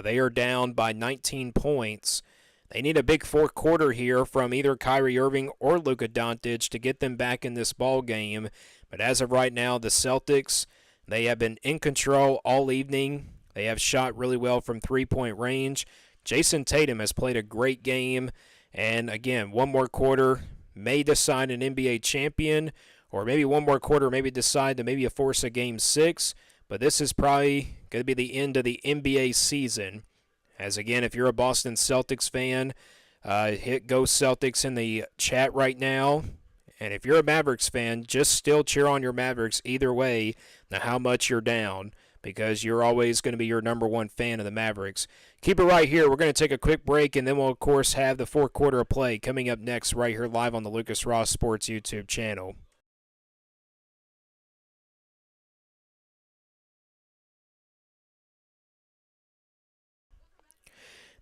they are down by 19 points. They need a big fourth quarter here from either Kyrie Irving or Luka Doncic to get them back in this ball game. But as of right now, the Celtics, they have been in control all evening. They have shot really well from three-point range. Jason Tatum has played a great game. And again, one more quarter may decide an NBA champion, or maybe one more quarter maybe decide to maybe force a Game 6. But this is probably going to be the end of the NBA season. As again, if you're a Boston Celtics fan, hit Go Celtics in the chat right now. And if you're a Mavericks fan, just still cheer on your Mavericks either way, now how much you're down, because you're always going to be your number one fan of the Mavericks. Keep it right here. We're going to take a quick break, and then we'll, of course, have the fourth quarter of play coming up next right here live on the Lucas Ross Sports YouTube channel.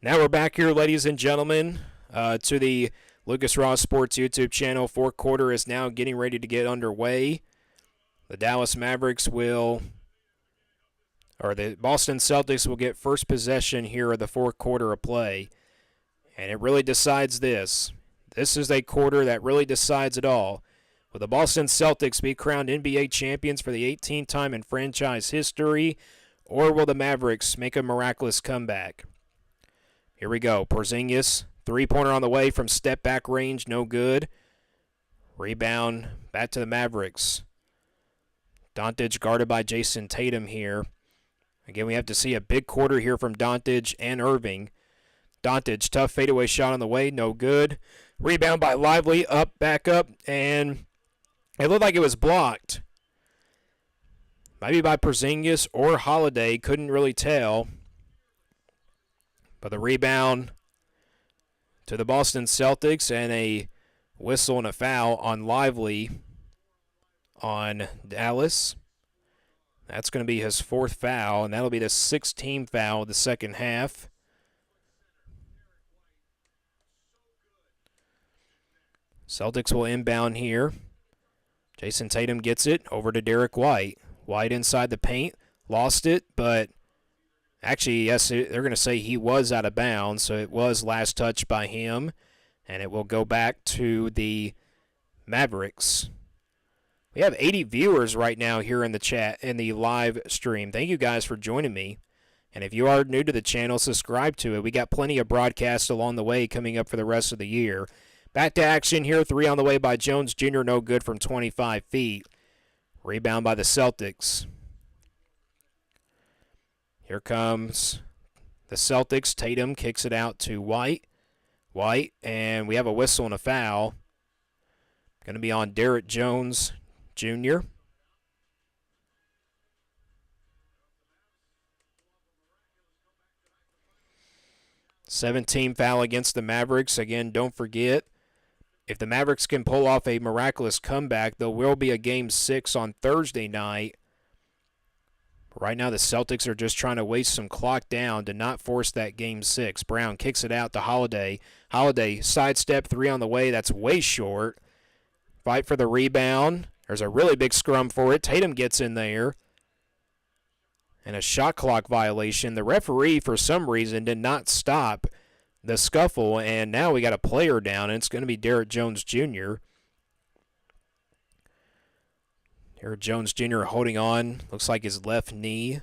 Now we're back here, ladies and gentlemen, to the Lucas Ross Sports YouTube channel. Fourth quarter is now getting ready to get underway. The Dallas Mavericks the Boston Celtics will get first possession here of the fourth quarter of play. And it really decides this. This is a quarter that really decides it all. Will the Boston Celtics be crowned NBA champions for the 18th time in franchise history, or will the Mavericks make a miraculous comeback? Here we go. Porzingis, three-pointer on the way from step-back range, no good. Rebound, back to the Mavericks. Doncic guarded by Jason Tatum here. Again, we have to see a big quarter here from Doncic and Irving. Doncic, tough fadeaway shot on the way, no good. Rebound by Lively, back up, and it looked like it was blocked. Maybe by Porzingis or Holiday, couldn't really tell. But the rebound to the Boston Celtics and a whistle and a foul on Lively on Dallas. That's going to be his fourth foul, and that'll be the 16th foul of the second half. Celtics will inbound here. Jason Tatum gets it over to Derek White. White inside the paint, lost it, but actually, yes, they're going to say he was out of bounds, so it was last touch by him, and it will go back to the Mavericks. We have 80 viewers right now here in the chat, in the live stream. Thank you guys for joining me. And if you are new to the channel, subscribe to it. We got plenty of broadcasts along the way coming up for the rest of the year. Back to action here. Three on the way by Jones Jr. No good from 25 feet. Rebound by the Celtics. Here comes the Celtics. Tatum kicks it out to White. And we have a whistle and a foul. Going to be on Derek Jones Jr. #17 foul against the Mavericks. Again, don't forget, if the Mavericks can pull off a miraculous comeback, there will be a Game 6 on Thursday night. Right now, the Celtics are just trying to waste some clock down to not force that Game 6. Brown kicks it out to Holiday. Holiday, sidestep, three on the way. That's way short. Fight for the rebound. There's a really big scrum for it. Tatum gets in there. And a shot clock violation. The referee, for some reason, did not stop the scuffle, and now we got a player down, and it's going to be Derek Jones Jr. Derek Jones Jr. holding on. Looks like his left knee.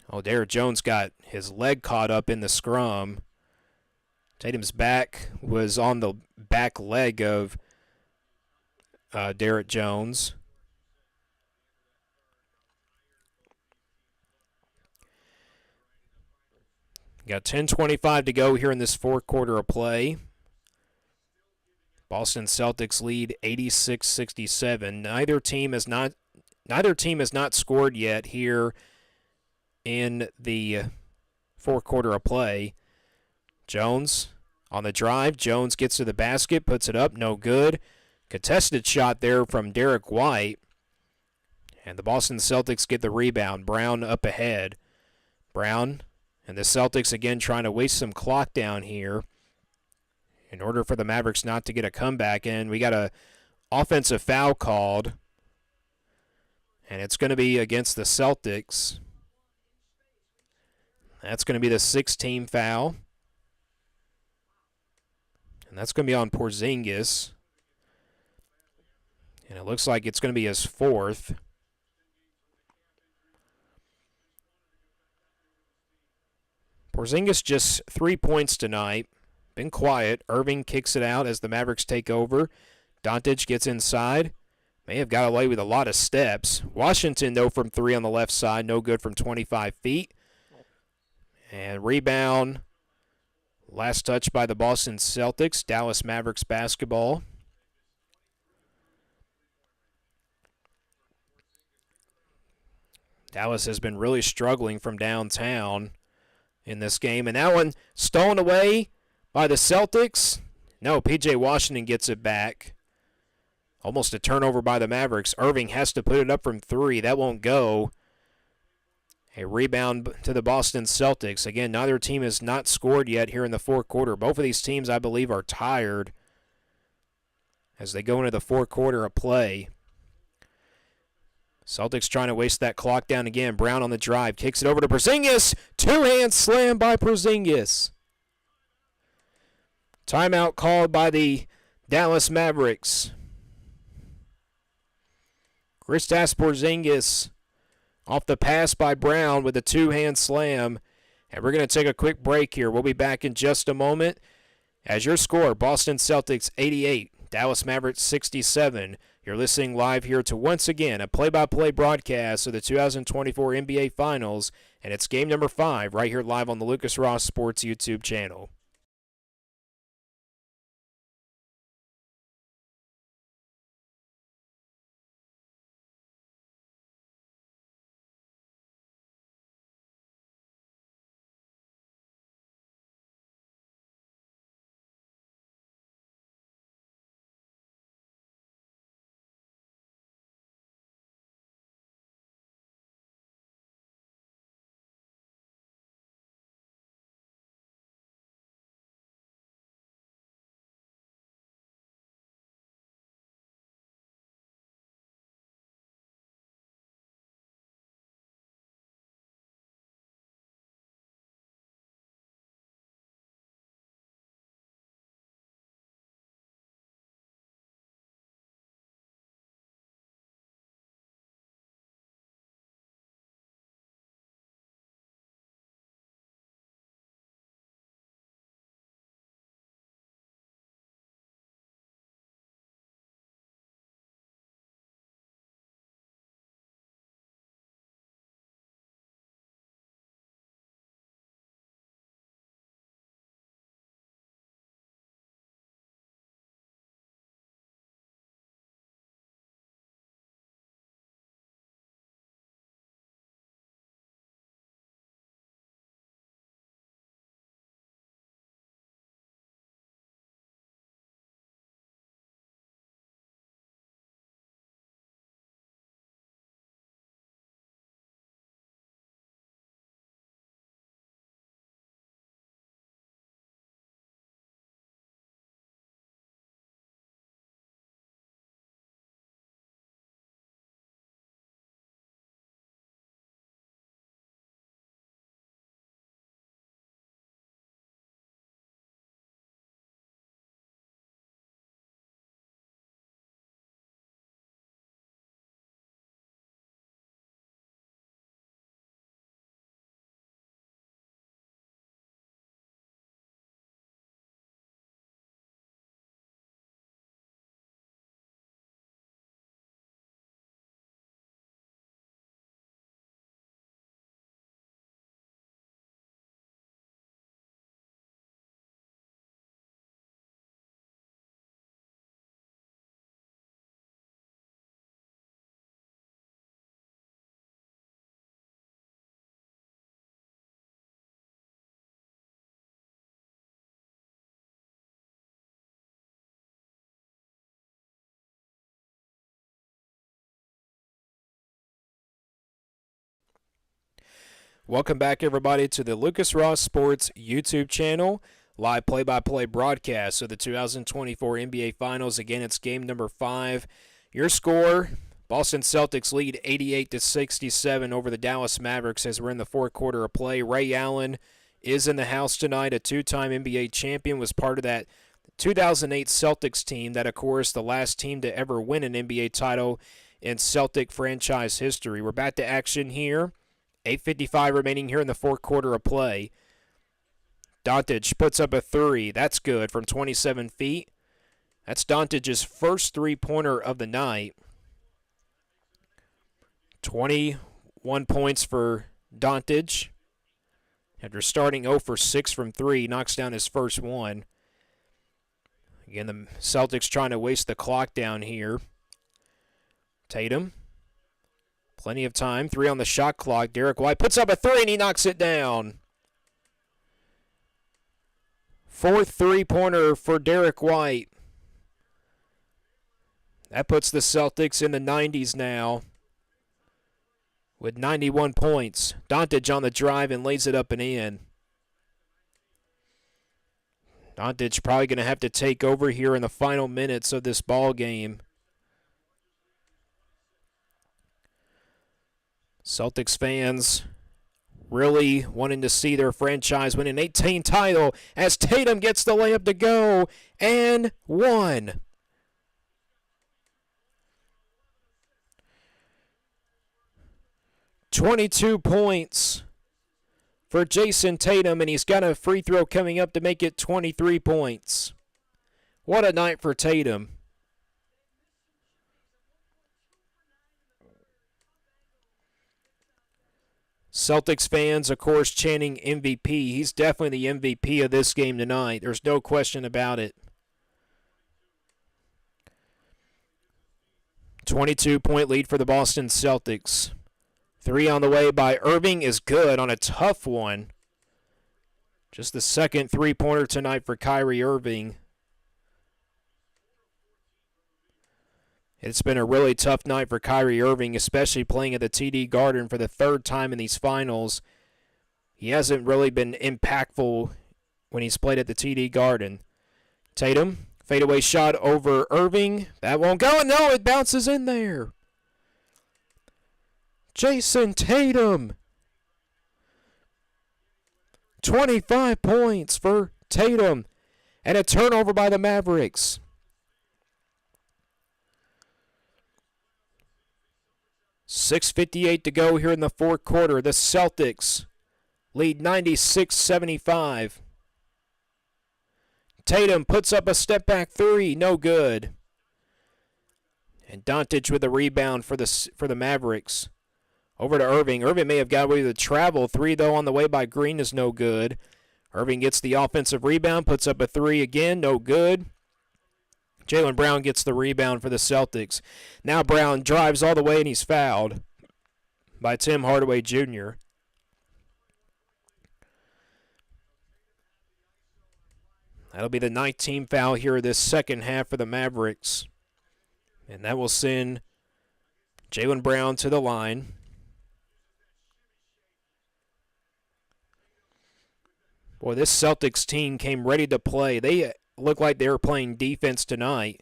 Oh, Derek Jones got his leg caught up in the scrum. Tatum's back was on the back leg of Derek Jones. Got 10:25 to go here in this fourth quarter of play. Boston Celtics lead 86-67. Neither team has not scored yet here in the fourth quarter of play. Jones on the drive. Jones gets to the basket, puts it up, no good. Contested shot there from Derek White. And the Boston Celtics get the rebound. Brown up ahead. Brown and the Celtics again trying to waste some clock down here in order for the Mavericks not to get a comeback. And we got a offensive foul called. And it's going to be against the Celtics. That's going to be the 16th foul. And that's going to be on Porzingis. And it looks like it's going to be his fourth. Porzingis just 3 points tonight. Been quiet. Irving kicks it out as the Mavericks take over. Doncic gets inside. May have got away with a lot of steps. Washington, though, from three on the left side. No good from 25 feet. And rebound. Last touch by the Boston Celtics. Dallas Mavericks basketball. Dallas has been really struggling from downtown in this game. And that one stolen away by the Celtics. No, P.J. Washington gets it back. Almost a turnover by the Mavericks. Irving has to put it up from three. That won't go. A rebound to the Boston Celtics. Again, neither team has not scored yet here in the fourth quarter. Both of these teams, I believe, are tired as they go into the fourth quarter of play. Celtics trying to waste that clock down again. Brown on the drive. Kicks it over to Porzingis. Two-hand slam by Porzingis. Timeout called by the Dallas Mavericks. Kristaps Porzingis off the pass by Brown with a two-hand slam. And we're going to take a quick break here. We'll be back in just a moment. As your score, Boston Celtics 88, Dallas Mavericks 67. You're listening live here to, once again, a play-by-play broadcast of the 2024 NBA Finals, and it's game number 5 right here live on the Lucas Ross Sports YouTube channel. Welcome back, everybody, to the Lucas Ross Sports YouTube channel. Live play-by-play broadcast of the 2024 NBA Finals. Again, it's game number 5. Your score, Boston Celtics lead 88-67 over the Dallas Mavericks as we're in the fourth quarter of play. Ray Allen is in the house tonight, a two-time NBA champion, was part of that 2008 Celtics team that, of course, the last team to ever win an NBA title in Celtic franchise history. We're back to action here. 8:55 remaining here in the fourth quarter of play. Doncic puts up a 3. That's good from 27 feet. That's Doncic's first three-pointer of the night. 21 points for Doncic. After starting 0 for 6 from 3, knocks down his first one. Again, the Celtics trying to waste the clock down here. Tatum. Plenty of time. 3 on the shot clock. Derek White puts up a 3 and he knocks it down. Fourth three-pointer for Derek White. That puts the Celtics in the 90s now with 91 points. Doncic on the drive and lays it up and in. Doncic probably going to have to take over here in the final minutes of this ball game. Celtics fans really wanting to see their franchise win an 18 title as Tatum gets the layup to go and one. $22 points for Jason Tatum, and he's got a free throw coming up to make it 23 points. What a night for Tatum. Celtics fans, of course, chanting MVP. He's definitely the MVP of this game tonight. There's no question about it. 22-point lead for the Boston Celtics. 3 on the way by Irving is good on a tough one. Just the second three-pointer tonight for Kyrie Irving. It's been a really tough night for Kyrie Irving, especially playing at the TD Garden for the third time in these finals. He hasn't really been impactful when he's played at the TD Garden. Tatum, fadeaway shot over Irving. That won't go. No, it bounces in there. Jason Tatum. 25 points for Tatum. And a turnover by the Mavericks. .6:58 to go here in the fourth quarter. The Celtics lead 96-75. Tatum puts up a step-back three. No good. And Doncic with a rebound for the Mavericks. Over to Irving. Irving may have got away with a travel. Three, though, on the way by Green is no good. Irving gets the offensive rebound, puts up a three again. No good. Jaylen Brown gets the rebound for the Celtics. Now Brown drives all the way and he's fouled by Tim Hardaway Jr. That'll be the 19th foul here this second half for the Mavericks. And that will send Jaylen Brown to the line. Boy, this Celtics team came ready to play. They look like they were playing defense tonight.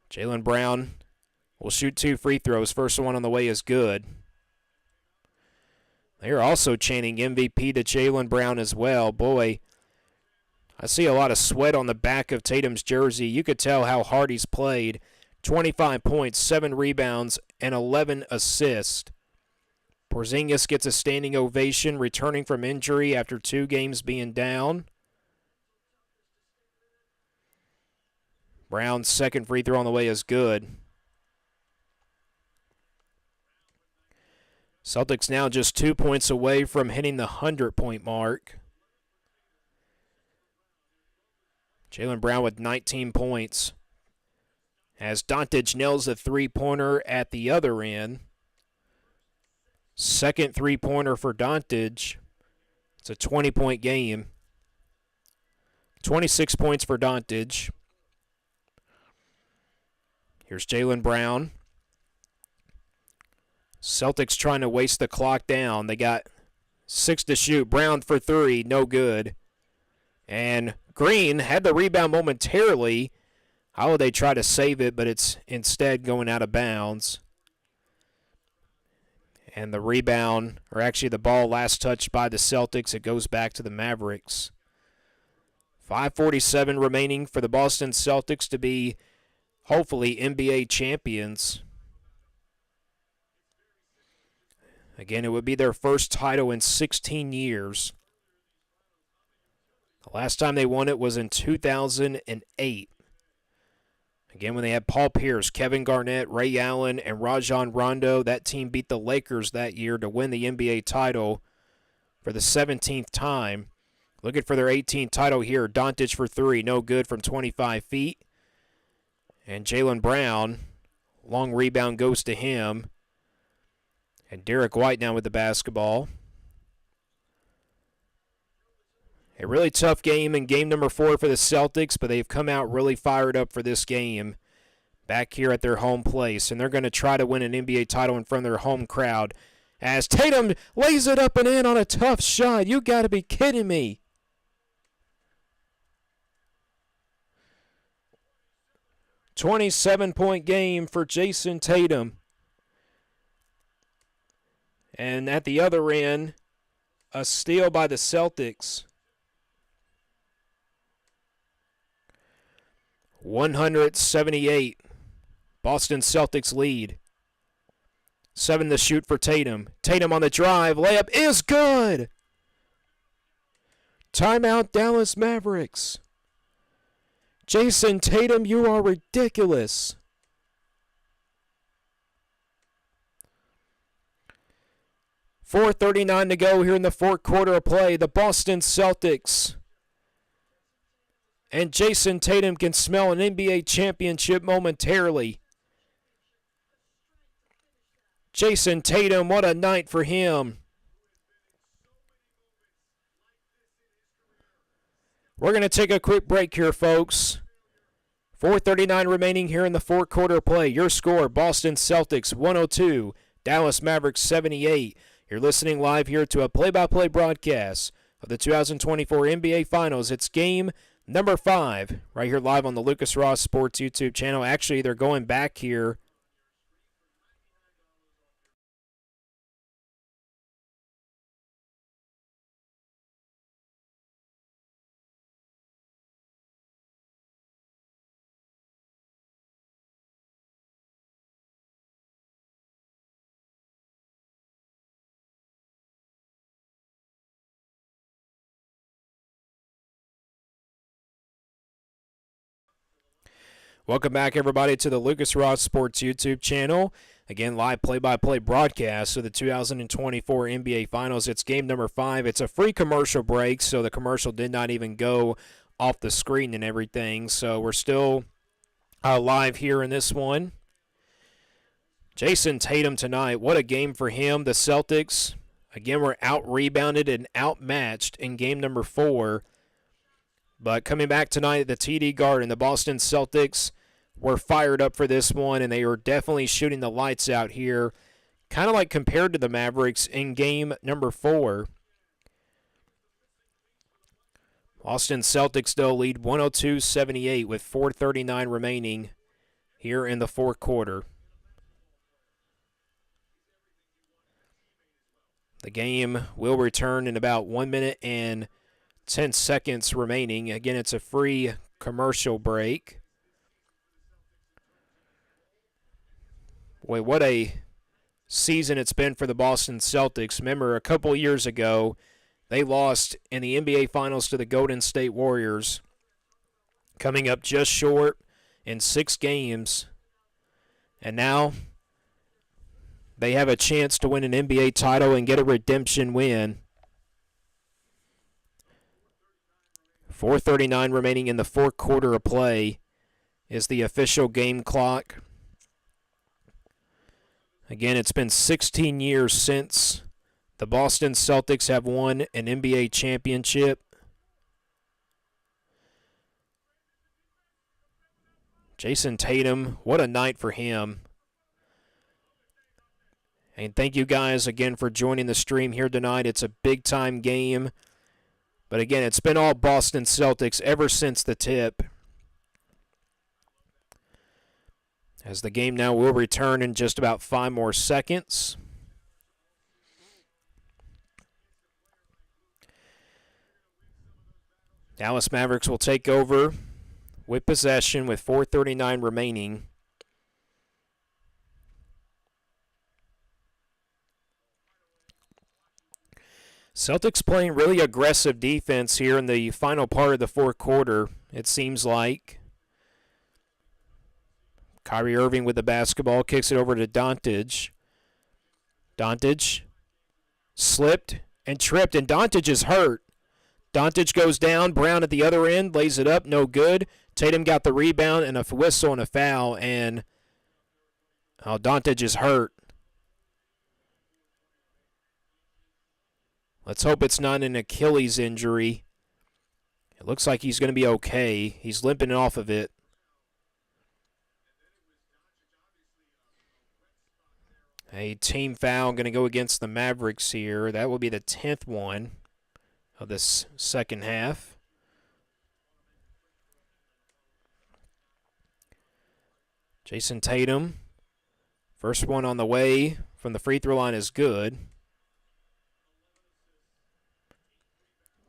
Jaylen Brown will shoot 2 free throws. First one on the way is good. They are also chanting MVP to Jaylen Brown as well. Boy, I see a lot of sweat on the back of Tatum's jersey. You could tell how hard he's played. 25 points, 7 rebounds, and 11 assists. Porzingis gets a standing ovation returning from injury after 2 games being down. Brown's second free throw on the way is good. Celtics now just 2 points away from hitting the 100-point mark. Jaylen Brown with 19 points. As Doncic nails a three-pointer at the other end. Second three-pointer for Doncic. It's a 20-point game. 26 points for Doncic. Here's Jaylen Brown. Celtics trying to waste the clock down. They got 6 to shoot. Brown for 3, no good. And Green had the rebound momentarily. How would they try to save it, but it's instead going out of bounds. And the rebound, or actually the ball last touched by the Celtics, it goes back to the Mavericks. 5:47 remaining for the Boston Celtics to be hopefully NBA champions. Again, it would be their first title in 16 years. The last time they won it was in 2008. Again, when they had Paul Pierce, Kevin Garnett, Ray Allen, and Rajon Rondo, that team beat the Lakers that year to win the NBA title for the 17th time. Looking for their 18th title here. Doncic for 3, no good from 25 feet. And Jaylen Brown, long rebound goes to him. And Derek White now with the basketball. A really tough game in game number 4 for the Celtics, but they've come out really fired up for this game. back here at their home place, and they're going to try to win an NBA title in front of their home crowd. As Tatum lays it up and in on a tough shot. You got to be kidding me. .27 game for Jason Tatum. And at the other end, a steal by the Celtics. 178. Boston Celtics lead. 7 to shoot for Tatum. Tatum on the drive. Layup is good. Timeout, Dallas Mavericks. Jason Tatum, you are ridiculous. .439 to go here in the fourth quarter of play. The Boston Celtics and Jason Tatum can smell an NBA championship momentarily. Jason Tatum, what a night for him. We're going to take a quick break here, folks. 4:39 remaining here in the fourth quarter of play. Your score, Boston Celtics 102, Dallas Mavericks 78. You're listening live here to a play-by-play broadcast of the 2024 NBA Finals. It's game number 5 right here live on the Lucas Ross Sports YouTube channel. Actually, they're going back here. Welcome back, everybody, to the Lucas Ross Sports YouTube channel. Again, live play-by-play broadcast of the 2024 NBA Finals. It's game number 5. It's a free commercial break, so the commercial did not even go off the screen and everything. So we're still live here in this one. Jason Tatum tonight, what a game for him. The Celtics, again, were out-rebounded and outmatched in game number 4. But coming back tonight at the TD Garden, the Boston Celtics were fired up for this one, and they were definitely shooting the lights out here, kind of like compared to the Mavericks in game number 4. Boston Celtics, though, lead 102-78 with 4:39 remaining here in the fourth quarter. The game will return in about 1 minute and 10 seconds remaining. Again, it's a free commercial break. Boy, what a season it's been for the Boston Celtics. Remember, a couple years ago, they lost in the NBA Finals to the Golden State Warriors, coming up just short in 6 games. And now they have a chance to win an NBA title and get a redemption win. 4:39 remaining in the fourth quarter of play is the official game clock. Again, it's been 16 years since the Boston Celtics have won an NBA championship. Jason Tatum, what a night for him. And thank you guys again for joining the stream here tonight. It's a big-time game. But again, it's been all Boston Celtics ever since the tip. As the game now will return in just about 5 more seconds. Dallas Mavericks will take over with possession with 4:39 remaining. Celtics playing really aggressive defense here in the final part of the fourth quarter, it seems like. Kyrie Irving with the basketball, kicks it over to Doncic. Doncic slipped and tripped, and Doncic is hurt. Doncic goes down. Brown at the other end, lays it up, no good. Tatum got the rebound and a whistle and a foul, and Doncic is hurt. Let's hope it's not an Achilles injury. It looks like he's going to be okay. He's limping off of it. A team foul going to go against the Mavericks here. That will be the 10th one of this second half. Jason Tatum, first one on the way from the free throw line is good.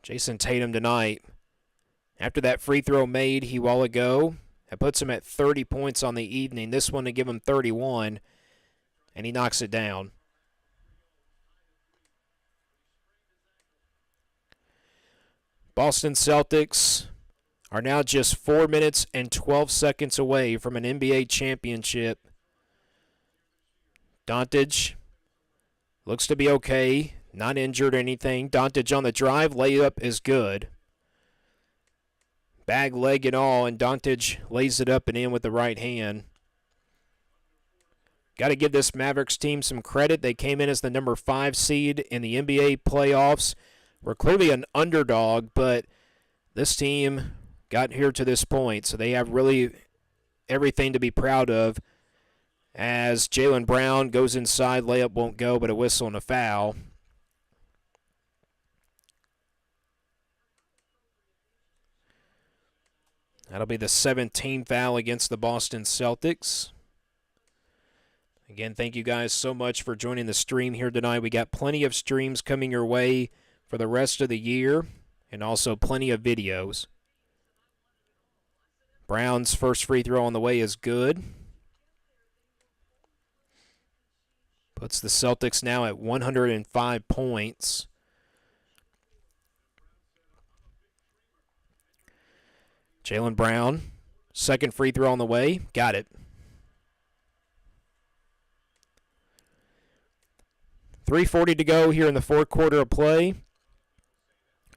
Jason Tatum tonight, after that free throw made a while ago, that puts him at 30 points on the evening. This one to give him 31, and he knocks it down. Boston Celtics are now just 4 minutes and 12 seconds away from an NBA championship. Doncic looks to be okay, not injured or anything. Doncic on the drive, layup is good. Bag, leg, and all, and Doncic lays it up and in with the right hand. Got to give this Mavericks team some credit. They came in as the number 5 seed in the NBA playoffs. We're clearly an underdog, but this team got here to this point, so they have really everything to be proud of. As Jaylen Brown goes inside, layup won't go, but a whistle and a foul. That'll be the 17th foul against the Boston Celtics. Again, thank you guys so much for joining the stream here tonight. We got plenty of streams coming your way for the rest of the year, and also plenty of videos. Brown's first free throw on the way is good. Puts the Celtics now at 105 points. Jaylen Brown, second free throw on the way, got it. .340 to go here in the fourth quarter of play.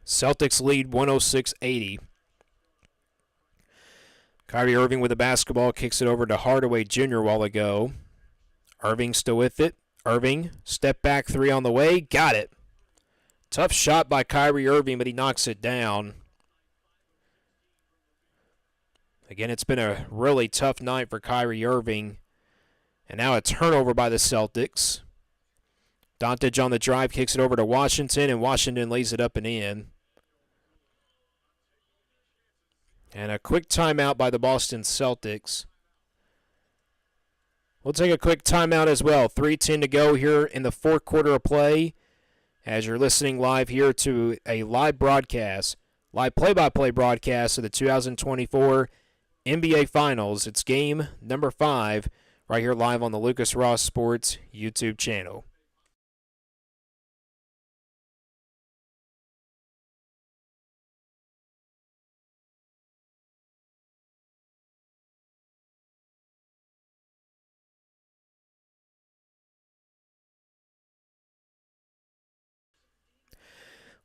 Celtics lead 106-80. Kyrie Irving with the basketball, kicks it over to Hardaway Jr. a while ago. Irving still with it. Irving, step back three on the way, got it. Tough shot by Kyrie Irving, but he knocks it down. Again, it's been a really tough night for Kyrie Irving. And now a turnover by the Celtics. Doncic on the drive, kicks it over to Washington, and Washington lays it up and in. And a quick timeout by the Boston Celtics. We'll take a quick timeout as well. 3:10 to go here in the fourth quarter of play as you're listening live here to a live broadcast, live play-by-play broadcast of the 2024 NBA Finals. It's game number 5 right here live on the Lucas Ross Sports YouTube channel.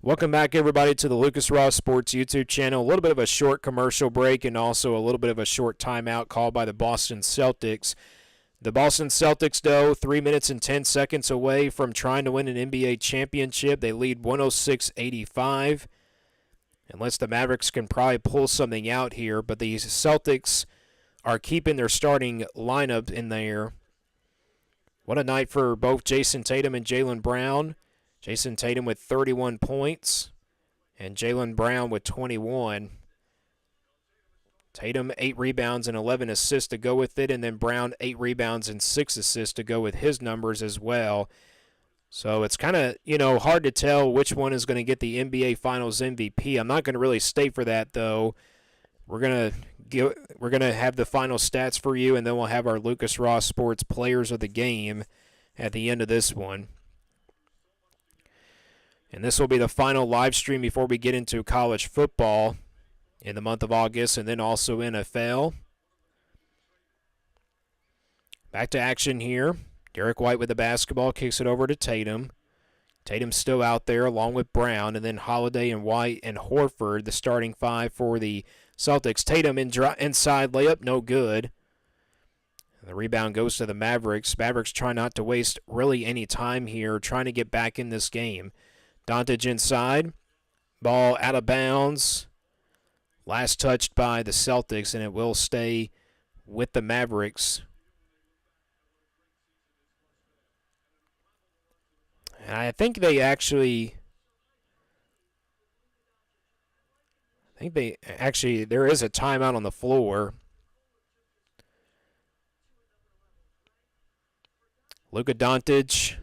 Welcome back, everybody, to the Lucas Ross Sports YouTube channel. A little bit of a short commercial break and also a little bit of a short timeout called by the Boston Celtics. The Boston Celtics, though, 3 minutes and 10 seconds away from trying to win an NBA championship. They lead 106-85. Unless the Mavericks can probably pull something out here, but the Celtics are keeping their starting lineup in there. What a night for both Jason Tatum and Jaylen Brown. Jason Tatum with 31 points and Jaylen Brown with 21. Tatum 8 rebounds and 11 assists to go with it, and then Brown 8 rebounds and 6 assists to go with his numbers as well. So it's kind of, hard to tell which one is going to get the NBA Finals MVP. I'm not going to really state for that, though. We're going to have the final stats for you, and then we'll have our Lucas Ross Sports Players of the Game at the end of this one. And this will be the final live stream before we get into college football in the month of August, and then also NFL. Back to action here. Derek White with the basketball, kicks it over to Tatum. Tatum's still out there along with Brown, and then Holiday and White and Horford, the starting 5 for the Celtics. Tatum inside layup, no good. The rebound goes to the Mavericks. Mavericks try not to waste really any time here, trying to get back in this game. Doncic inside. Ball out of bounds. Last touched by the Celtics, and it will stay with the Mavericks. And I think they actually... there is a timeout on the floor. Luka Doncic,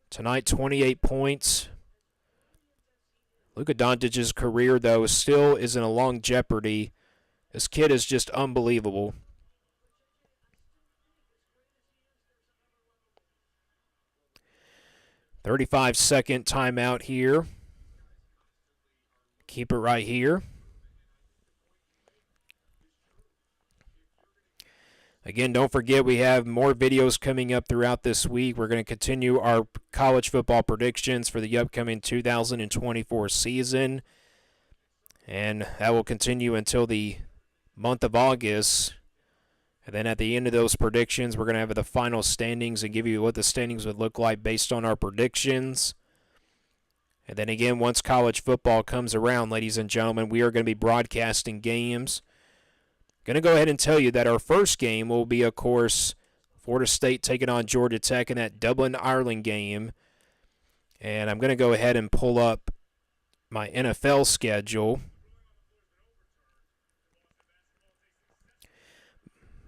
tonight 28 points. Luka Doncic's career, though, still is in a long jeopardy. This kid is just unbelievable. "35-second timeout here. Keep it right here. Again, don't forget we have more videos coming up throughout this week. We're going to continue our college football predictions for the upcoming 2024 season. And that will continue until the month of August. And then at the end of those predictions, we're going to have the final standings and give you what the standings would look like based on our predictions. And then again, once college football comes around, ladies and gentlemen, we are going to be broadcasting games. Going to go ahead and tell you that our first game will be, of course, Florida State taking on Georgia Tech in that Dublin-Ireland game. And I'm going to go ahead and pull up my NFL schedule.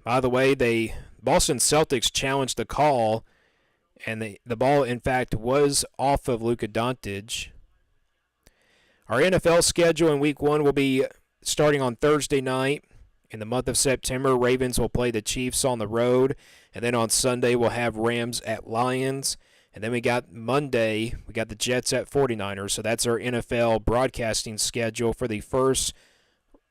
By the way, the Boston Celtics challenged the call, and the ball, in fact, was off of Luka Doncic. Our NFL schedule in Week 1 will be starting on Thursday night. In the month of September, Ravens will play the Chiefs on the road. And then on Sunday, we'll have Rams at Lions. And then we got Monday, we got the Jets at 49ers. So that's our NFL broadcasting schedule for the first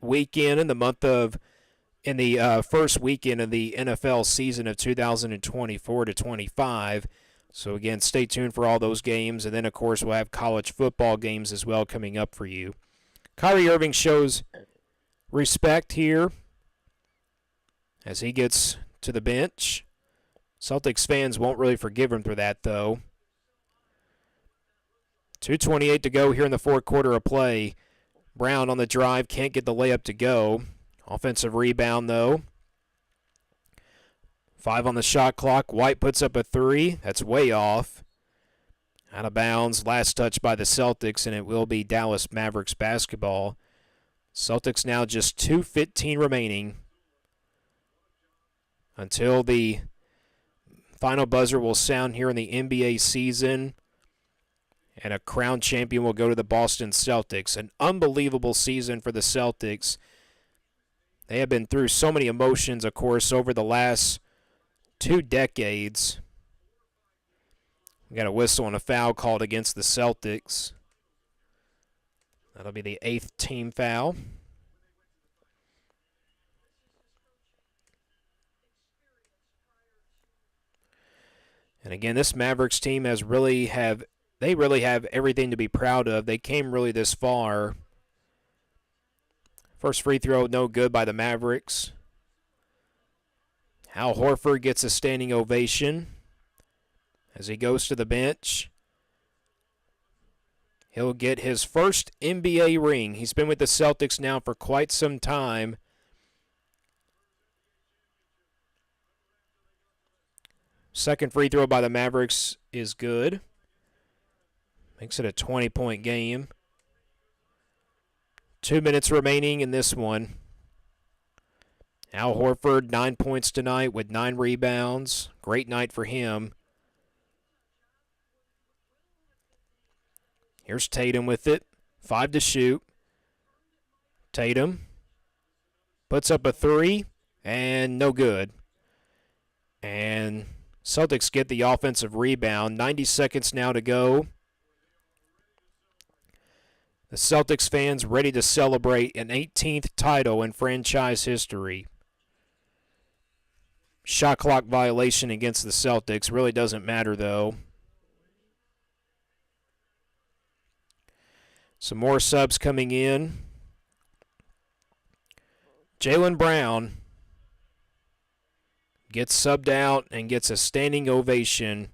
weekend in the first weekend of the NFL season of 2024 to 25. So again, stay tuned for all those games. And then, of course, we'll have college football games as well coming up for you. Kyrie Irving shows respect here as he gets to the bench. Celtics fans won't really forgive him for that, though. 2:28 to go here in the fourth quarter of play. Brown on the drive, can't get the layup to go. Offensive rebound, though. 5 on the shot clock. White puts up a 3. That's way off. Out of bounds. Last touch by the Celtics, and it will be Dallas Mavericks basketball. Celtics now just 2:15 remaining until the final buzzer will sound here in the NBA season, and a crowned champion will go to the Boston Celtics. An unbelievable season for the Celtics. They have been through so many emotions, of course, over the last 2 decades. We got a whistle and a foul called against the Celtics. That'll be the 8th team foul. And again, this Mavericks team really have everything to be proud of. They came really this far. First free throw, no good by the Mavericks. Al Horford gets a standing ovation as he goes to the bench. He'll get his first NBA ring. He's been with the Celtics now for quite some time. Second free throw by the Mavericks is good. Makes it a 20-point game. 2 minutes remaining in this one. Al Horford, 9 points tonight with 9 rebounds. Great night for him. Here's Tatum with it. 5 to shoot. Tatum puts up a 3, and no good. And Celtics get the offensive rebound. 90 seconds now to go. The Celtics fans ready to celebrate an 18th title in franchise history. Shot clock violation against the Celtics. Really doesn't matter, though. Some more subs coming in. Jaylen Brown gets subbed out and gets a standing ovation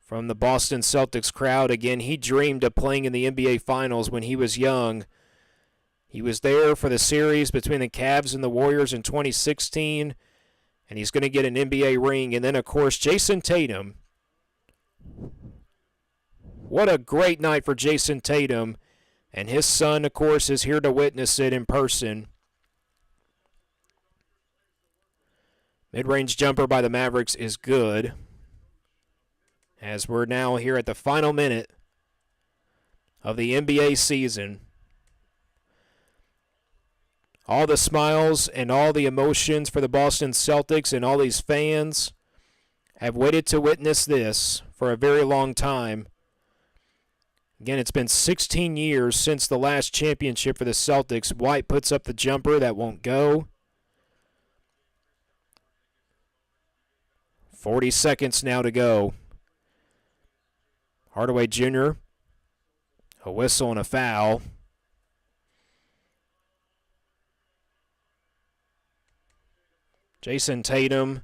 from the Boston Celtics crowd. Again, he dreamed of playing in the NBA Finals when he was young. He was there for the series between the Cavs and the Warriors in 2016, and he's going to get an NBA ring. And then, of course, Jason Tatum What a great night for Jason Tatum. And his son, of course, is here to witness it in person. Mid-range jumper by the Mavericks is good. As we're now here at the final minute of the NBA season. All the smiles and all the emotions for the Boston Celtics and all these fans have waited to witness this for a very long time. Again, it's been 16 years since the last championship for the Celtics. White puts up the jumper that won't go. 40 seconds now to go. Hardaway Jr., a whistle and a foul. Jason Tatum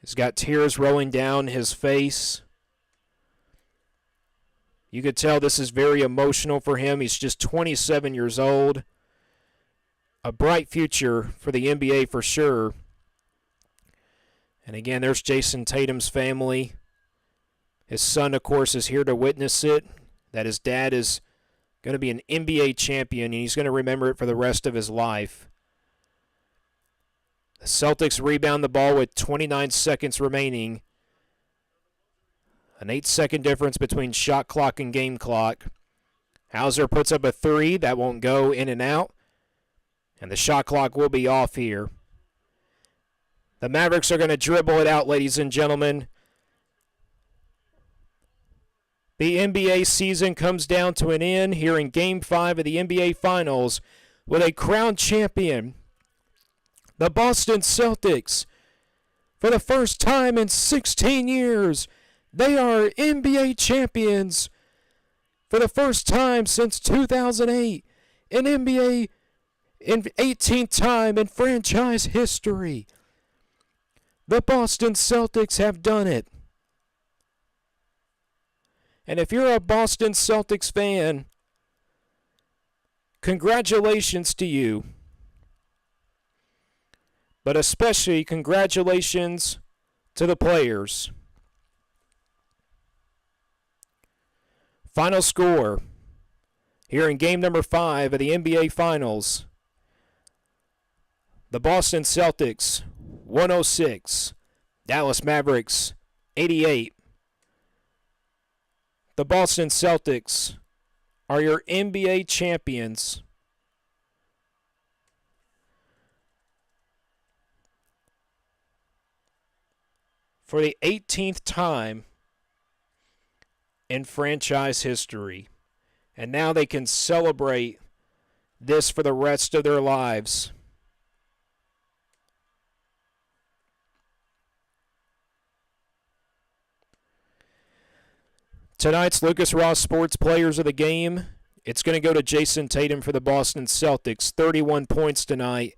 has got tears rolling down his face. You could tell this is very emotional for him. He's just 27 years old. A bright future for the NBA for sure. And again, there's Jason Tatum's family. His son, of course, is here to witness it, that his dad is going to be an NBA champion, and he's going to remember it for the rest of his life. The Celtics rebound the ball with 29 seconds remaining. An 8-second difference between shot clock and game clock. Hauser puts up a three. That won't go, in and out. And the shot clock will be off here. The Mavericks are going to dribble it out, ladies and gentlemen. The NBA season comes down to an end here in Game 5 of the NBA Finals with a crowned champion. The Boston Celtics, for the first time in 16 years, they are NBA champions. For the first time since 2008, in NBA, in 18th time in franchise history, the Boston Celtics have done it. And if you're a Boston Celtics fan, congratulations to you. But especially congratulations to the players. Final score here in game number 5 of the NBA Finals. The Boston Celtics, 106. Dallas Mavericks, 88. The Boston Celtics are your NBA champions. For the 18th time in franchise history. And now they can celebrate this for the rest of their lives. Tonight's Lucas Ross Sports Players of the Game, it's going to go to Jason Tatum for the Boston Celtics. 31 points tonight.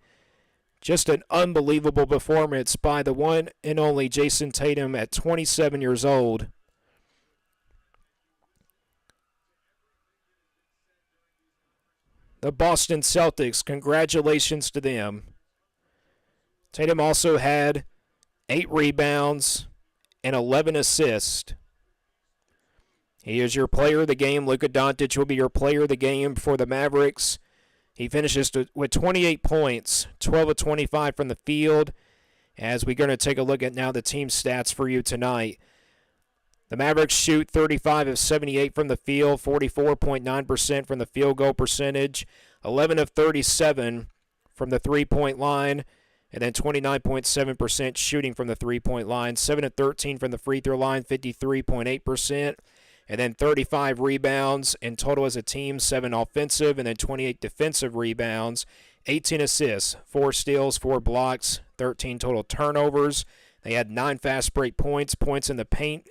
Just an unbelievable performance by the one and only Jason Tatum at 27 years old. The Boston Celtics, congratulations to them. Tatum also had 8 rebounds and 11 assists. He is your player of the game. Luka Doncic will be your player of the game for the Mavericks. He finishes with 28 points, 12 of 25 from the field. As we're going to take a look at now the team stats for you tonight. The Mavericks shoot 35 of 78 from the field, 44.9% from the field goal percentage, 11 of 37 from the three-point line, and then 29.7% shooting from the three-point line, 7 of 13 from the free throw line, 53.8%. And then 35 rebounds in total as a team, 7 offensive, and then 28 defensive rebounds, 18 assists, 4 steals, 4 blocks, 13 total turnovers. They had 9 fast break points in the paint,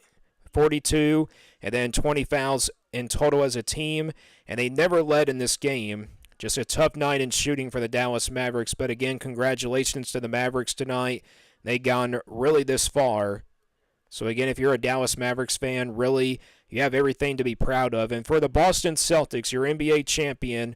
42, and then 20 fouls in total as a team. And they never led in this game. Just a tough night in shooting for the Dallas Mavericks. But again, congratulations to the Mavericks tonight. They've gone really this far. So again, if you're a Dallas Mavericks fan, really, you have everything to be proud of. And for the Boston Celtics, your NBA champion,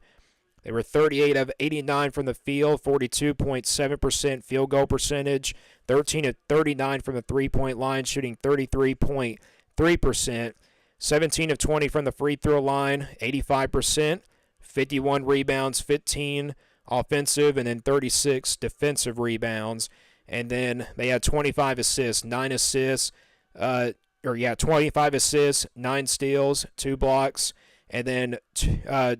They were 38 of 89 from the field, 42.7% field goal percentage, 13 of 39 from the three-point line, shooting 33.3%, 17 of 20 from the free throw line, 85%, 51 rebounds, 15 offensive, and then 36 defensive rebounds. And then they had 25 assists, 25 assists, 9 steals, 2 blocks, and then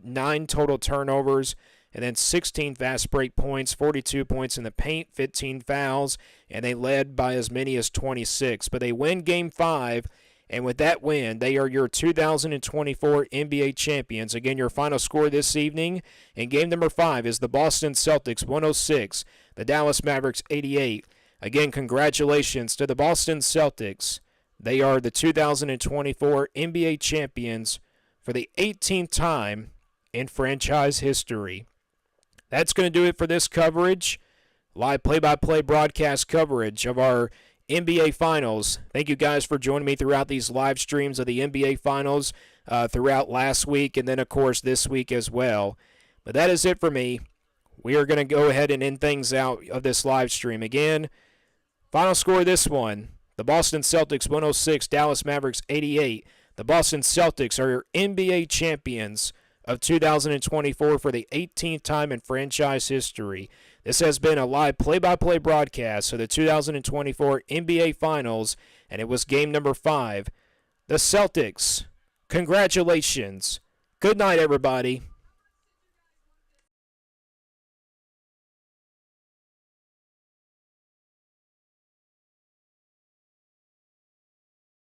9 total turnovers, and then 16 fast break points, 42 points in the paint, 15 fouls, and they led by as many as 26. But they win Game 5, and with that win, they are your 2024 NBA champions. Again, your final score this evening in Game number 5 is the Boston Celtics 106, the Dallas Mavericks 88. Again, congratulations to the Boston Celtics. They are the 2024 NBA champions for the 18th time in franchise history. That's going to do it for this coverage. Live play-by-play broadcast coverage of our NBA Finals. Thank you guys for joining me throughout these live streams of the NBA Finals throughout last week and then, of course, this week as well. But that is it for me. We are going to go ahead and end things out of this live stream. Again, final score of this one, the Boston Celtics 106, Dallas Mavericks 88. The Boston Celtics are your NBA champions of 2024 for the 18th time in franchise history. This has been a live play-by-play broadcast of the 2024 NBA Finals, and it was game number 5. The Celtics, congratulations. Good night, everybody.